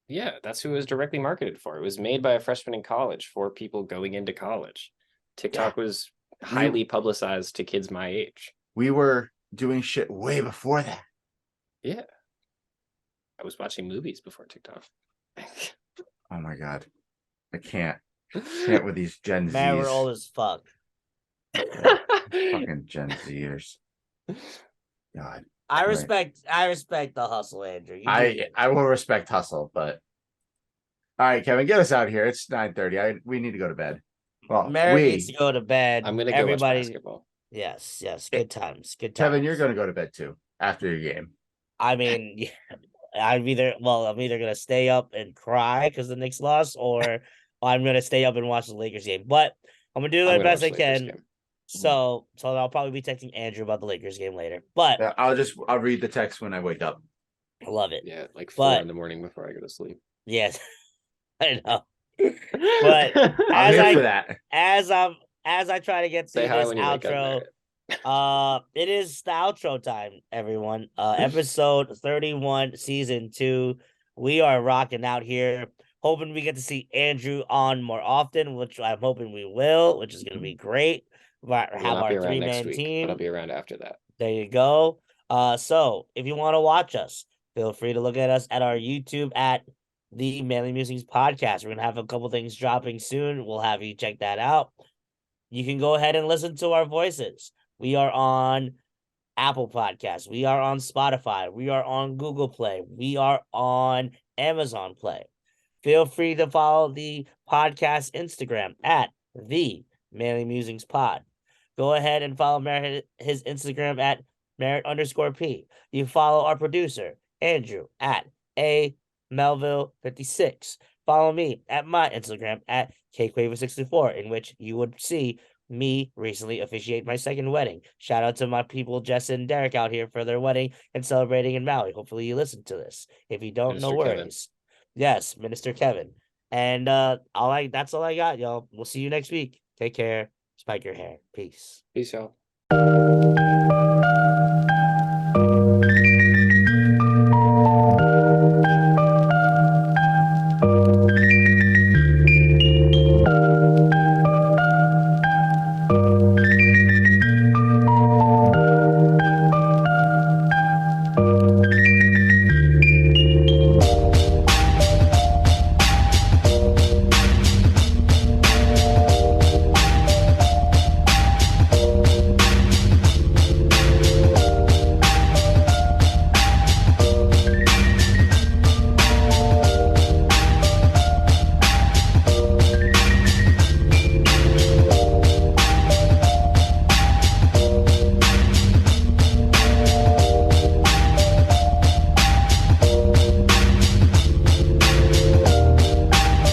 Speaker 2: Yeah, that's who it was directly marketed for. It was made by a freshman in college for people going into college. TikTok was highly publicized to kids my age.
Speaker 1: We were doing shit way before that.
Speaker 2: Yeah. I was watching movies before TikTok.
Speaker 1: Oh my God. I can't with these Gen Zs.
Speaker 3: Man, we're old as fuck.
Speaker 1: Fucking Gen Zers. God.
Speaker 3: I respect the hustle, Andrew. You do
Speaker 1: I
Speaker 3: good.
Speaker 1: will respect hustle, but all right, Kevin, get us out of here. It's 9:30. We need to go to bed. Well,
Speaker 3: Merritt needs to go to bed.
Speaker 2: I'm gonna go
Speaker 3: Everybody,
Speaker 2: watch basketball.
Speaker 3: yes. Good times. Good times.
Speaker 1: Kevin, you're gonna go to bed too after your game.
Speaker 3: I mean, yeah, I'm either gonna stay up and cry because the Knicks lost, or I'm gonna stay up and watch the Lakers game. But I'm gonna do my best I can. So I'll probably be texting Andrew about the Lakers game later. But
Speaker 1: Yeah, I'll read the text when I wake up.
Speaker 3: I love it.
Speaker 2: Yeah, like 4 in the morning before I go to sleep.
Speaker 3: Yes, I know. But
Speaker 1: I'm here for that.
Speaker 3: As I try to get through
Speaker 2: Say hi
Speaker 3: this
Speaker 2: when you wake up,
Speaker 3: outro, it is the outro time, everyone. Episode 31, season 2. We are rocking out here. Hoping we get to see Andrew on more often, which I'm hoping we will, which is going to be great. But have our 3-man team.
Speaker 2: But I'll be around after that.
Speaker 3: There you go. So if you want to watch us, feel free to look at us at our YouTube at the Manly Musings Podcast. We're gonna have a couple things dropping soon. We'll have you check that out. You can go ahead and listen to our voices. We are on Apple Podcasts. We are on Spotify. We are on Google Play. We are on Amazon Play. Feel free to follow the podcast Instagram at the Manly Musings Pod. Go ahead and follow Merritt, his Instagram at Merritt_P. You follow our producer, Andrew, at Melville56. Follow me at my Instagram at KQuaver64, in which you would see me recently officiate my second wedding. Shout out to my people, Jess and Derek, out here for their wedding and celebrating in Maui. Hopefully you listen to this. If you don't, no worries. Yes, Minister Kevin. And that's all I got, y'all. We'll see you next week. Take care. Spike your hair. Peace.
Speaker 2: Peace, y'all.